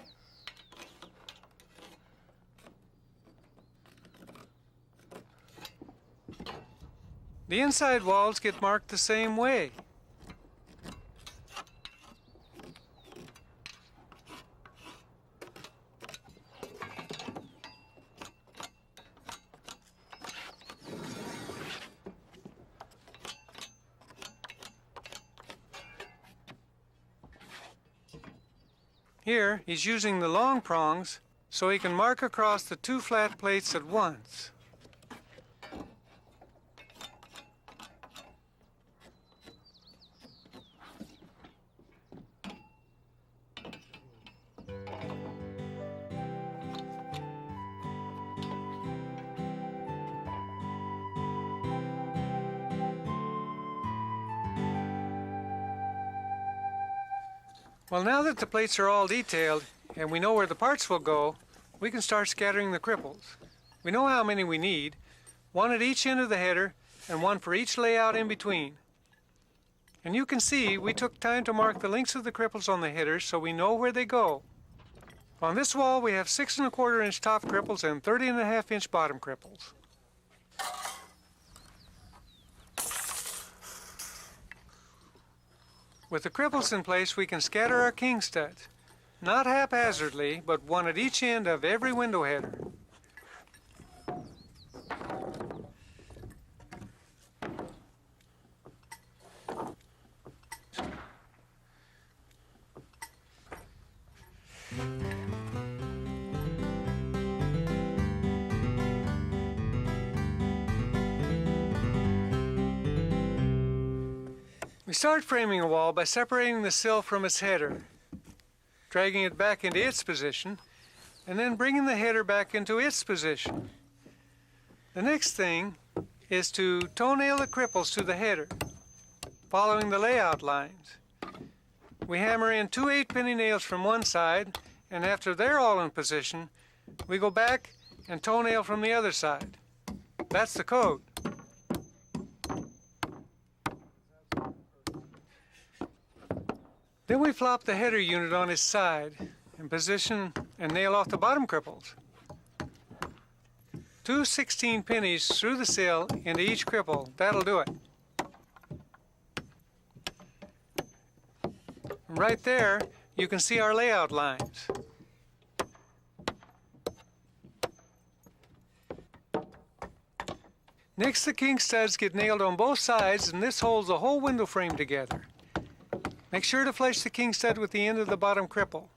The inside walls get marked the same way. Here, he's using the long prongs so he can mark across the two flat plates at once. Well, now that the plates are all detailed and we know where the parts will go, we can start scattering the cripples. We know how many we need, one at each end of the header and one for each layout in between. And you can see we took time to mark the lengths of the cripples on the headers so we know where they go. On this wall we have 6 1/4 inch top cripples and 30 1/2 inch bottom cripples. With the cripples in place, we can scatter our king studs, not haphazardly, but one at each end of every window header. We start framing a wall by separating the sill from its header, dragging it back into its position, and then bringing the header back into its position. The next thing is to toenail the cripples to the header, following the layout lines. We hammer in 2 8-penny nails from one side, and after they're all in position, we go back and toenail from the other side. That's the code. Then we flop the header unit on its side and position and nail off the bottom cripples. 2 16 pennies through the sill into each cripple. That'll do it. Right there, you can see our layout lines. Next, the king studs get nailed on both sides, and this holds the whole window frame together. Make sure to flush the king stud with the end of the bottom cripple.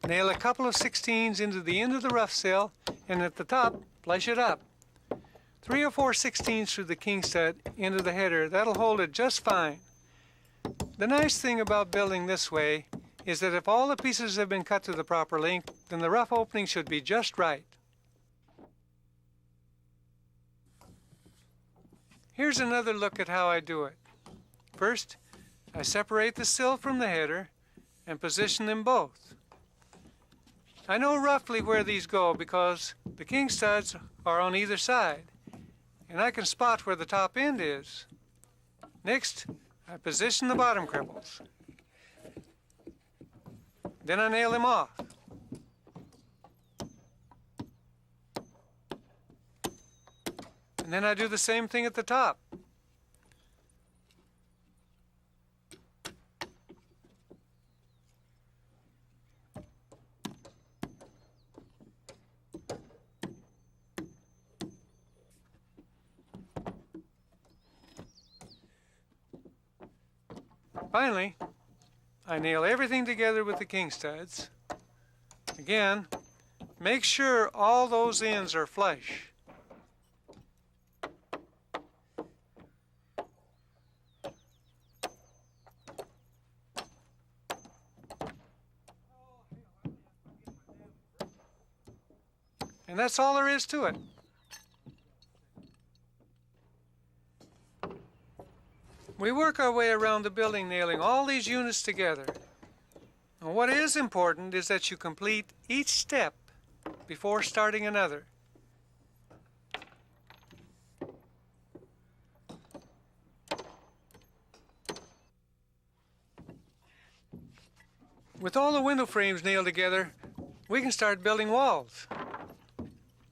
Nail a couple of 16s into the end of the rough sill, and at the top, flush it up. 3 or 4 16s through the king stud into the header. That'll hold it just fine. The nice thing about building this way is that if all the pieces have been cut to the proper length, then the rough opening should be just right. Here's another look at how I do it. First, I separate the sill from the header and position them both. I know roughly where these go because the king studs are on either side, and I can spot where the top end is. Next, I position the bottom cripples. Then I nail them off. And then I do the same thing at the top. Finally, I nail everything together with the king studs. Again, make sure all those ends are flush. And that's all there is to it. We work our way around the building nailing all these units together. And what is important is that you complete each step before starting another. With all the window frames nailed together, we can start building walls.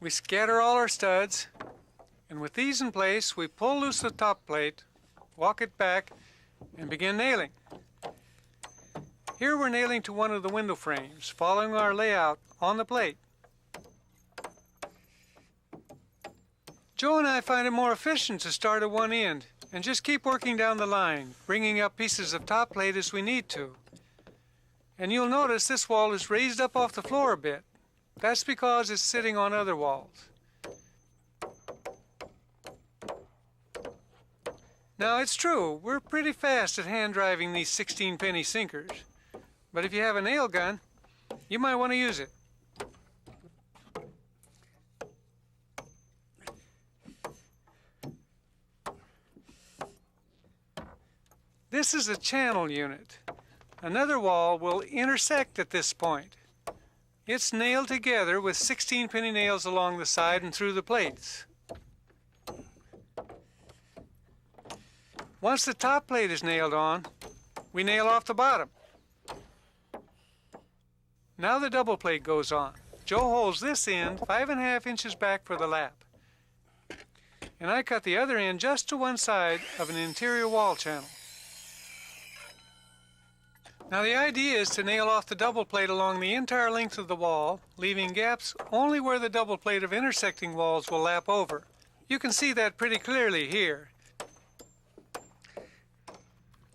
We scatter all our studs, and with these in place, we pull loose the top plate, walk it back, and begin nailing. Here we're nailing to one of the window frames, following our layout on the plate. Joe and I find it more efficient to start at one end and just keep working down the line, bringing up pieces of top plate as we need to. And you'll notice this wall is raised up off the floor a bit. That's because it's sitting on other walls. Now it's true, we're pretty fast at hand driving these 16-penny sinkers. But if you have a nail gun, you might want to use it. This is a channel unit. Another wall will intersect at this point. It's nailed together with 16-penny nails along the side and through the plates. Once the top plate is nailed on, we nail off the bottom. Now the double plate goes on. Joe holds this end 5.5 inches back for the lap. And I cut the other end just to one side of an interior wall channel. Now the idea is to nail off the double plate along the entire length of the wall, leaving gaps only where the double plate of intersecting walls will lap over. You can see that pretty clearly here.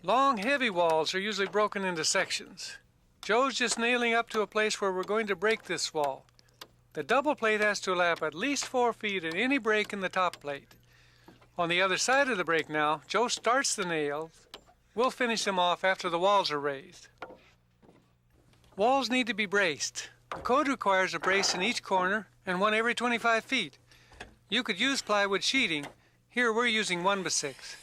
Long, heavy walls are usually broken into sections. Joe's just nailing up to a place where we're going to break this wall. The double plate has to lap at least 4 feet at any break in the top plate. On the other side of the break now, Joe starts the nails. We'll finish them off after the walls are raised. Walls need to be braced. The code requires a brace in each corner and one every 25 feet. You could use plywood sheeting. Here we're using 1x6.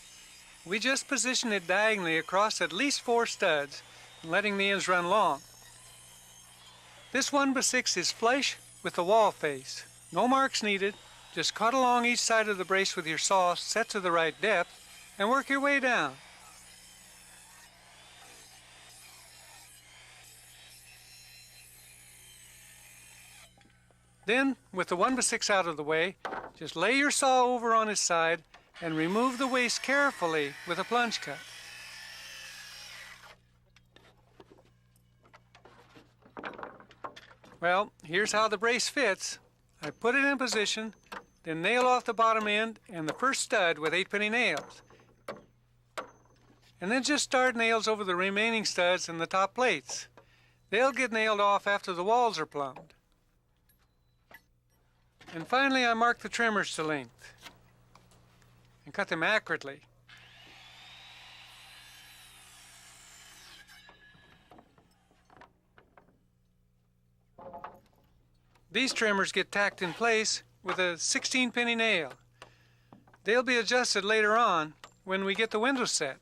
We just position it diagonally across at least 4 studs, letting the ends run long. This 1x6 is flush with the wall face. No marks needed. Just cut along each side of the brace with your saw set to the right depth and work your way down. Then, with the 1x6 out of the way, just lay your saw over on its side and remove the waste carefully with a plunge cut. Well, here's how the brace fits. I put it in position, then nail off the bottom end and the first stud with 8-penny nails. And then just start nails over the remaining studs and the top plates. They'll get nailed off after the walls are plumbed. And finally, I mark the trimmers to length and cut them accurately. These trimmers get tacked in place with a 16-penny nail. They'll be adjusted later on when we get the windows set.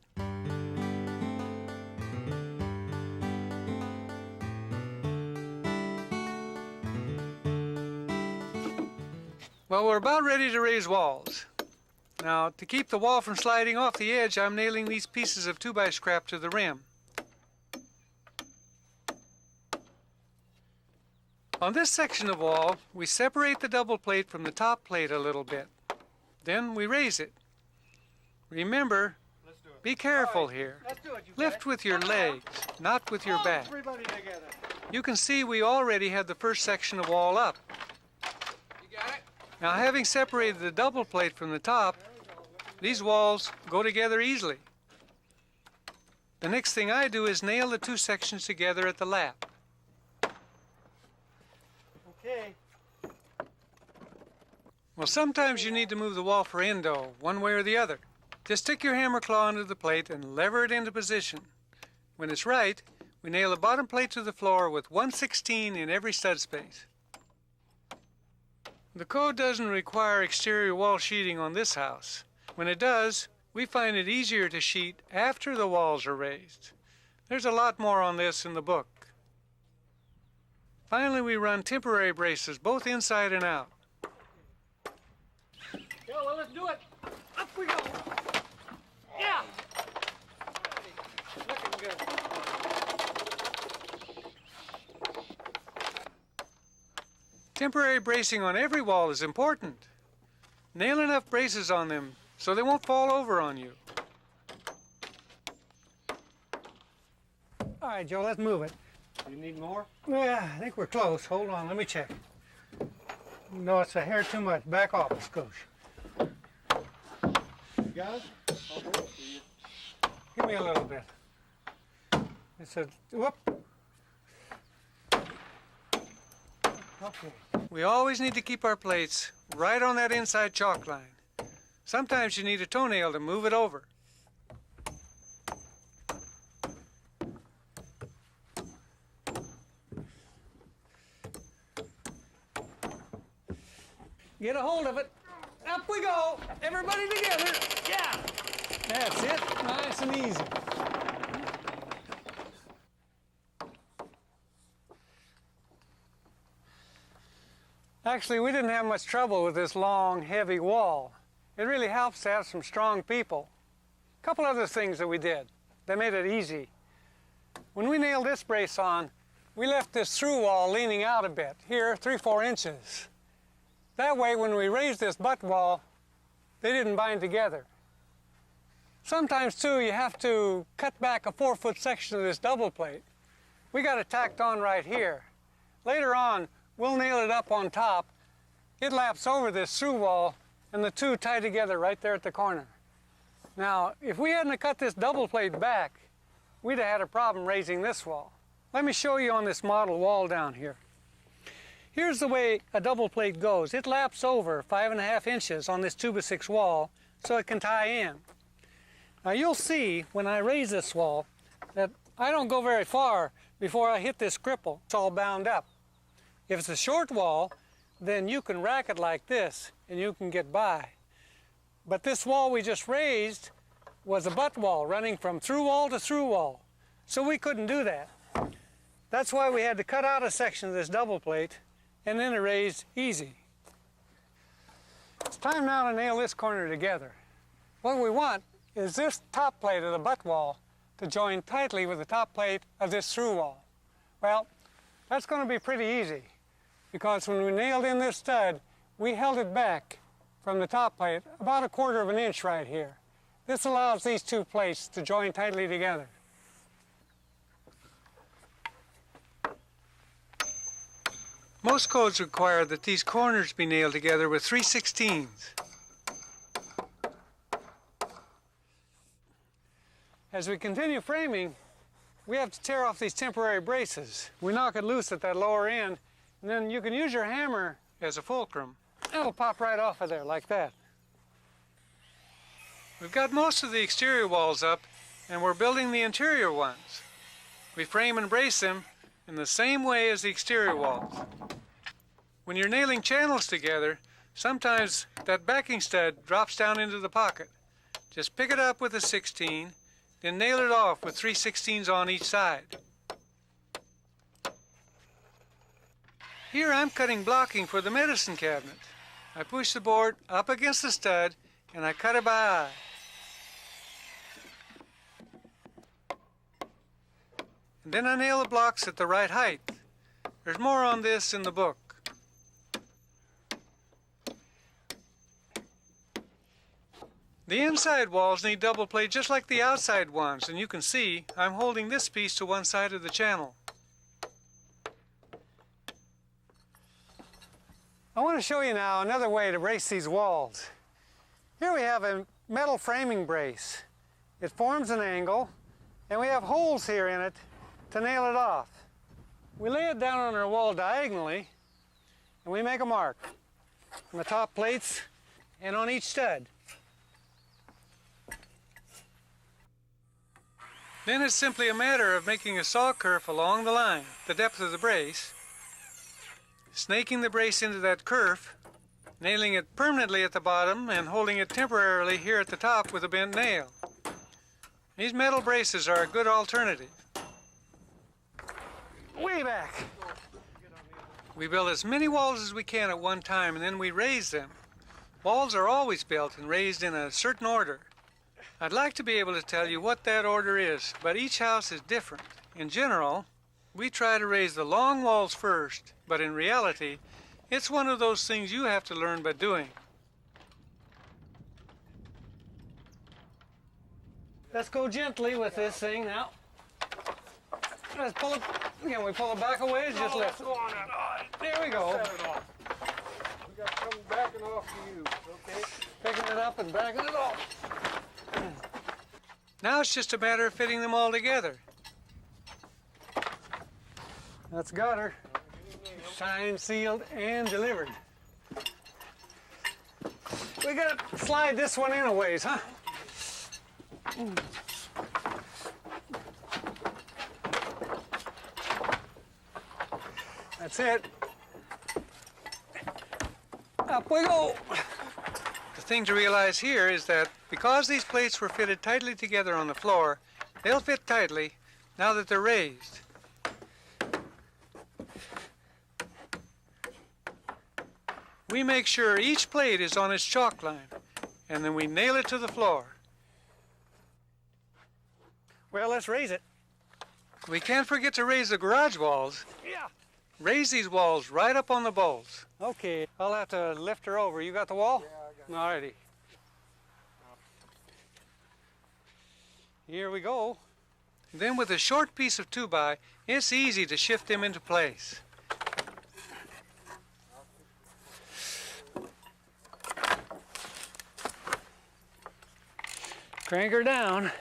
Well, we're about ready to raise walls. Now, to keep the wall from sliding off the edge, I'm nailing these pieces of 2x scrap to the rim. On this section of wall, we separate the double plate from the top plate a little bit. Then we raise it. Remember, be careful here. Lift with your legs, not with your back. You can see we already had the first section of wall up. Now, having separated the double plate from the top, these walls go together easily. The next thing I do is nail the 2 sections together at the lap. Okay. Well, sometimes you need to move the wall for endo, one way or the other. Just stick your hammer claw under the plate and lever it into position. When it's right, we nail the bottom plate to the floor with 1/16 in every stud space. The code doesn't require exterior wall sheeting on this house. When it does, we find it easier to sheet after the walls are raised. There's a lot more on this in the book. Finally, we run temporary braces, both inside and out. Yeah, well, let's do it. Up we go. Yeah. Looking good. Temporary bracing on every wall is important. Nail enough braces on them so they won't fall over on you. All right, Joe, let's move it. You need more? Yeah, I think we're close. Hold on, let me check. No, it's a hair too much. Back off, Scoosh. You got it? I'll hold it for you. Give me a little bit. It's a, whoop. Okay. We always need to keep our plates right on that inside chalk line. Sometimes you need a toenail to move it over. Get a hold of it. Up we go. Everybody together. Yeah. That's it. Nice and easy. Actually, we didn't have much trouble with this long, heavy wall. It really helps to have some strong people. A couple other things that we did that made it easy. When we nailed this brace on, we left this through wall leaning out a bit, here 3-4 inches. That way, when we raised this butt wall, they didn't bind together. Sometimes, too, you have to cut back a 4-foot section of this double plate. We got it tacked on right here. Later on, we'll nail it up on top. It laps over this through wall, and the two tie together right there at the corner. Now, if we hadn't cut this double plate back, we'd have had a problem raising this wall. Let me show you on this model wall down here. Here's the way a double plate goes. It laps over 5.5 inches on this 2x6 wall so it can tie in. Now you'll see when I raise this wall that I don't go very far before I hit this cripple. It's all bound up. If it's a short wall, then you can rack it like this and you can get by. But this wall we just raised was a butt wall running from through wall to through wall. So we couldn't do that. That's why we had to cut out a section of this double plate and then erase easy. It's time now to nail this corner together. What we want is this top plate of the butt wall to join tightly with the top plate of this through wall. Well, that's going to be pretty easy because when we nailed in this stud, we held it back from the top plate about 1/4 inch right here. This allows these two plates to join tightly together. Most codes require that these corners be nailed together with 3/16. As we continue framing, we have to tear off these temporary braces. We knock it loose at that lower end, and then you can use your hammer as a fulcrum. It'll pop right off of there like that. We've got most of the exterior walls up, and we're building the interior ones. We frame and brace them in the same way as the exterior walls. When you're nailing channels together, sometimes that backing stud drops down into the pocket. Just pick it up with a 16, then nail it off with 3/16 on each side. Here I'm cutting blocking for the medicine cabinet. I push the board up against the stud and I cut it by eye. And then I nail the blocks at the right height. There's more on this in the book. The inside walls need double plate just like the outside ones, and you can see I'm holding this piece to one side of the channel. I want to show you now another way to brace these walls. Here we have a metal framing brace. It forms an angle, and we have holes here in it to nail it off. We lay it down on our wall diagonally, and we make a mark on the top plates and on each stud. Then it's simply a matter of making a saw kerf along the line, the depth of the brace, snaking the brace into that kerf, nailing it permanently at the bottom and holding it temporarily here at the top with a bent nail. These metal braces are a good alternative. Way back. We build as many walls as we can at one time and then we raise them. Walls are always built and raised in a certain order. I'd like to be able to tell you what that order is, but each house is different. In general, we try to raise the long walls first, but in reality, it's one of those things you have to learn by doing. Let's go gently with this thing now. Let's pull it, again, we pull it back away, just lift it. There we go. We got some backing off to you, okay? Picking it up and backing it off. Now it's just a matter of fitting them all together. That's got her. Signed, sealed, and delivered. We gotta slide this one in a ways, huh? That's it. Up we go. The thing to realize here is that because these plates were fitted tightly together on the floor, they'll fit tightly now that they're raised. We make sure each plate is on its chalk line, and then we nail it to the floor. Well, let's raise it. We can't forget to raise the garage walls. Yeah. Raise these walls right up on the bolts. Okay, I'll have to lift her over. You got the wall? Yeah, I got it. Alrighty. Here we go. Then with a short piece of 2x, it's easy to shift them into place. Crank her down.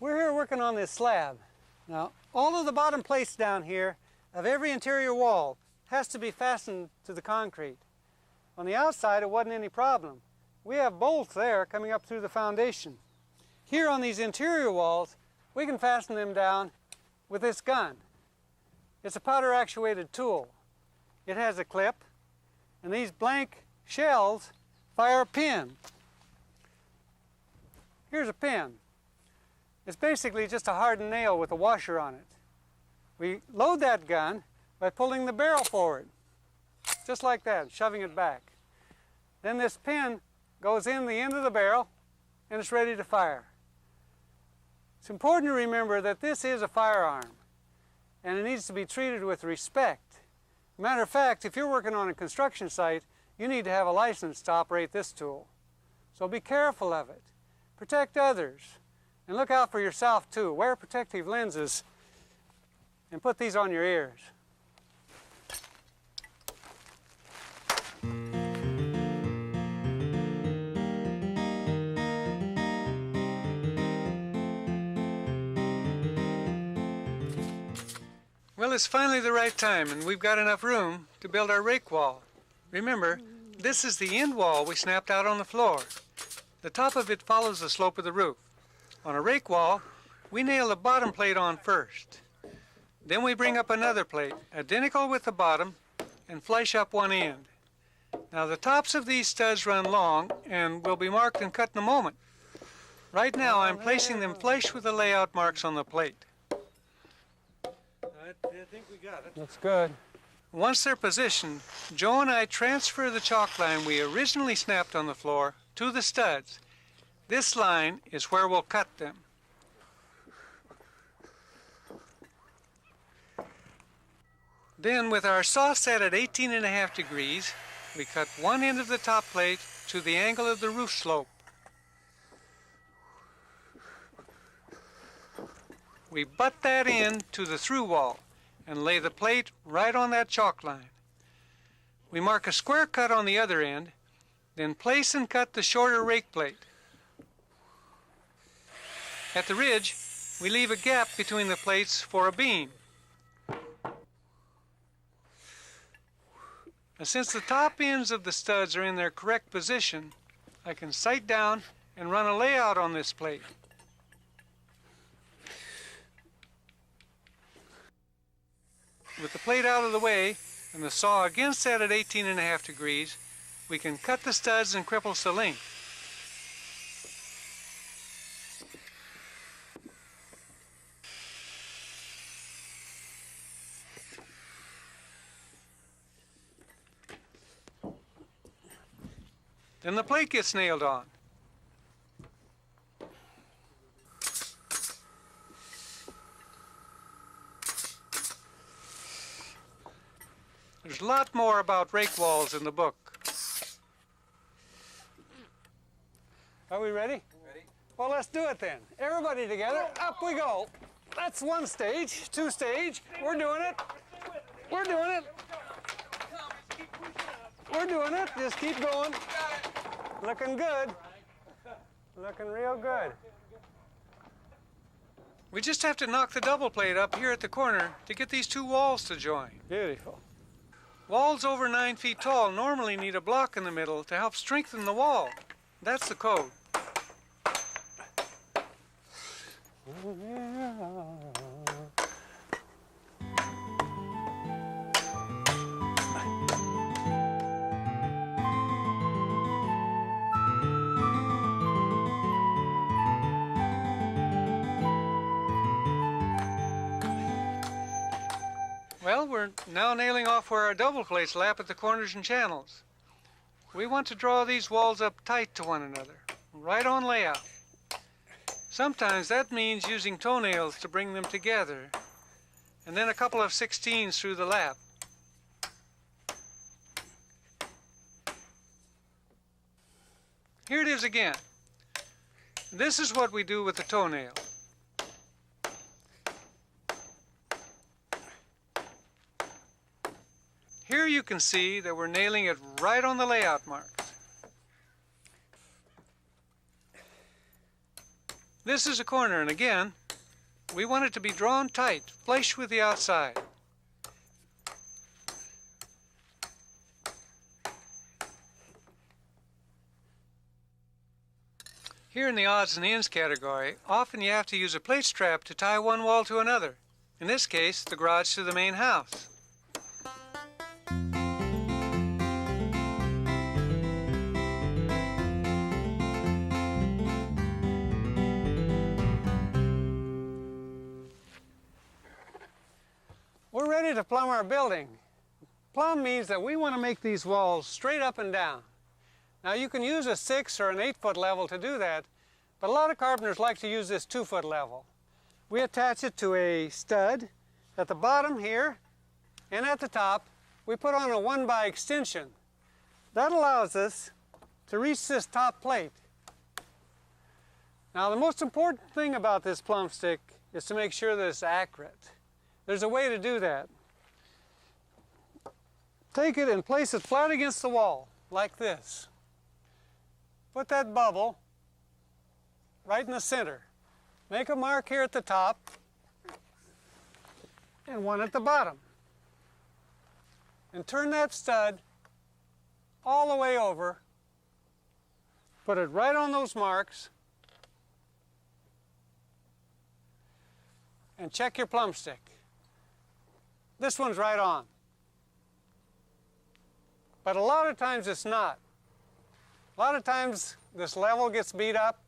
We're here working on this slab. Now, all of the bottom plates down here of every interior wall has to be fastened to the concrete. On the outside, it wasn't any problem. We have bolts there coming up through the foundation. Here on these interior walls, we can fasten them down with this gun. It's a powder actuated tool. It has a clip, and these blank shells fire a pin. Here's a pin. It's basically just a hardened nail with a washer on it. We load that gun by pulling the barrel forward, just like that, shoving it back. Then this pin goes in the end of the barrel, and it's ready to fire. It's important to remember that this is a firearm, and it needs to be treated with respect. Matter of fact, if you're working on a construction site, you need to have a license to operate this tool. So be careful of it. Protect others. And look out for yourself too. Wear protective lenses and put these on your ears. Well, it's finally the right time, and we've got enough room to build our rake wall. Remember, this is the end wall we snapped out on the floor. The top of it follows the slope of the roof. On a rake wall, we nail the bottom plate on first. Then we bring up another plate, identical with the bottom, and flush up one end. Now the tops of these studs run long and will be marked and cut in a moment. Right now I'm placing them flush with the layout marks on the plate. I think we got it. Looks good. Once they're positioned, Joe and I transfer the chalk line we originally snapped on the floor to the studs. This line is where we'll cut them. Then with our saw set at 18.5 degrees, we cut one end of the top plate to the angle of the roof slope. We butt that in to the through wall and lay the plate right on that chalk line. We mark a square cut on the other end, then place and cut the shorter rake plate. At the ridge, we leave a gap between the plates for a beam. Now, since the top ends of the studs are in their correct position, I can sight down and run a layout on this plate. With the plate out of the way and the saw again set at 18.5 degrees, we can cut the studs and cripples the length. Then the plate gets nailed on. There's a lot more about rake walls in the book. Are we ready? Ready? Well, let's do it then. Everybody together, up we go. That's one stage, two stage. We're doing it. We're doing it. We're doing it. Just keep going. Looking good. Looking real good. We just have to knock the double plate up here at the corner to get these two walls to join. Beautiful. Walls over 9 feet tall normally need a block in the middle to help strengthen the wall. That's the code. Well, we're now nailing off where our double plates lap at the corners and channels. We want to draw these walls up tight to one another, right on layout. Sometimes that means using toenails to bring them together, and then a couple of 16s through the lap. Here it is again. This is what we do with the toenail. Here you can see that we're nailing it right on the layout marks. This is a corner, and again, we want it to be drawn tight, flush with the outside. Here in the odds and ends category, often you have to use a plate strap to tie one wall to another. In this case, the garage to the main house. We're ready to plumb our building. Plumb means that we want to make these walls straight up and down. Now you can use a 6 or an 8-foot level to do that, but a lot of carpenters like to use this 2-foot level. We attach it to a stud at the bottom here, and at the top we put on a 1x extension. That allows us to reach this top plate. Now the most important thing about this plumb stick is to make sure that it's accurate. There's a way to do that. Take it and place it flat against the wall, like this. Put that bubble right in the center. Make a mark here at the top and one at the bottom. And turn that stud all the way over. Put it right on those marks. And check your plumb stick. This one's right on. But a lot of times it's not. A lot of times this level gets beat up,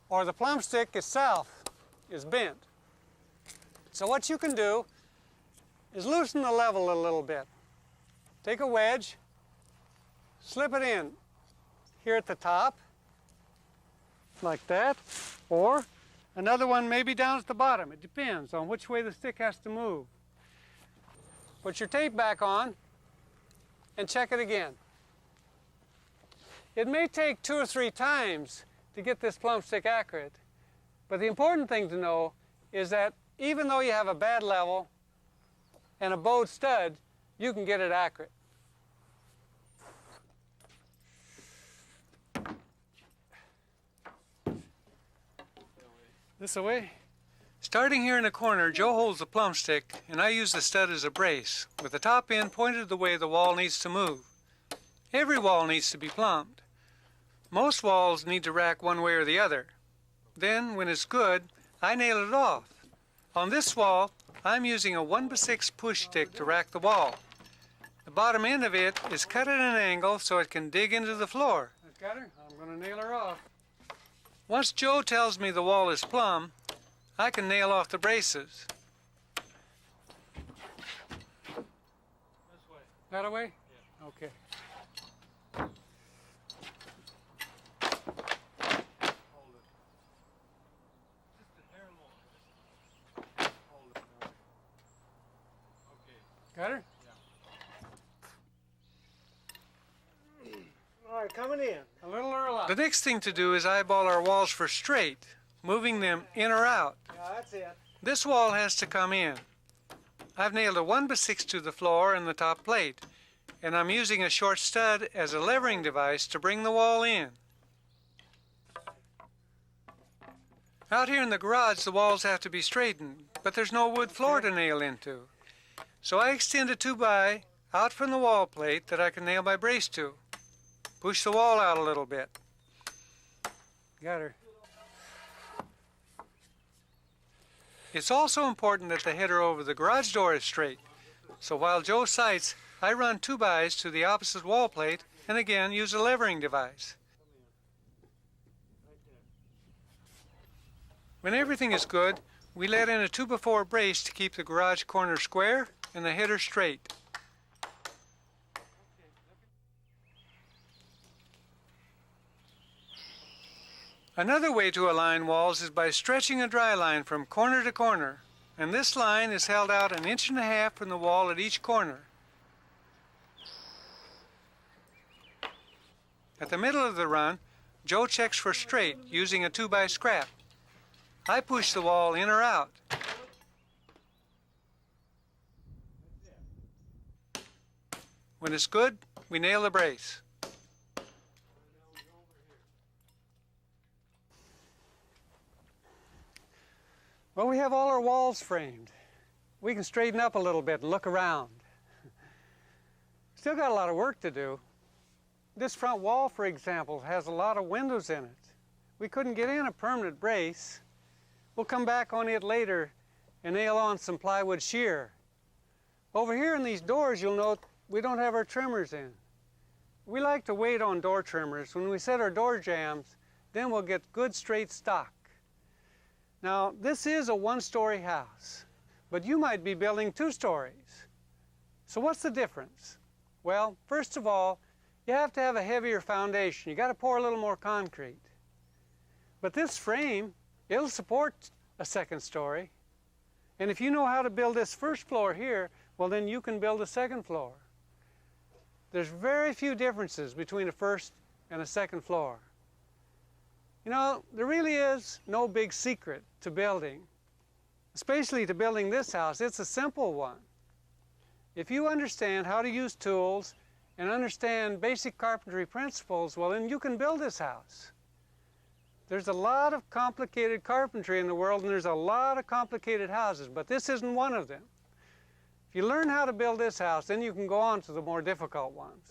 or the plumb stick itself is bent. So what you can do is loosen the level a little bit. Take a wedge, slip it in here at the top, like that, or another one maybe down at the bottom. It depends on which way the stick has to move. Put your tape back on and check it again. It may take 2 or 3 times to get this plumb stick accurate, but the important thing to know is that even though you have a bad level and a bowed stud, you can get it accurate. This away. Starting here in the corner, Joe holds the plumb stick, and I use the stud as a brace, with the top end pointed the way the wall needs to move. Every wall needs to be plumbed. Most walls need to rack one way or the other. Then, when it's good, I nail it off. On this wall, I'm using a 1x6 push stick to rack the wall. The bottom end of it is cut at an angle so it can dig into the floor. I've got her. I'm going to nail her off. Once Joe tells me the wall is plumb, I can nail off the braces. This way. That away? Yeah. Okay. Hold it. Just a hair more. Hold it more. Okay. Got her? All right, coming in. A little or a lot? The next thing to do is eyeball our walls for straight, moving them in or out. Yeah, that's it. This wall has to come in. I've nailed a 1x6 to the floor and the top plate, and I'm using a short stud as a levering device to bring the wall in. Out here in the garage, the walls have to be straightened, but there's no wood floor to nail into. So I extend a 2x out from the wall plate that I can nail my brace to. Push the wall out a little bit. Got her. It's also important that the header over the garage door is straight. So while Joe sights, I run 2x to the opposite wall plate and again use a levering device. When everything is good, we let in a 2x4 brace to keep the garage corner square and the header straight. Another way to align walls is by stretching a dry line from corner to corner, and this line is held out 1.5 inches from the wall at each corner. At the middle of the run, Joe checks for straight using a 2x scrap. I push the wall in or out. When it's good, we nail the brace. Well, we have all our walls framed. We can straighten up a little bit and look around. Still got a lot of work to do. This front wall, for example, has a lot of windows in it. We couldn't get in a permanent brace. We'll come back on it later and nail on some plywood shear. Over here in these doors, you'll note we don't have our trimmers in. We like to wait on door trimmers. When we set our door jambs, then we'll get good straight stock. Now, this is a 1-story house, but you might be building 2 stories. So what's the difference? Well, first of all, you have to have a heavier foundation. You got to pour a little more concrete. But this frame, it'll support a 2nd story. And if you know how to build this 1st floor here, well, then you can build a 2nd floor. There's very few differences between a 1st and a 2nd floor. You know, there really is no big secret to building, especially to building this house. It's a simple one. If you understand how to use tools and understand basic carpentry principles, well, then you can build this house. There's a lot of complicated carpentry in the world, and there's a lot of complicated houses, but this isn't one of them. If you learn how to build this house, then you can go on to the more difficult ones.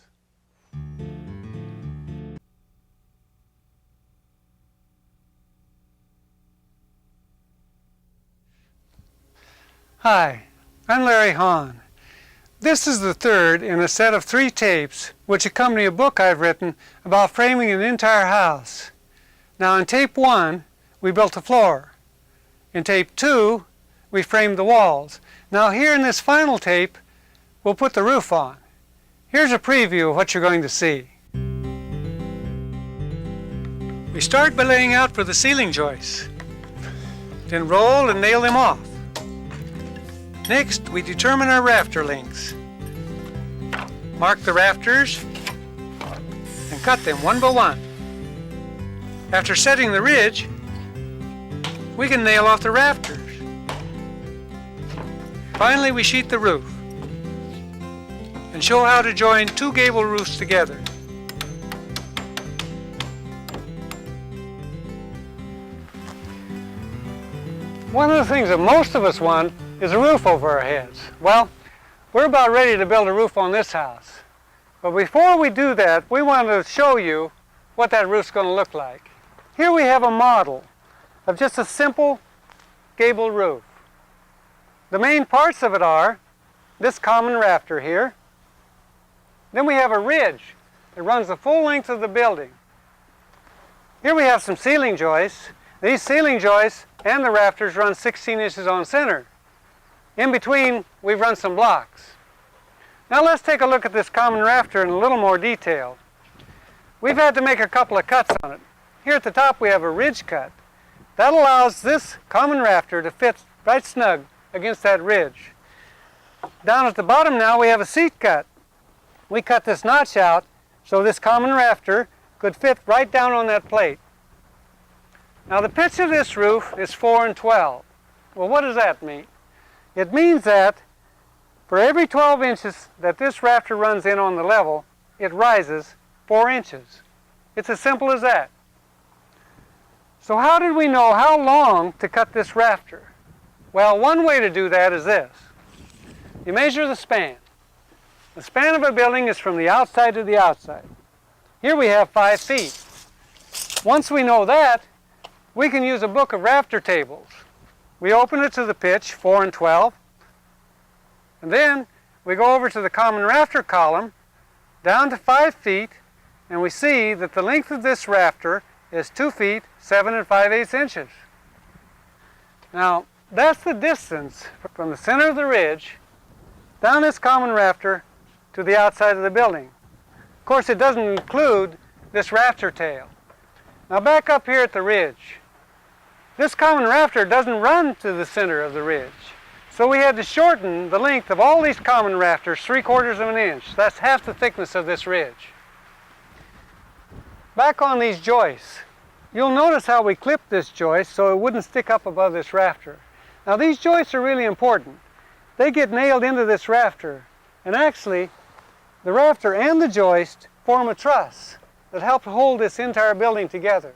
Hi, I'm Larry Haun. This is the 3rd in a set of 3 tapes which accompany a book I've written about framing an entire house. Now in tape 1, we built the floor. In tape 2, we framed the walls. Now here in this final tape, we'll put the roof on. Here's a preview of what you're going to see. We start by laying out for the ceiling joists, then roll and nail them off. Next, we determine our rafter lengths. Mark the rafters and cut them one by one. After setting the ridge, we can nail off the rafters. Finally, we sheet the roof and show how to join 2 gable roofs together. One of the things that most of us want is a roof over our heads. Well, we're about ready to build a roof on this house. But before we do that, we want to show you what that roof's going to look like. Here we have a model of just a simple gable roof. The main parts of it are this common rafter here. Then we have a ridge that runs the full length of the building. Here we have some ceiling joists. These ceiling joists and the rafters run 16 inches on center. In between, we've run some blocks. Now let's take a look at this common rafter in a little more detail. We've had to make a couple of cuts on it. Here at the top we have a ridge cut. That allows this common rafter to fit right snug against that ridge. Down at the bottom now we have a seat cut. We cut this notch out so this common rafter could fit right down on that plate. Now the pitch of this roof is 4 and 12. Well, what does that mean? It means that For every 12 inches that this rafter runs in on the level, it rises 4 inches. It's as simple as that. So how did we know how long to cut this rafter? Well, one way to do that is this. You measure the span. The span of a building is from the outside to the outside. Here we have 5 feet. Once we know that, we can use a book of rafter tables. We open it to the pitch, 4 and 12, and then we go over to the common rafter column, down to 5 feet, and we see that the length of this rafter is 2 feet, 7 5/8 inches. Now, that's the distance from the center of the ridge down this common rafter to the outside of the building. Of course, it doesn't include this rafter tail. Now back up here at the ridge. This common rafter doesn't run to the center of the ridge. So we had to shorten the length of all these common rafters 3/4 of an inch. That's half the thickness of this ridge. Back on these joists, you'll notice how we clipped this joist so it wouldn't stick up above this rafter. Now these joists are really important. They get nailed into this rafter, and actually the rafter and the joist form a truss that helps hold this entire building together.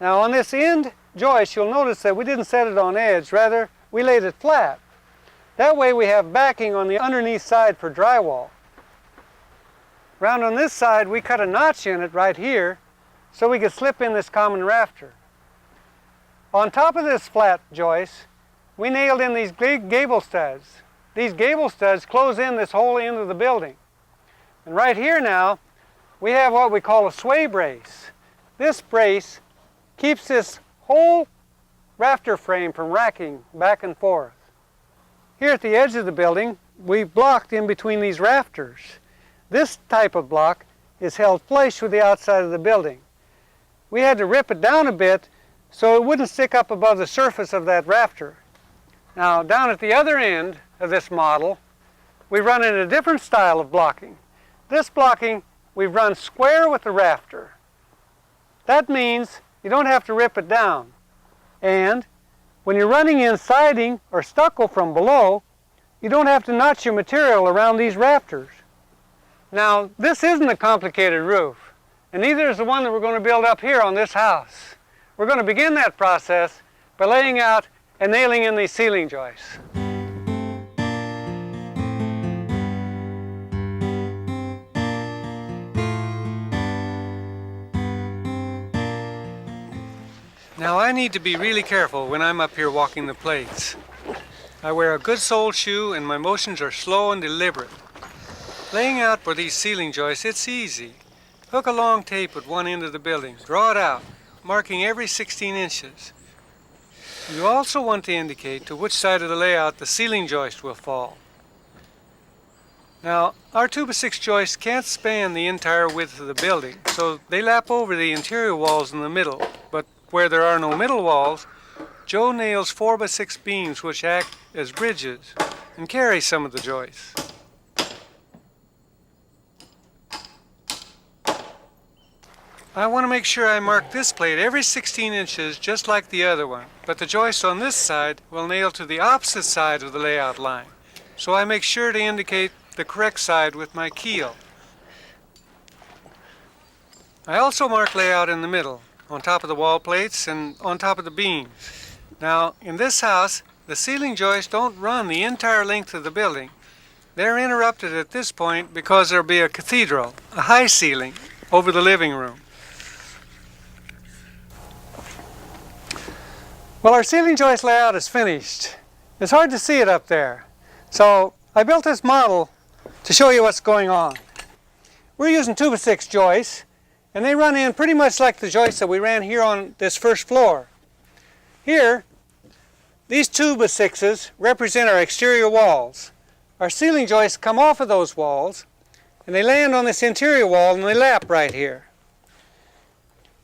Now on this end joist, you'll notice that we didn't set it on edge, rather we laid it flat. That way we have backing on the underneath side for drywall. Round on this side, we cut a notch in it right here so we could slip in this common rafter. On top of this flat joist, we nailed in these big gable studs. These gable studs close in this whole end of the building. And right here now, we have what we call a sway brace. This brace keeps this whole rafter frame from racking back and forth. Here at the edge of the building, we've blocked in between these rafters. This type of block is held flush with the outside of the building. We had to rip it down a bit so it wouldn't stick up above the surface of that rafter. Now, down at the other end of this model, we run in a different style of blocking. This blocking, we've run square with the rafter. That means you don't have to rip it down. And when you're running in siding or stucco from below, you don't have to notch your material around these rafters. Now, this isn't a complicated roof, and neither is the one that we're going to build up here on this house. We're going to begin that process by laying out and nailing in these ceiling joists. Now I need to be really careful when I'm up here walking the plates. I wear a good sole shoe and my motions are slow and deliberate. Laying out for these ceiling joists, it's easy. Hook a long tape at one end of the building, draw it out, marking every 16 inches. You also want to indicate to which side of the layout the ceiling joist will fall. Now, our 2x6 joists can't span the entire width of the building, so they lap over the interior walls in the middle, but where there are no middle walls, Joe nails 4x6 beams which act as bridges and carry some of the joists. I want to make sure I mark this plate every 16 inches just like the other one, but the joist on this side will nail to the opposite side of the layout line, so I make sure to indicate the correct side with my keel. I also mark layout in the middle, on top of the wall plates and on top of the beams. Now, in this house, the ceiling joists don't run the entire length of the building. They're interrupted at this point because there'll be a cathedral, a high ceiling, over the living room. Well, our ceiling joist layout is finished. It's hard to see it up there. So I built this model to show you what's going on. We're using 2x6 joists, and they run in pretty much like the joists that we ran here on this first floor. Here, these 2x6s represent our exterior walls. Our ceiling joists come off of those walls, and they land on this interior wall and they lap right here.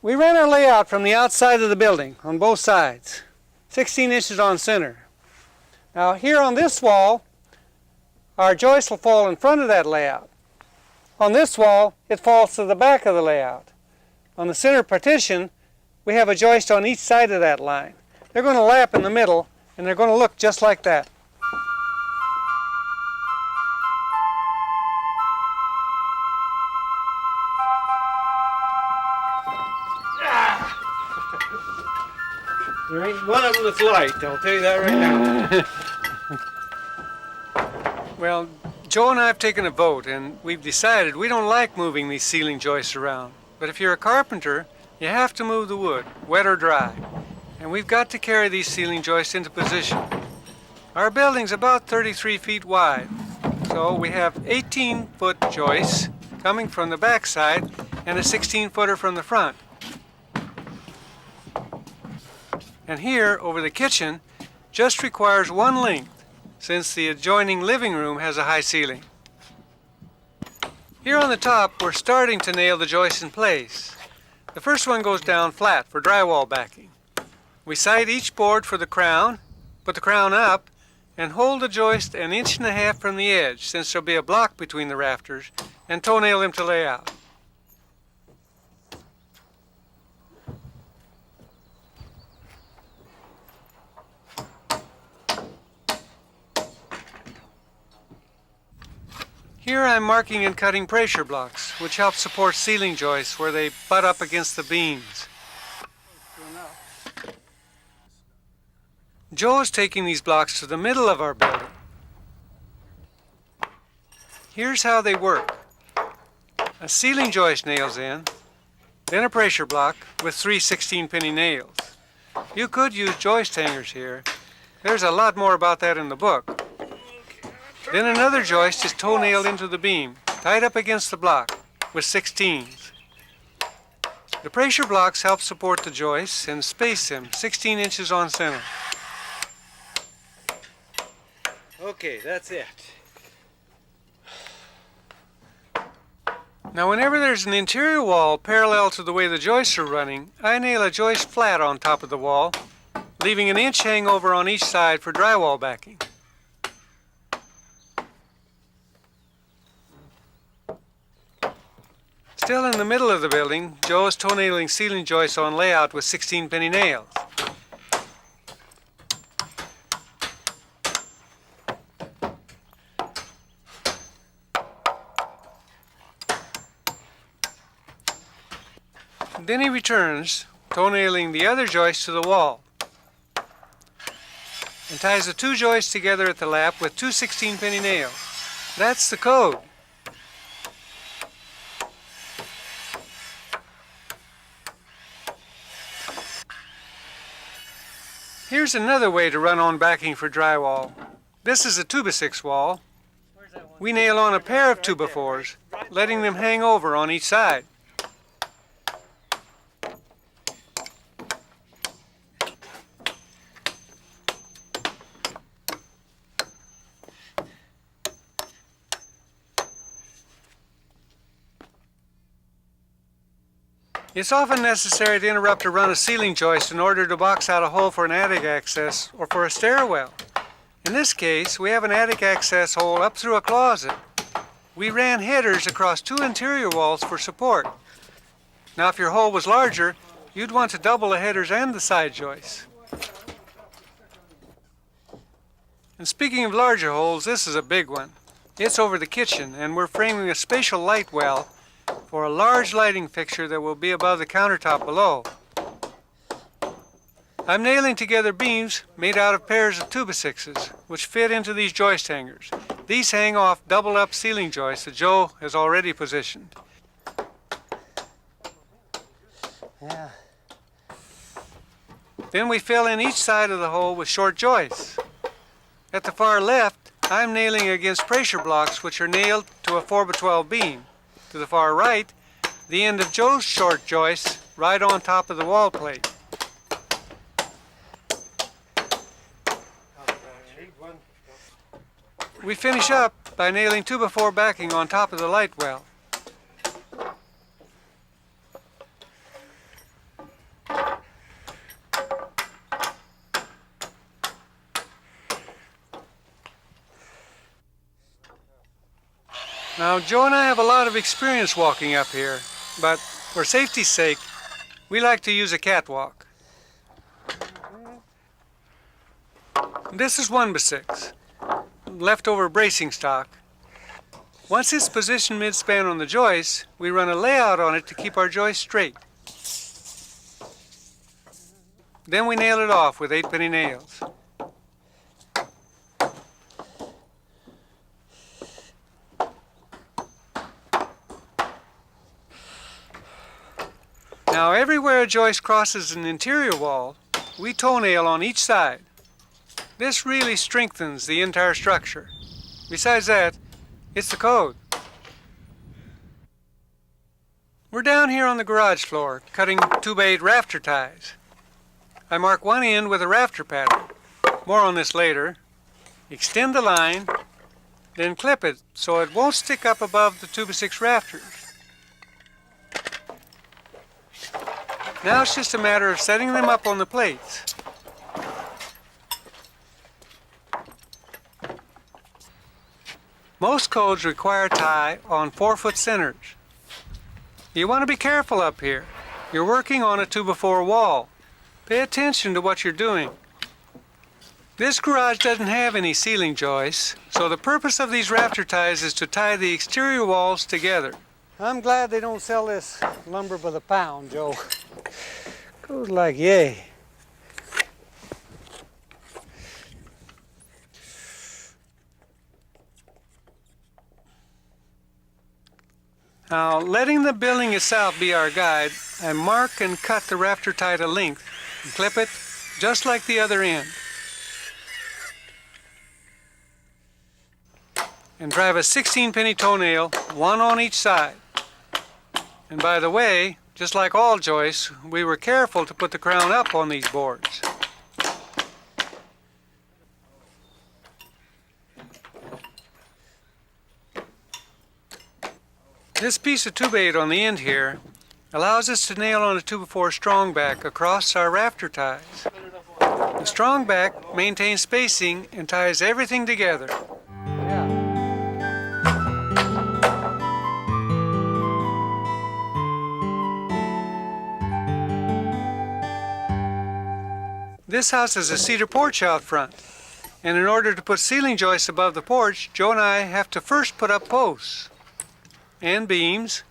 We ran our layout from the outside of the building on both sides, 16 inches on center. Now here on this wall, our joist will fall in front of that layout. On this wall, it falls to the back of the layout. On the center partition, we have a joist on each side of that line. They're going to lap in the middle, and they're going to look just like that. There ain't one of them that's light, I'll tell you that right now. Well, Joe and I have taken a vote, and we've decided we don't like moving these ceiling joists around. But if you're a carpenter, you have to move the wood, wet or dry. And we've got to carry these ceiling joists into position. Our building's about 33 feet wide, so we have 18-foot joists coming from the back side and a 16-footer from the front. And here, over the kitchen, just requires one length, since the adjoining living room has a high ceiling. Here on the top, we're starting to nail the joists in place. The first one goes down flat for drywall backing. We side each board for the crown, put the crown up, and hold the joist 1.5 inches from the edge, since there'll be a block between the rafters, and toenail them to lay out. Here I'm marking and cutting pressure blocks, which help support ceiling joists where they butt up against the beams. Joe is taking these blocks to the middle of our building. Here's how they work. A ceiling joist nails in, then a pressure block with 3 16-penny nails. You could use joist hangers here. There's a lot more about that in the book. Then another joist is toe-nailed into the beam, tied up against the block with 16s. The pressure blocks help support the joists and space them 16 inches on center. Okay, that's it. Now whenever there's an interior wall parallel to the way the joists are running, I nail a joist flat on top of the wall, leaving 1 inch hangover on each side for drywall backing. Still in the middle of the building, Joe is toe-nailing ceiling joists on layout with 16-penny nails. Then he returns, toe-nailing the other joist to the wall, and ties the two joists together at the lap with 2 16-penny nails. That's the code. Here's another way to run on backing for drywall. This is a 2x6 wall. We nail on a pair of 2x4s, letting them hang over on each side. It's often necessary to interrupt a run of ceiling joist in order to box out a hole for an attic access or for a stairwell. In this case, we have an attic access hole up through a closet. We ran headers across 2 interior walls for support. Now if your hole was larger, you'd want to double the headers and the side joists. And speaking of larger holes, this is a big one. It's over the kitchen, and we're framing a spatial light well for a large lighting fixture that will be above the countertop below. I'm nailing together beams made out of pairs of 2x6s, which fit into these joist hangers. These hang off double-up ceiling joists that Joe has already positioned. Yeah. Then we fill in each side of the hole with short joists. At the far left, I'm nailing against pressure blocks which are nailed to a 4x12 beam. To the far right, the end of Joe's short joist right on top of the wall plate. We finish up by nailing 2x4 backing on top of the light well. Now, Joe and I have a lot of experience walking up here, but for safety's sake, we like to use a catwalk. This is 1x6, leftover bracing stock. Once it's positioned mid-span on the joist, we run a layout on it to keep our joist straight. Then we nail it off with 8-penny nails. Now everywhere a joist crosses an interior wall, we toe nail on each side. This really strengthens the entire structure. Besides that, it's the code. We're down here on the garage floor, cutting 2x8 rafter ties. I mark one end with a rafter pattern. More on this later. Extend the line, then clip it so it won't stick up above the 2x6 rafters. Now it's just a matter of setting them up on the plates. Most codes require tie on 4-foot centers. You want to be careful up here. You're working on a 2x4 wall. Pay attention to what you're doing. This garage doesn't have any ceiling joists, so the purpose of these rafter ties is to tie the exterior walls together. I'm glad they don't sell this lumber by the pound, Joe. Goes like yay. Now, letting the building itself be our guide, I mark and cut the rafter tie to length and clip it just like the other end. And drive a 16-penny toenail, one on each side. And by the way, just like all joists, we were careful to put the crown up on these boards. This piece of 2x8 on the end here allows us to nail on a 2x4 strong back across our rafter ties. The strong back maintains spacing and ties everything together. This house has a cedar porch out front, and in order to put ceiling joists above the porch, Joe and I have to first put up posts and beams.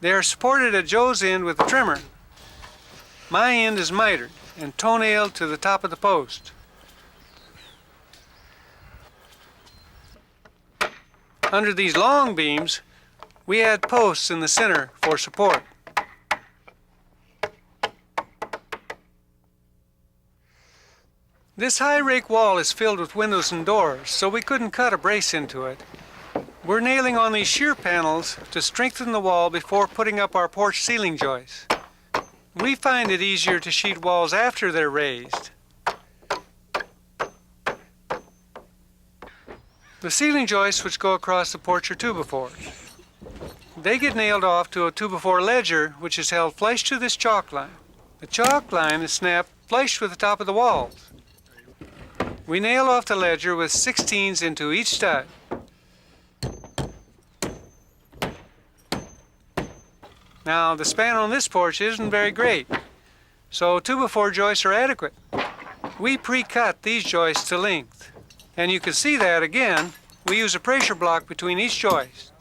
They are supported at Joe's end with a trimmer. My end is mitered and toenailed to the top of the post. Under these long beams, we add posts in the center for support. This high rake wall is filled with windows and doors, so we couldn't cut a brace into it. We're nailing on these shear panels to strengthen the wall before putting up our porch ceiling joists. We find it easier to sheet walls after they're raised. The ceiling joists which go across the porch are 2x4s. They get nailed off to a 2x4 ledger which is held flush to this chalk line. The chalk line is snapped flush with the top of the walls. We nail off the ledger with 16s into each stud. Now, the span on this porch isn't very great, so 2x4 joists are adequate. We pre-cut these joists to length, and you can see that again, we use a pressure block between each joist.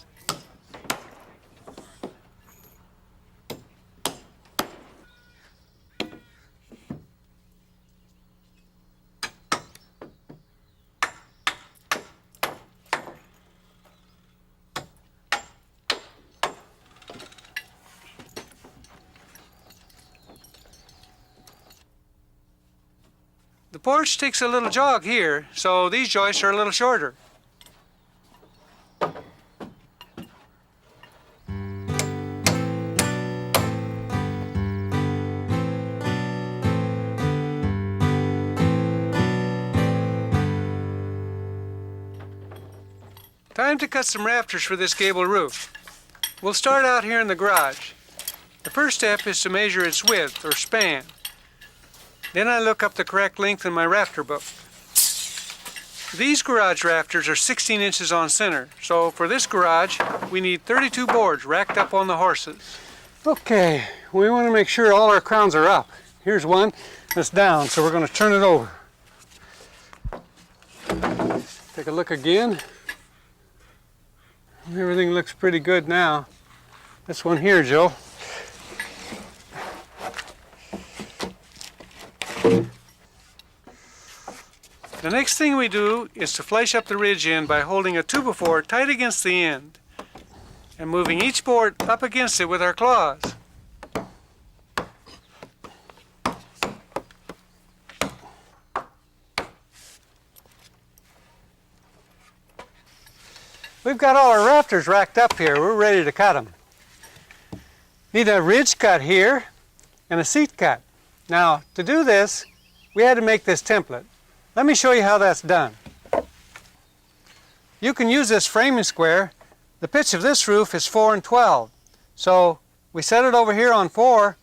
The porch takes a little jog here, so these joists are a little shorter. Time to cut some rafters for this gable roof. We'll start out here in the garage. The first step is to measure its width, or span. Then I look up the correct length in my rafter book. These garage rafters are 16 inches on center, so for this garage, we need 32 boards racked up on the horses. Okay, we want to make sure all our crowns are up. Here's one that's down, so we're going to turn it over. Take a look again. Everything looks pretty good now. This one here, Joe. The next thing we do is to flash up the ridge end by holding a 2x4 tight against the end and moving each board up against it with our claws. We've got all our rafters racked up here. We're ready to cut them. Need a ridge cut here and a seat cut. Now, to do this, we had to make this template. Let me show you how that's done. You can use this framing square. The pitch of this roof is 4 and 12. So we set it over here on 4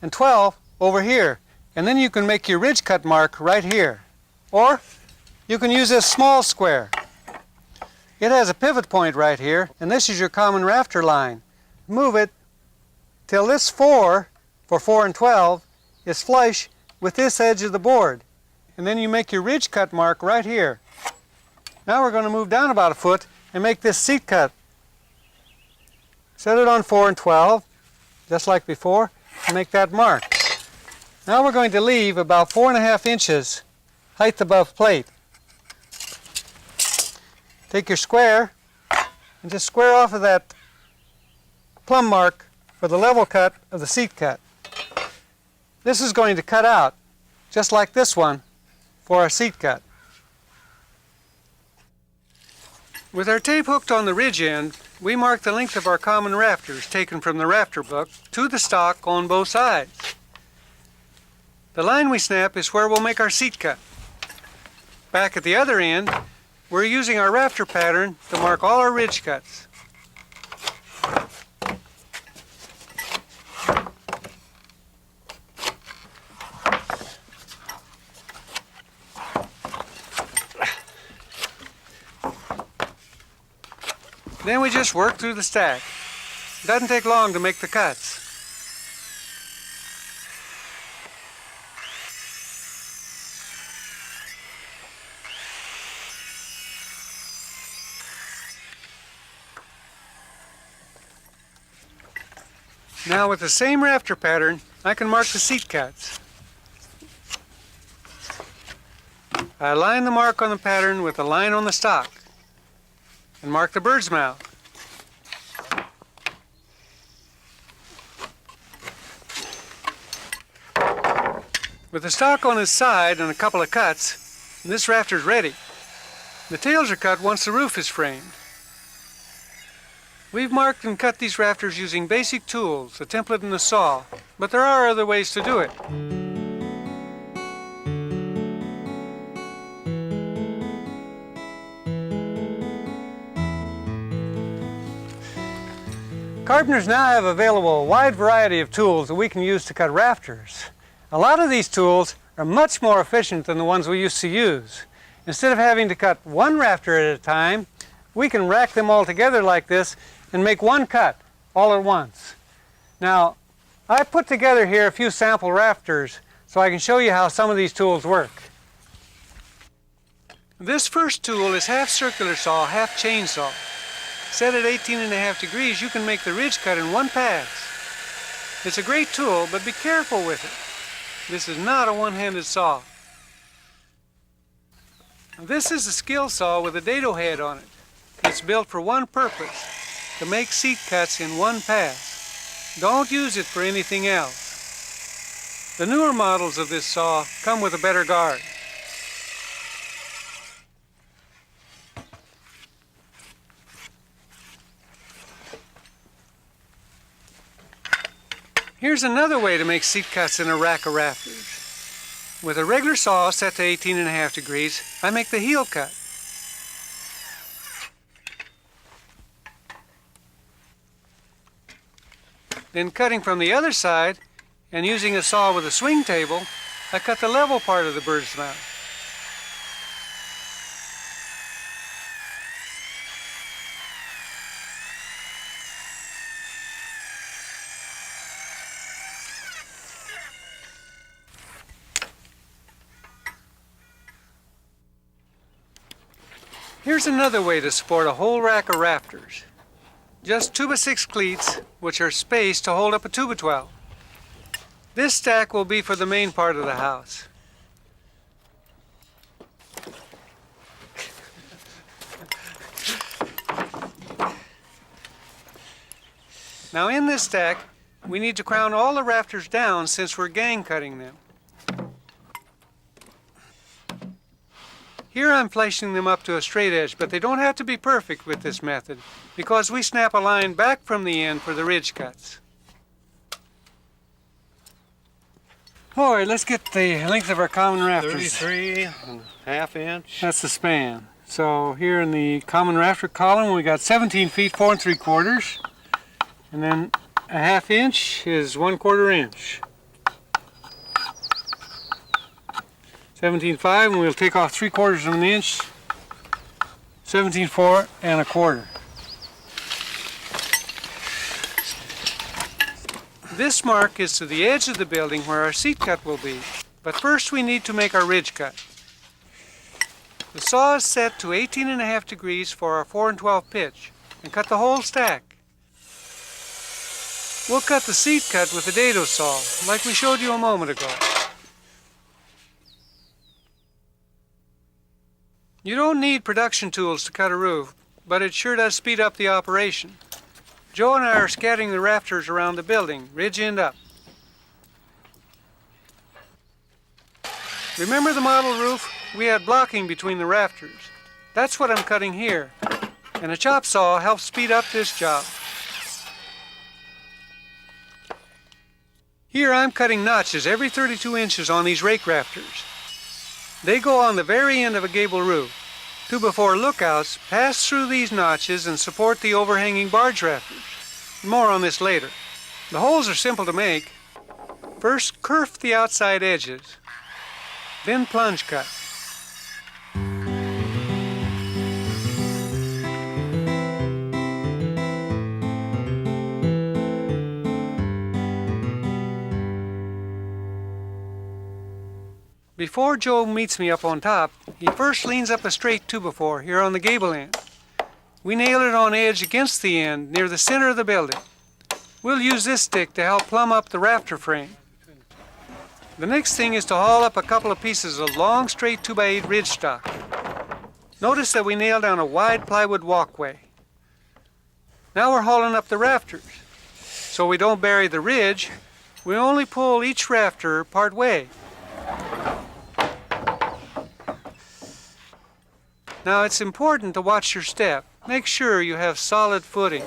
and 12 over here. And then you can make your ridge cut mark right here. Or you can use this small square. It has a pivot point right here, and this is your common rafter line. Move it till this 4 for 4 and 12 is flush with this edge of the board. And then you make your ridge cut mark right here. Now we're going to move down about a foot and make this seat cut. Set it on 4 and 12, just like before, and make that mark. Now we're going to leave about 4.5 inches height above plate. Take your square and just square off of that plumb mark for the level cut of the seat cut. This is going to cut out, just like this one, for our seat cut. With our tape hooked on the ridge end, we mark the length of our common rafters taken from the rafter book to the stock on both sides. The line we snap is where we'll make our seat cut. Back at the other end, we're using our rafter pattern to mark all our ridge cuts. Then we just work through the stack. It doesn't take long to make the cuts. Now with the same rafter pattern, I can mark the seat cuts. I align the mark on the pattern with a line on the stock and mark the bird's mouth. With the stock on its side and a couple of cuts, this rafter's ready. The tails are cut once the roof is framed. We've marked and cut these rafters using basic tools, a template and a saw, but there are other ways to do it. Carpenters now have available a wide variety of tools that we can use to cut rafters. A lot of these tools are much more efficient than the ones we used to use. Instead of having to cut one rafter at a time, we can rack them all together like this and make one cut all at once. Now, I put together here a few sample rafters so I can show you how some of these tools work. This first tool is half circular saw, half chainsaw. Set at 18.5 degrees, you can make the ridge cut in one pass. It's a great tool, but be careful with it. This is not a one-handed saw. This is a skill saw with a dado head on it. It's built for one purpose, to make seat cuts in one pass. Don't use it for anything else. The newer models of this saw come with a better guard. Here's another way to make seat cuts in a rack of rafters. With a regular saw set to 18.5 degrees, I make the heel cut. Then cutting from the other side and using a saw with a swing table, I cut the level part of the bird's mouth. Here's another way to support a whole rack of rafters. Just 2x6 cleats, which are spaced to hold up a 2x12. This stack will be for the main part of the house. Now in this stack, we need to crown all the rafters down since we're gang cutting them. Here I'm fleshing them up to a straight edge, but they don't have to be perfect with this method because we snap a line back from the end for the ridge cuts. All right, let's get the length of our common rafters. 33.5 inch. That's the span. So here in the common rafter column, we got 17 feet 4 3/4. And then a 1/2 inch is 1/4 inch. 17.5, and we'll take off 3/4 of an inch. 17.4 1/4. This mark is to the edge of the building where our seat cut will be. But first we need to make our ridge cut. The saw is set to 18.5 degrees for our 4 12 pitch, and cut the whole stack. We'll cut the seat cut with a dado saw, like we showed you a moment ago. You don't need production tools to cut a roof, but it sure does speed up the operation. Joe and I are scattering the rafters around the building, ridge end up. Remember the model roof? We had blocking between the rafters. That's what I'm cutting here, and a chop saw helps speed up this job. Here I'm cutting notches every 32 inches on these rake rafters. They go on the very end of a gable roof. 2x4 lookouts pass through these notches and support the overhanging barge rafters. More on this later. The holes are simple to make. First, kerf the outside edges, then plunge cut. Before Joe meets me up on top, he first leans up a straight 2x4 here on the gable end. We nail it on edge against the end near the center of the building. We'll use this stick to help plumb up the rafter frame. The next thing is to haul up a couple of pieces of long straight 2x8 ridge stock. Notice that we nailed down a wide plywood walkway. Now we're hauling up the rafters. So we don't bury the ridge, we only pull each rafter part way. Now it's important to watch your step. Make sure you have solid footing.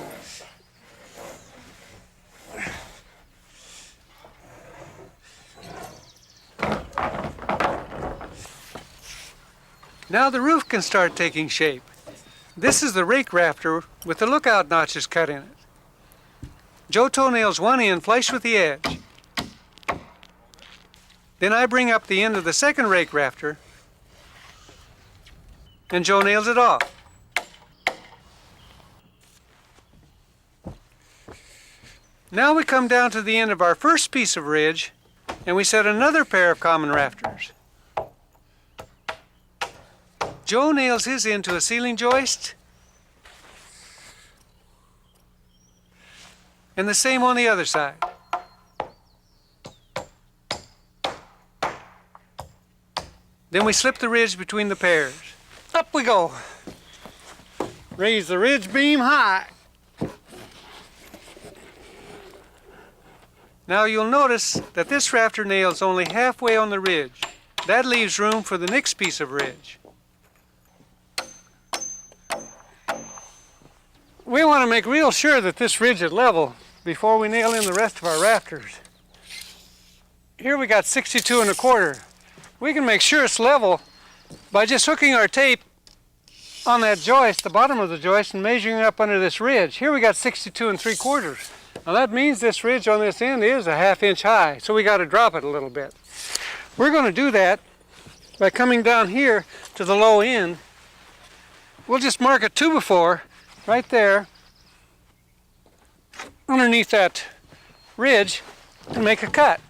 Now the roof can start taking shape. This is the rake rafter with the lookout notches cut in it. Joe toenails one end flush with the edge. Then I bring up the end of the second rake rafter, and Joe nails it off. Now we come down to the end of our first piece of ridge, and we set another pair of common rafters. Joe nails his end to a ceiling joist, and the same on the other side. Then we slip the ridge between the pairs. Up we go. Raise the ridge beam high. Now you'll notice that this rafter nails only halfway on the ridge. That leaves room for the next piece of ridge. We want to make real sure that this ridge is level before we nail in the rest of our rafters. Here we got 62 1/4. We can make sure it's level by just hooking our tape on that joist, the bottom of the joist, and measuring up under this ridge. Here we got 62 3/4. Now that means this ridge on this end is a 1/2 inch high, so we got to drop it a little bit. We're going to do that by coming down here to the low end. We'll just mark a 2x4 right there underneath that ridge and make a cut.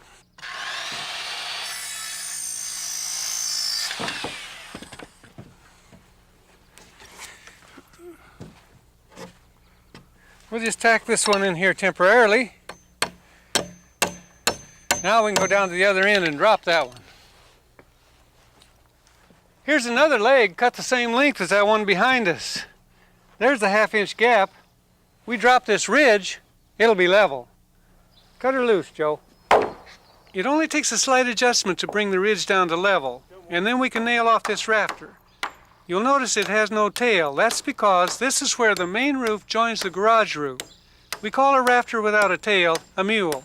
We'll just tack this one in here temporarily. Now we can go down to the other end and drop that one. Here's another leg cut the same length as that one behind us. There's the 1/2 inch gap. We drop this ridge, it'll be level. Cut her loose, Joe. It only takes a slight adjustment to bring the ridge down to level, and then we can nail off this rafter. You'll notice it has no tail. That's because this is where the main roof joins the garage roof. We call a rafter without a tail a mule.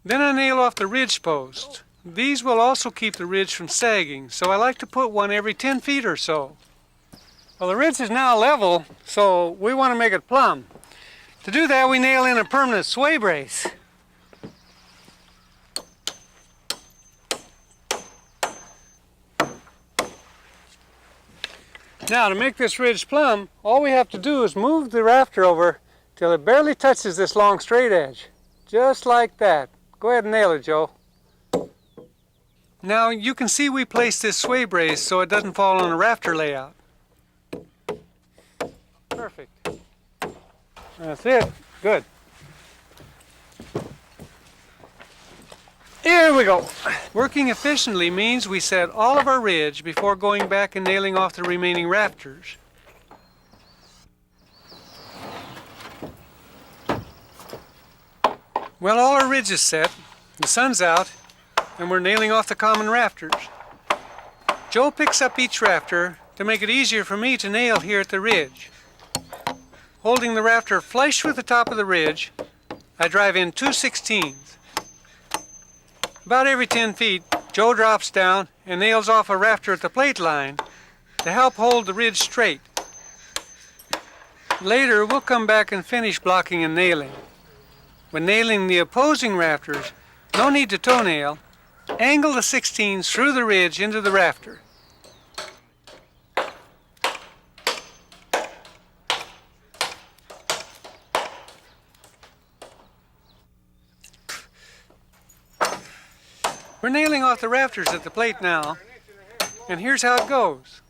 Then I nail off the ridge post. These will also keep the ridge from sagging, so I like to put one every 10 feet or so. Well, the ridge is now level, so we want to make it plumb. To do that, we nail in a permanent sway brace. Now, to make this ridge plumb, all we have to do is move the rafter over till it barely touches this long straight edge. Just like that. Go ahead and nail it, Joe. Now, you can see we placed this sway brace so it doesn't fall on a rafter layout. Perfect. That's it. Good. Here we go. Working efficiently means we set all of our ridge before going back and nailing off the remaining rafters. Well, all our ridge is set, the sun's out, and we're nailing off the common rafters. Joe picks up each rafter to make it easier for me to nail here at the ridge. Holding the rafter flush with the top of the ridge, I drive in 2/16. About every 10 feet, Joe drops down and nails off a rafter at the plate line to help hold the ridge straight. Later, we'll come back and finish blocking and nailing. When nailing the opposing rafters, no need to toe nail. Angle the 16s through the ridge into the rafter. We're nailing off the rafters at the plate now, and here's how it goes.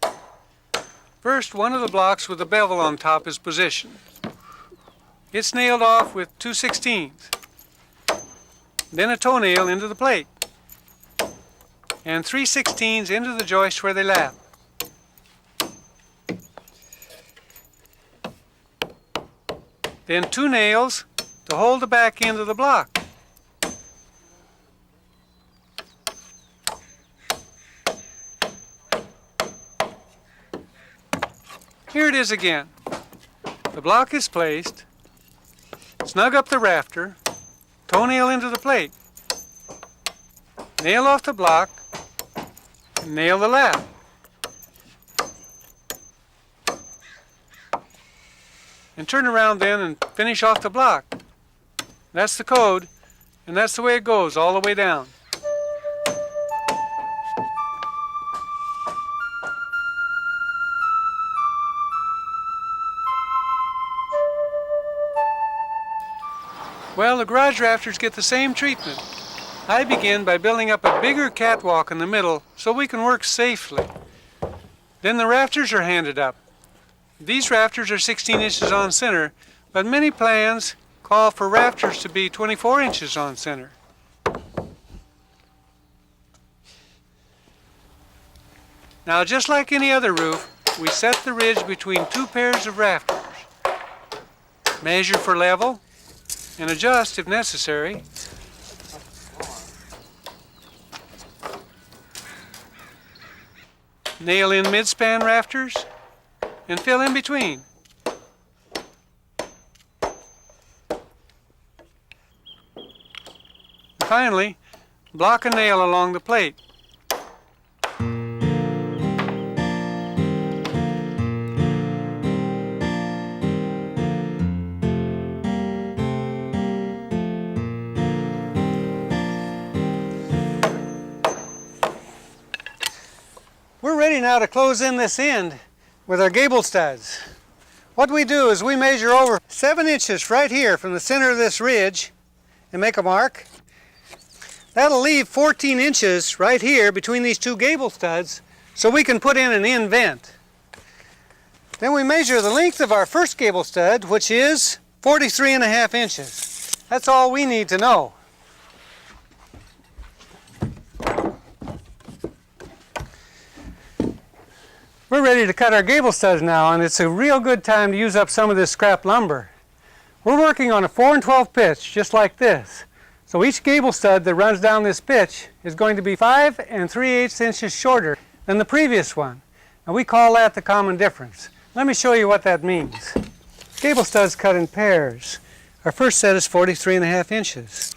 First, one of the blocks with the bevel on top is positioned. It's nailed off with 2/16. Then a toenail into the plate, and 3/16 into the joist where they lap. Then 2 nails to hold the back end of the block. Here it is again. The block is placed, snug up the rafter, toenail into the plate, nail off the block, and nail the lap. And turn around then and finish off the block. That's the code, and that's the way it goes all the way down. Well, the garage rafters get the same treatment. I begin by building up a bigger catwalk in the middle so we can work safely. Then the rafters are handed up. These rafters are 16 inches on center, but many plans call for rafters to be 24 inches on center. Now, just like any other roof, we set the ridge between 2 pairs of rafters. Measure for level, and adjust if necessary. Nail in mid-span rafters and fill in between. And finally, block a nail along the plate. We're ready now to close in this end with our gable studs. What we do is we measure over 7 inches right here from the center of this ridge and make a mark. That'll leave 14 inches right here between these 2 gable studs so we can put in an end vent. Then we measure the length of our first gable stud, which is 43.5 inches. That's all we need to know. We're ready to cut our gable studs now, and it's a real good time to use up some of this scrap lumber. We're working on a 4 and 12 pitch, just like this. So each gable stud that runs down this pitch is going to be 5 3/8 inches shorter than the previous one. And we call that the common difference. Let me show you what that means. Gable studs cut in pairs. Our first set is 43.5 inches.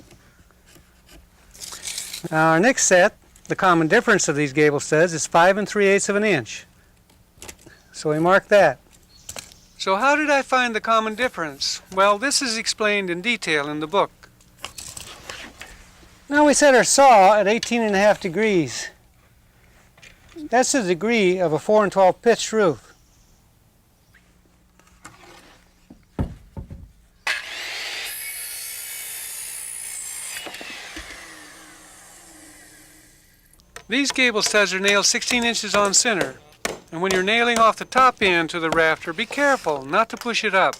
Now our next set, the common difference of these gable studs, is 5 3/8 of an inch. So we mark that. So how did I find the common difference? Well, this is explained in detail in the book. Now we set our saw at 18.5 degrees. That's the degree of a 4 and 12 pitched roof. These gable studs are nailed 16 inches on center. And when you're nailing off the top end to the rafter, be careful not to push it up.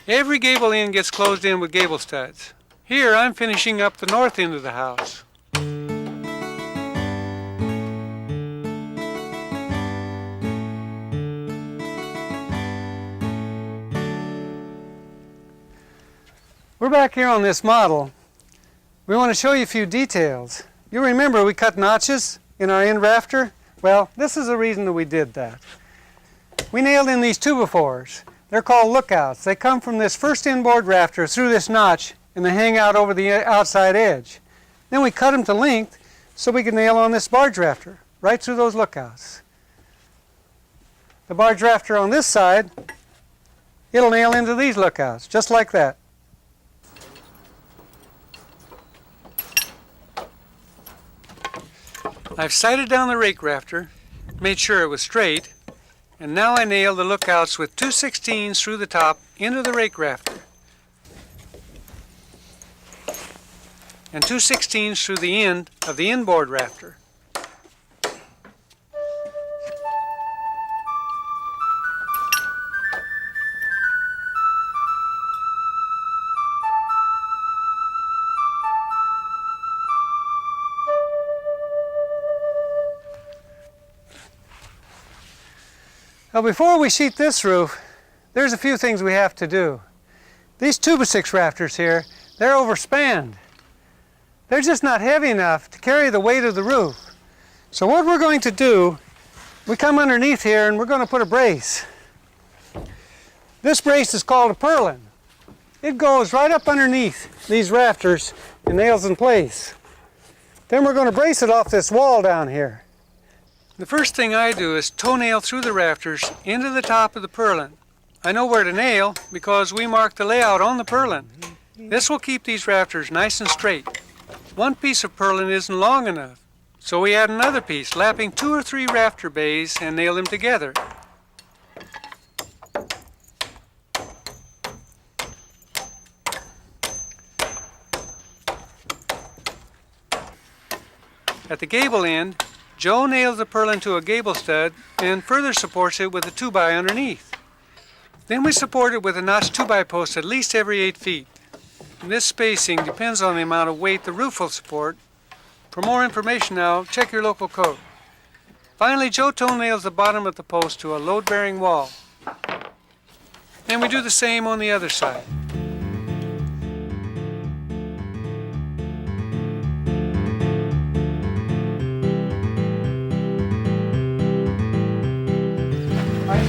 Every gable end gets closed in with gable studs. Here I'm finishing up the north end of the house. We're back here on this model. We want to show you a few details. You remember we cut notches in our end rafter? Well, this is the reason that we did that. We nailed in these 2x4s. They're called lookouts. They come from this first inboard rafter through this notch and they hang out over the outside edge. Then we cut them to length so we could nail on this barge rafter right through those lookouts. The barge rafter on this side, it'll nail into these lookouts just like that. I've sighted down the rake rafter, made sure it was straight, and now I nail the lookouts with 2/16 through the top into the rake rafter. And 2/16 through the end of the inboard rafter. Now before we sheet this roof, there's a few things we have to do. These 2x6 rafters here, they're overspanned. They're just not heavy enough to carry the weight of the roof. So what we're going to do, we come underneath here and we're going to put a brace. This brace is called a purlin. It goes right up underneath these rafters and nails in place. Then we're going to brace it off this wall down here. The first thing I do is toe nail through the rafters into the top of the purlin. I know where to nail because we mark the layout on the purlin. This will keep these rafters nice and straight. One piece of purlin isn't long enough, so we add another piece, lapping 2 or 3 rafter bays and nail them together. At the gable end, Joe nails the purlin to a gable stud and further supports it with a 2x underneath. Then we support it with a notched 2x post at least every 8 feet. And this spacing depends on the amount of weight the roof will support. For more information now, check your local code. Finally, Joe toe nails the bottom of the post to a load-bearing wall. And we do the same on the other side.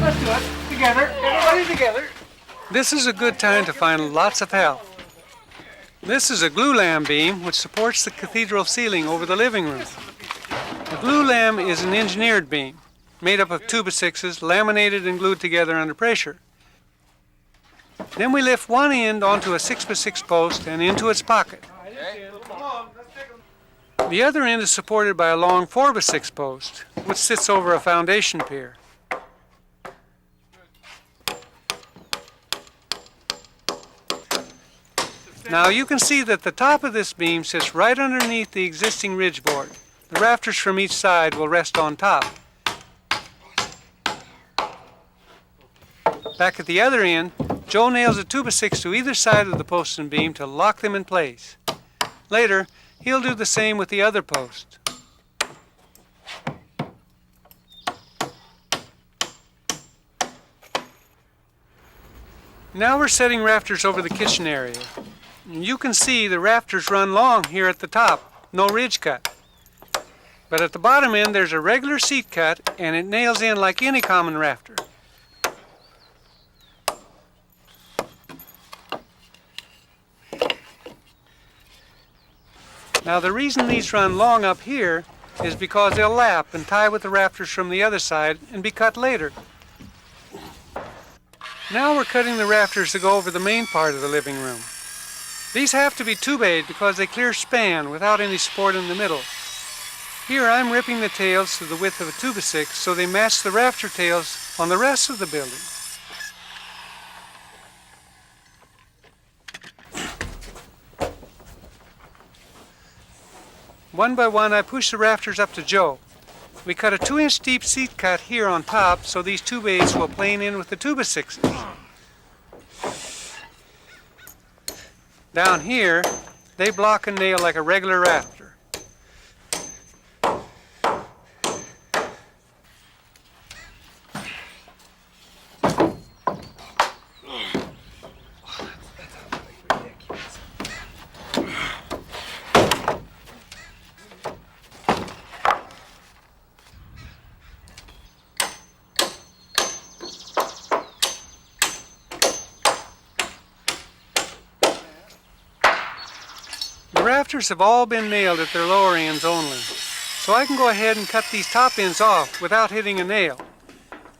Let's do it together. Everybody together. This is a good time to find lots of help. This is a glue lam beam which supports the cathedral ceiling over the living room. A glue lam is an engineered beam made up of 2x6s laminated and glued together under pressure. Then we lift one end onto a 6x6 post and into its pocket. The other end is supported by a long 4x6 post which sits over a foundation pier. Now you can see that the top of this beam sits right underneath the existing ridge board. The rafters from each side will rest on top. Back at the other end, Joe nails a 2x6 to either side of the post and beam to lock them in place. Later, he'll do the same with the other post. Now we're setting rafters over the kitchen area. You can see the rafters run long here at the top, no ridge cut. But at the bottom end there's a regular seat cut and it nails in like any common rafter. Now the reason these run long up here is because they'll lap and tie with the rafters from the other side and be cut later. Now we're cutting the rafters to go over the main part of the living room. These have to be 2-bayed because they clear span without any support in the middle. Here I'm ripping the tails to the width of a 2x6 so they match the rafter tails on the rest of the building. One by one I push the rafters up to Joe. We cut a 2-inch deep seat cut here on top so these 2-bays will plane in with the 2x6s. Down here, they block and nail like a regular rafter. The rafters have all been nailed at their lower ends only, so I can go ahead and cut these top ends off without hitting a nail.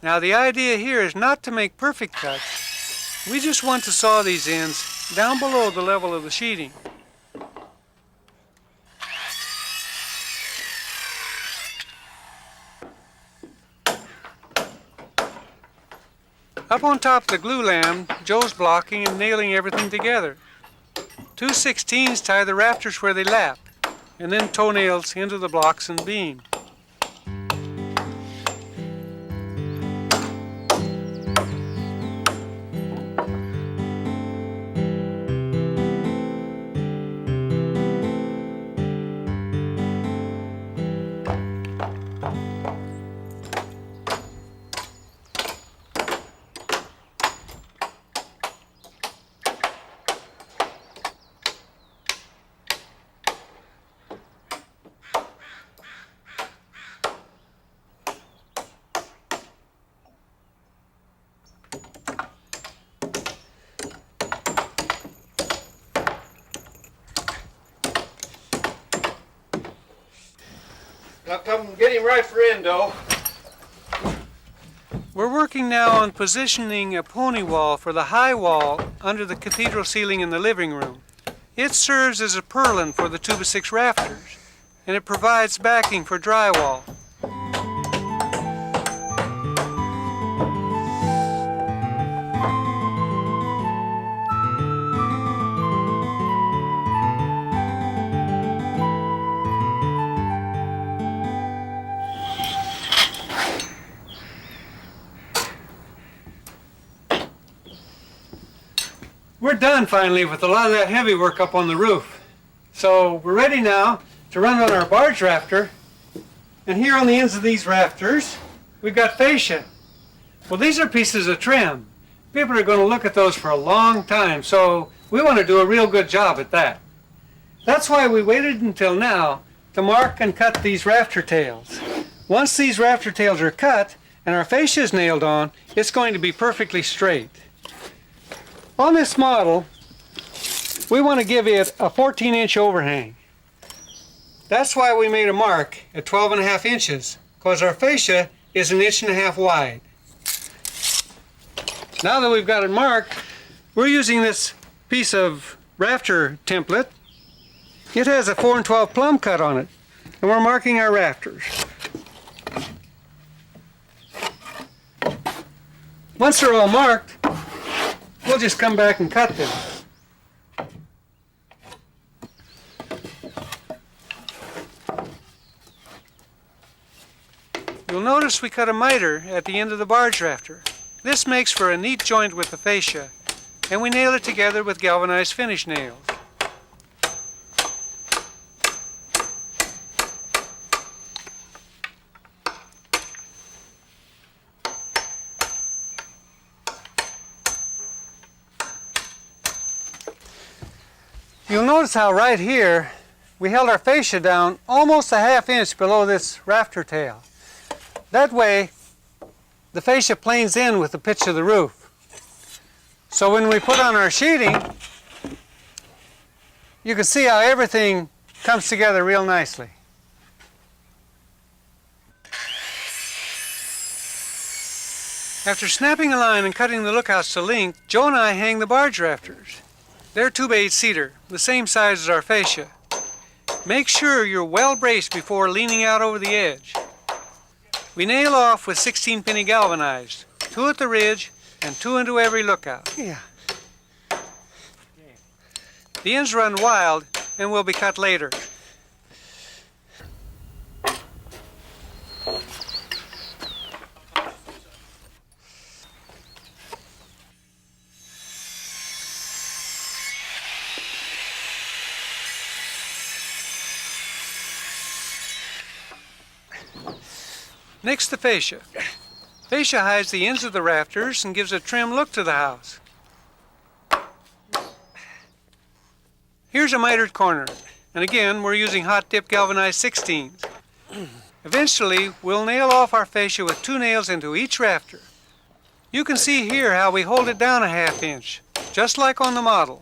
Now the idea here is not to make perfect cuts. We just want to saw these ends down below the level of the sheeting. Up on top of the glue lamb, Joe's blocking and nailing everything together. 2/16s tie the rafters where they lap, and then toenails into the blocks and beam. Now come get him right for endo. We're working now on positioning a pony wall for the high wall under the cathedral ceiling in the living room. It serves as a purlin for the 2x6 rafters, and it provides backing for drywall. We're done finally with a lot of that heavy work up on the roof. So we're ready now to run on our barge rafter. And here on the ends of these rafters, we've got fascia. Well, these are pieces of trim. People are going to look at those for a long time, so we want to do a real good job at that. That's why we waited until now to mark and cut these rafter tails. Once these rafter tails are cut and our fascia is nailed on, it's going to be perfectly straight. On this model, we want to give it a 14-inch overhang. That's why we made a mark at 12.5 inches, because our fascia is 1.5 inches wide. Now that we've got it marked, we're using this piece of rafter template. It has a 4-12 plumb cut on it, and we're marking our rafters. Once they're all marked, we'll just come back and cut them. You'll notice we cut a miter at the end of the barge rafter. This makes for a neat joint with the fascia, and we nail it together with galvanized finish nails. You'll notice how right here we held our fascia down almost a ½ inch below this rafter tail. That way the fascia planes in with the pitch of the roof. So when we put on our sheeting, you can see how everything comes together real nicely. After snapping a line and cutting the lookouts to length, Joe and I hang the barge rafters. They're 2x8 cedar, the same size as our fascia. Make sure you're well braced before leaning out over the edge. We nail off with 16-penny galvanized, 2 at the ridge and 2 into every lookout. Yeah. The ends run wild and will be cut later. Next, the fascia. Fascia hides the ends of the rafters and gives a trim look to the house. Here's a mitered corner, and again we're using hot dip galvanized 16s. Eventually we'll nail off our fascia with 2 nails into each rafter. You can see here how we hold it down a ½ inch, just like on the model.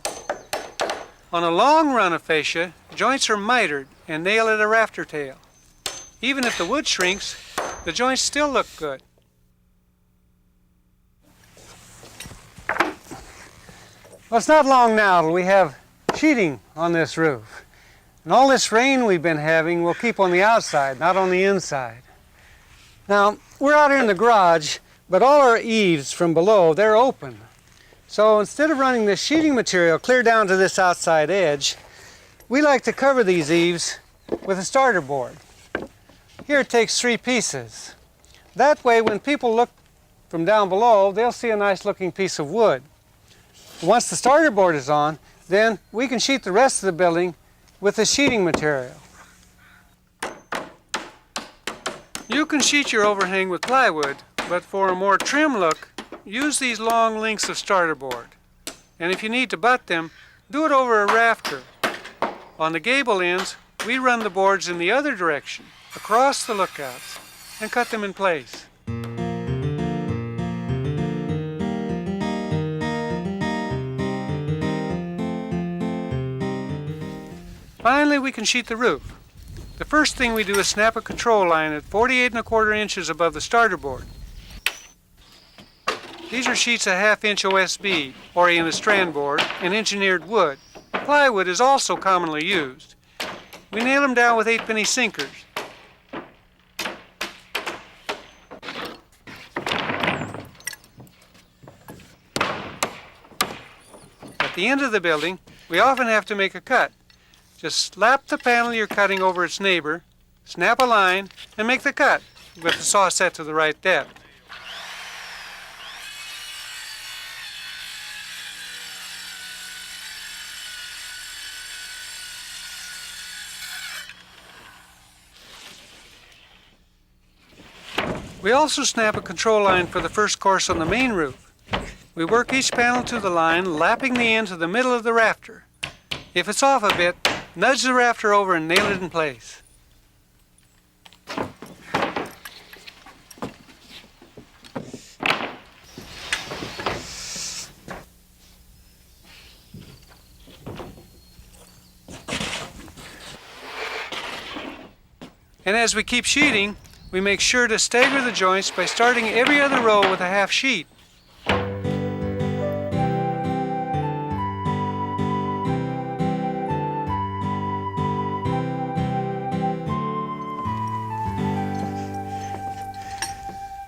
On a long run of fascia, joints are mitered and nailed at a rafter tail. Even if the wood shrinks, the joints still look good. Well, it's not long now till we have sheeting on this roof. And all this rain we've been having will keep on the outside, not on the inside. Now, we're out here in the garage, but all our eaves from below, they're open. So instead of running this sheeting material clear down to this outside edge, we like to cover these eaves with a starter board. Here it takes 3 pieces. That way, when people look from down below, they'll see a nice looking piece of wood. Once the starter board is on, then we can sheet the rest of the building with the sheeting material. You can sheet your overhang with plywood, but for a more trim look, use these long lengths of starter board. And if you need to butt them, do it over a rafter. On the gable ends, we run the boards in the other direction, across the lookouts, and cut them in place. Finally, we can sheet the roof. The first thing we do is snap a control line at 48¼ inches above the starter board. These are sheets of ½ inch OSB, oriented strand board, and engineered wood. Plywood is also commonly used. We nail them down with 8-penny sinkers. At the end of the building, we often have to make a cut. Just slap the panel you're cutting over its neighbor, snap a line, and make the cut with the saw set to the right depth. We also snap a control line for the first course on the main roof. We work each panel to the line, lapping the end to the middle of the rafter. If it's off a bit, nudge the rafter over and nail it in place. And as we keep sheeting, we make sure to stagger the joints by starting every other row with a half sheet.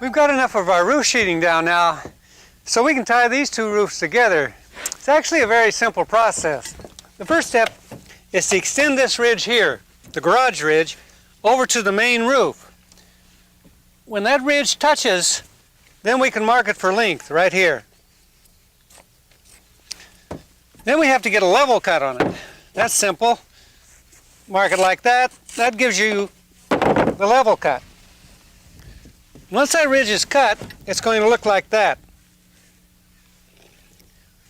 We've got enough of our roof sheeting down now, so we can tie these 2 roofs together. It's actually a very simple process. The first step is to extend this ridge here, the garage ridge, over to the main roof. When that ridge touches, then we can mark it for length right here. Then we have to get a level cut on it. That's simple. Mark it like that. That gives you the level cut. Once that ridge is cut, it's going to look like that.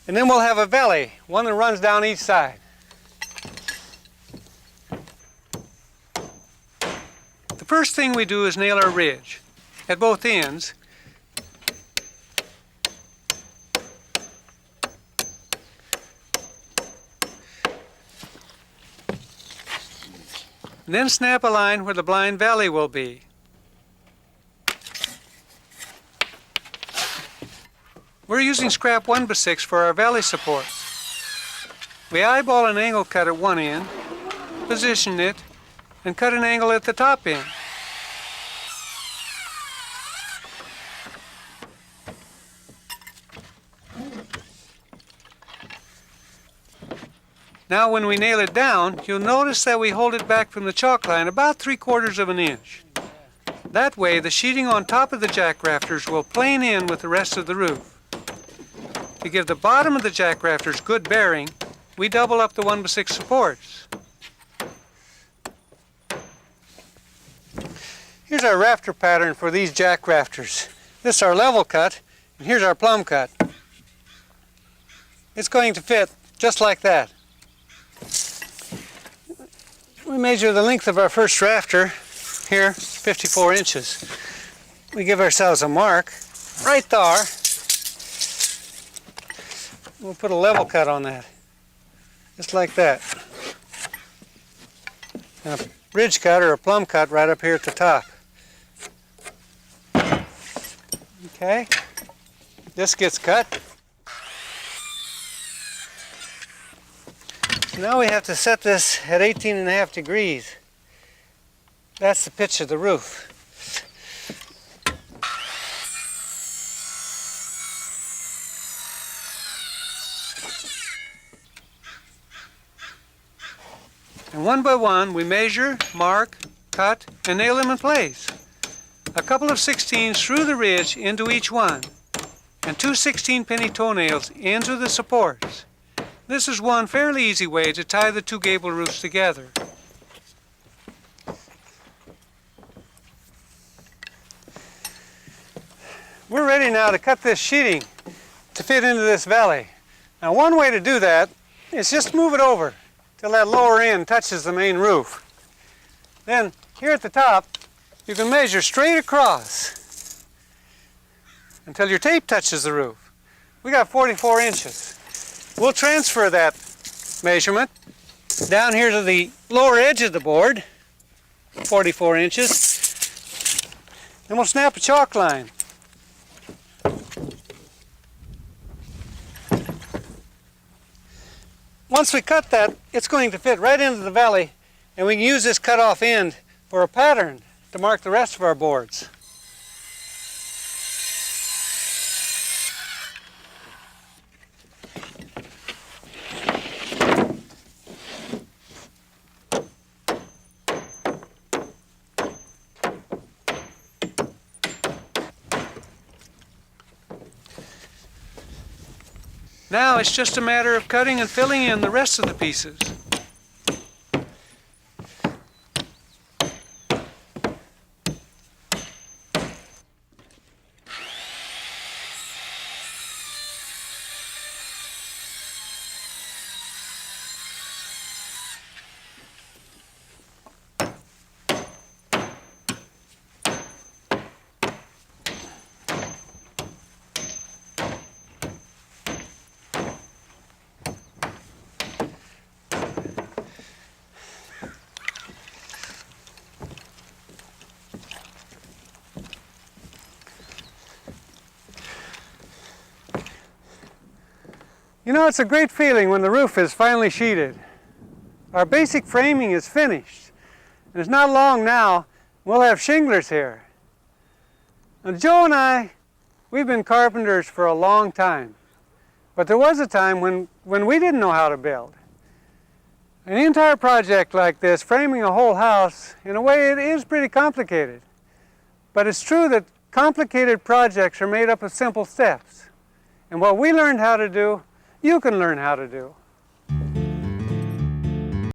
And then we'll have a valley, one that runs down each side. first thing we do is nail our ridge at both ends. And then snap a line where the blind valley will be. We're using scrap 1x6 for our valley support. We eyeball an angle cut at one end, position it, and cut an angle at the top end. Now when we nail it down, you'll notice that we hold it back from the chalk line about 3/4 of an inch. That way the sheeting on top of the jack rafters will plane in with the rest of the roof. To give the bottom of the jack rafters good bearing, we double up the 1x6 supports. Here's our rafter pattern for these jack rafters. This is our level cut, and here's our plumb cut. It's going to fit just like that. We measure the length of our first rafter, here, 54 inches. We give ourselves a mark right there. We'll put a level cut on that, just like that. And a ridge cut or a plumb cut right up here at the top. Okay, this gets cut. So now we have to set this at 18.5 degrees. That's the pitch of the roof. And one by one, we measure, mark, cut, and nail them in place. A couple of 16s through the ridge into each one, and 2 16-penny toenails into the supports. This is one fairly easy way to tie the two gable roofs together. We're ready now to cut this sheeting to fit into this valley. Now one way to do that is just move it over till that lower end touches the main roof. Then here at the top, you can measure straight across until your tape touches the roof. We got 44 inches. We'll transfer that measurement down here to the lower edge of the board, 44 inches. Then we'll snap a chalk line. Once we cut that, it's going to fit right into the valley, and we can use this cut off end for a pattern to mark the rest of our boards. Now it's just a matter of cutting and filling in the rest of the pieces. You know, it's a great feeling when the roof is finally sheeted. Our basic framing is finished, and it's not long now we'll have shinglers here. Now, Joe and I, we've been carpenters for a long time, but there was a time when we didn't know how to build. An entire project like this, framing a whole house, in a way it is pretty complicated. But it's true that complicated projects are made up of simple steps. And what we learned how to do, you can learn how to do.